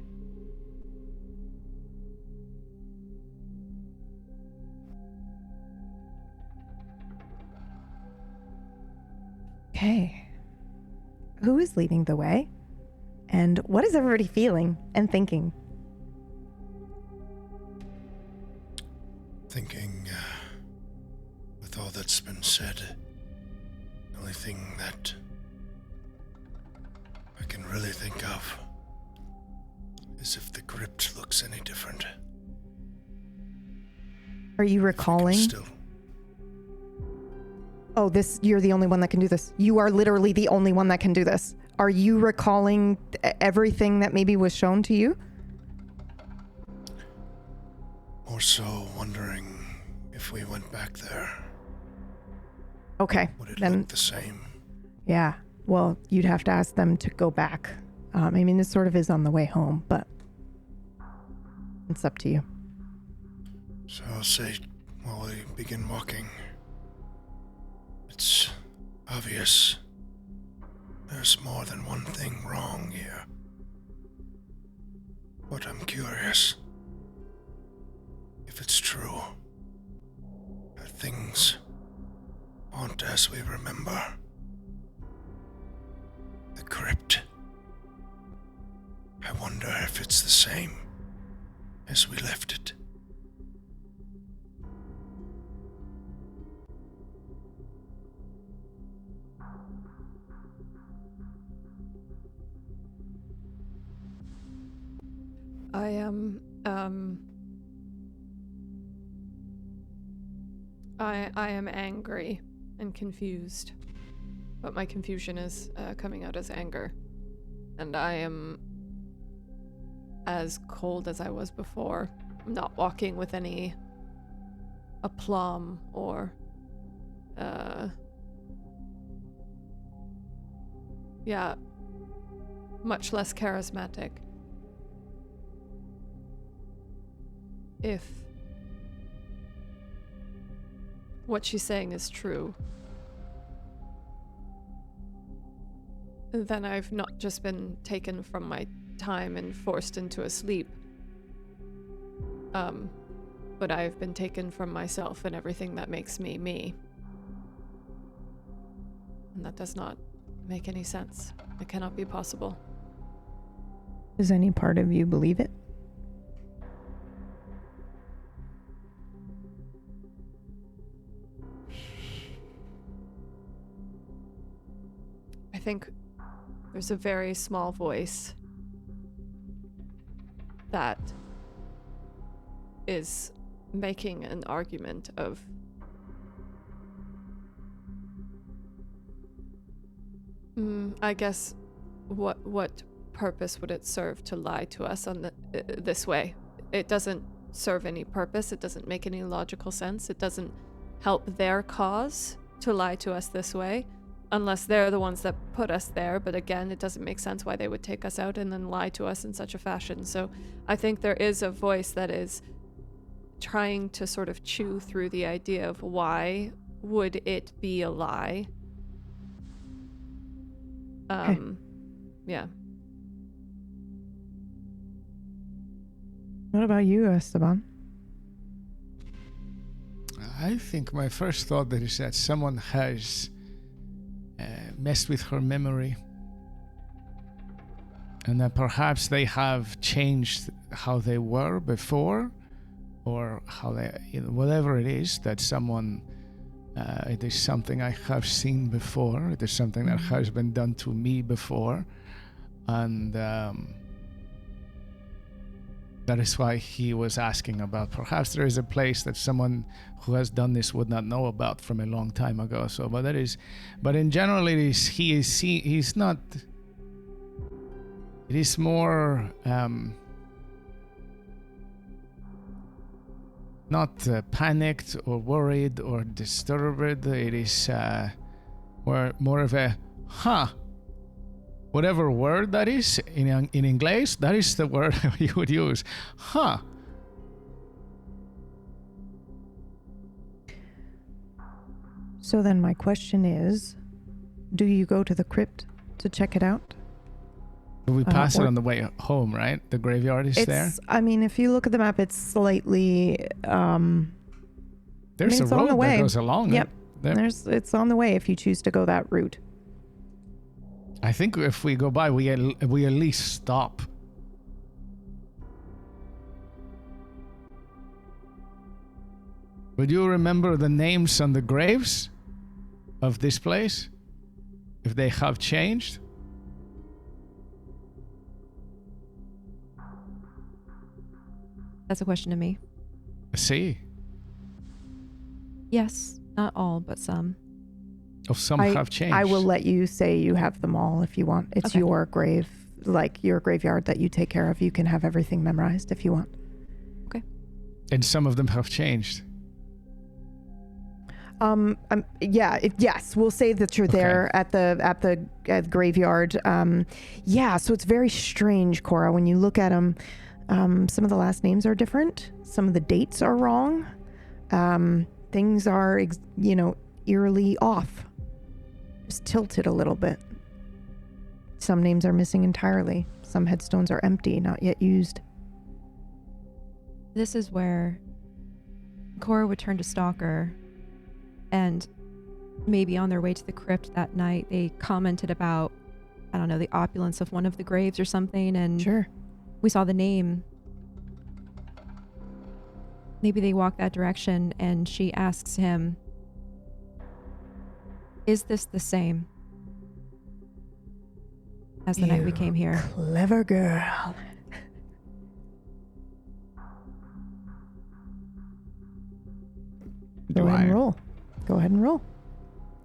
Okay. Who is leading the way? And what is everybody feeling and thinking? Thinking, with all that's been said, the only thing that really think of is if the crypt looks any different. Are you recalling? Still, Oh, you're the only one that can do this. You are literally the only one that can do this. Are you recalling everything that maybe was shown to you? more so wondering if we went back there, Okay. would it Then look the same? yeah. Well, you'd have to ask them to go back. I mean, this sort of is on the way home, but it's up to you. So I'll say while we begin walking, it's obvious there's more than one thing wrong here. But I'm curious if it's true that things aren't as we remember. The crypt. I wonder if it's the same as we left it. I am, I am angry and confused, but my confusion is coming out as anger, and I am as cold as I was before. I'm not walking with any aplomb or, much less charismatic. If what she's saying is true, then I've not just been taken from my time and forced into a sleep, but I've been taken from myself and everything that makes me me. And that does not make any sense. It cannot be possible. Does any part of you believe it? I think there's a very small voice that is making an argument of I guess what purpose would it serve to lie to us on this way? It doesn't serve any purpose. It doesn't make any logical sense. It doesn't help their cause to lie to us this way. Unless they're the ones that put us there, but again, it doesn't make sense why they would take us out and then lie to us in such a fashion. So I think there is a voice that is trying to sort of chew through the idea of why would it be a lie. Yeah. What about you, Esteban? I think my first thought is that someone has messed with her memory, and that perhaps they have changed how they were before, or how they, whatever it is, that someone, it is something I have seen before, it is something that has been done to me before, and that is why he was asking about. Perhaps there is a place that someone who has done this would not know about from a long time ago. So, but in general, he's not. It is more not panicked or worried or disturbed. It is more of a whatever word that is in English, that is the word you would use. So then my question is, do you go to the crypt to check it out? We pass it on the way home, right? The graveyard is there? I mean, if you look at the map, it's slightly... There's a road that goes along it. Yep. It's on the way if you choose to go that route. I think if we go by, we at least stop. Would you remember the names on the graves of this place? If they have changed? That's a question to me. I see. Yes, not all, but some. Oh, some have changed. I will let you say you have them all if you want. It's Okay. your grave, like your graveyard that you take care of. You can have everything memorized if you want. And some of them have changed. Yes, we'll say that you're there at the graveyard. So it's very strange, Cora. When you look at them, some of the last names are different. Some of the dates are wrong. Things are, eerily off. Just tilted a little bit. Some names are missing entirely. Some headstones are empty, not yet used. This is where Cora would turn to Stalker, and maybe on their way to the crypt that night, they commented about, I don't know, the opulence of one of the graves or something, and Sure. we saw the name. Maybe they walk that direction, and she asks him, is this the same as the night we came here? Clever girl. Go ahead and roll. Go ahead and roll.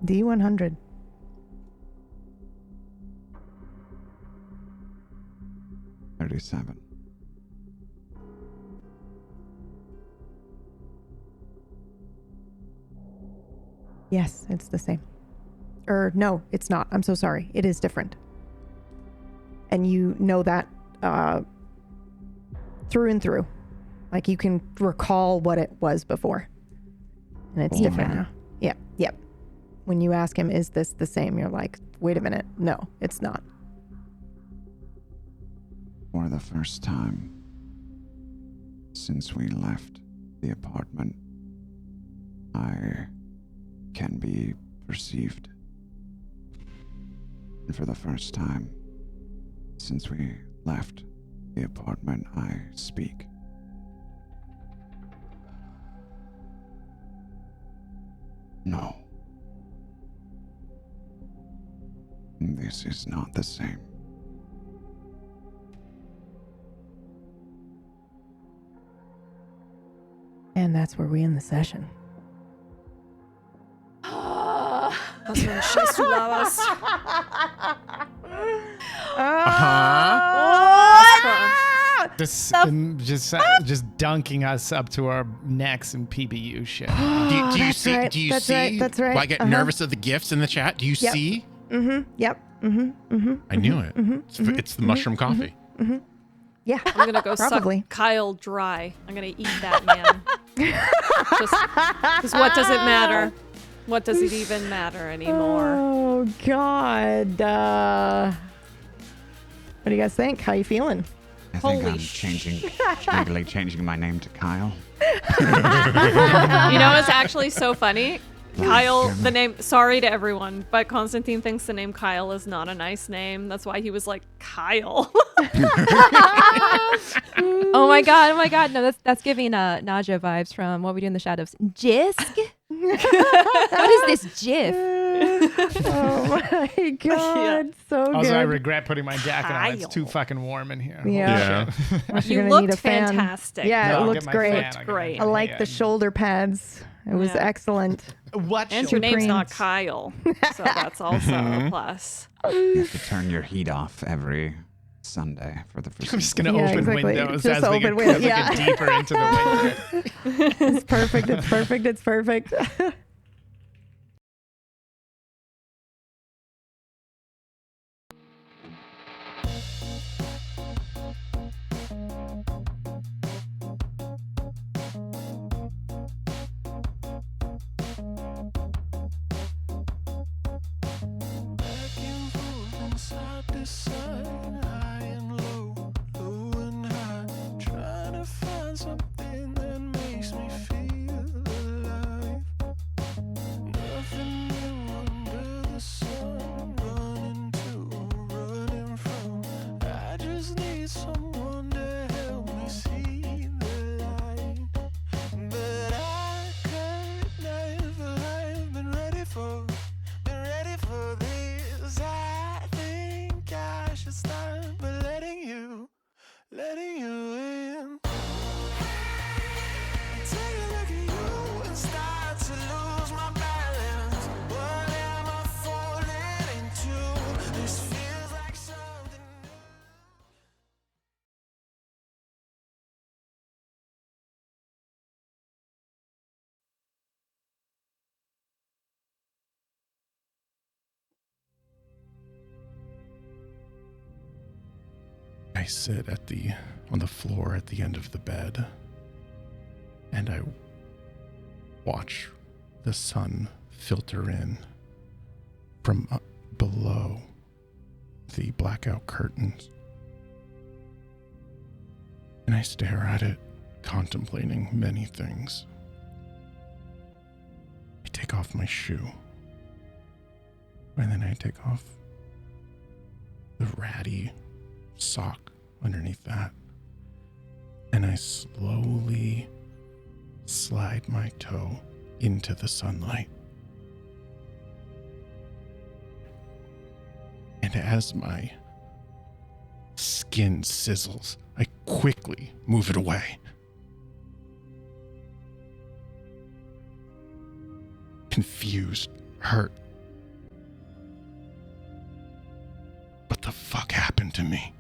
D100. $37. Yes, it's the same. No, it's not. I'm so sorry. It is different. And you know that through and through. Like you can recall what it was before. And it's different now. Yep. When you ask him, is this the same? You're like, wait a minute. No, it's not. For the first time since we left the apartment, I can be perceived. And for the first time since we left the apartment, I speak. No. This is not the same. And that's where we end the session. Just dunking us up to our necks in PBU shit. Do you see? right. Do you That's see? right. That's right. Why I get nervous of the gifts in the chat? Do you Yep. see? Yep. I knew it. It's the mushroom coffee. Yeah. I'm gonna go Probably. suck Kyle dry. I'm gonna eat that man. Because what does it matter? What does it even matter anymore? Oh, God. What do you guys think? How you feeling? I think Holy I'm legally changing my name to Kyle. You know what's actually so funny? Kyle, German. the name, sorry to everyone, but Konstantin thinks the name Kyle is not a nice name. That's why he was like, Kyle. Oh my god! No, that's giving Naja vibes from What We Do in the Shadows. Jisk? What is this GIF? Oh my God. So good. Also, I regret putting my jacket on. It's Kyle. too fucking warm in here. Yeah. Holy Unless You you're gonna need looked a fan. fantastic. Yeah, No, it I'll looks get my great. fan, I'll get my Great. I fan. like the shoulder pads. It was Yeah. excellent. What? And shoulder your name's not Supremes. Kyle, so that's also a plus. You have to turn your heat off every Sunday for the first. I'm just gonna Yeah, open exactly. windows Just as we open get, windows, as we yeah. get deeper into the winter. It's perfect. It's perfect. It's perfect. Back and forth and side to side, high and low, low and high. Trying to find something that makes me feel alive. I sit on the floor at the end of the bed, and I watch the sun filter in from below the blackout curtains. And I stare at it, contemplating many things. I take off my shoe, and then I take off the ratty sock underneath that, and I slowly slide my toe into the sunlight. And as my skin sizzles, I quickly move it away. Confused, hurt. What the fuck happened to me?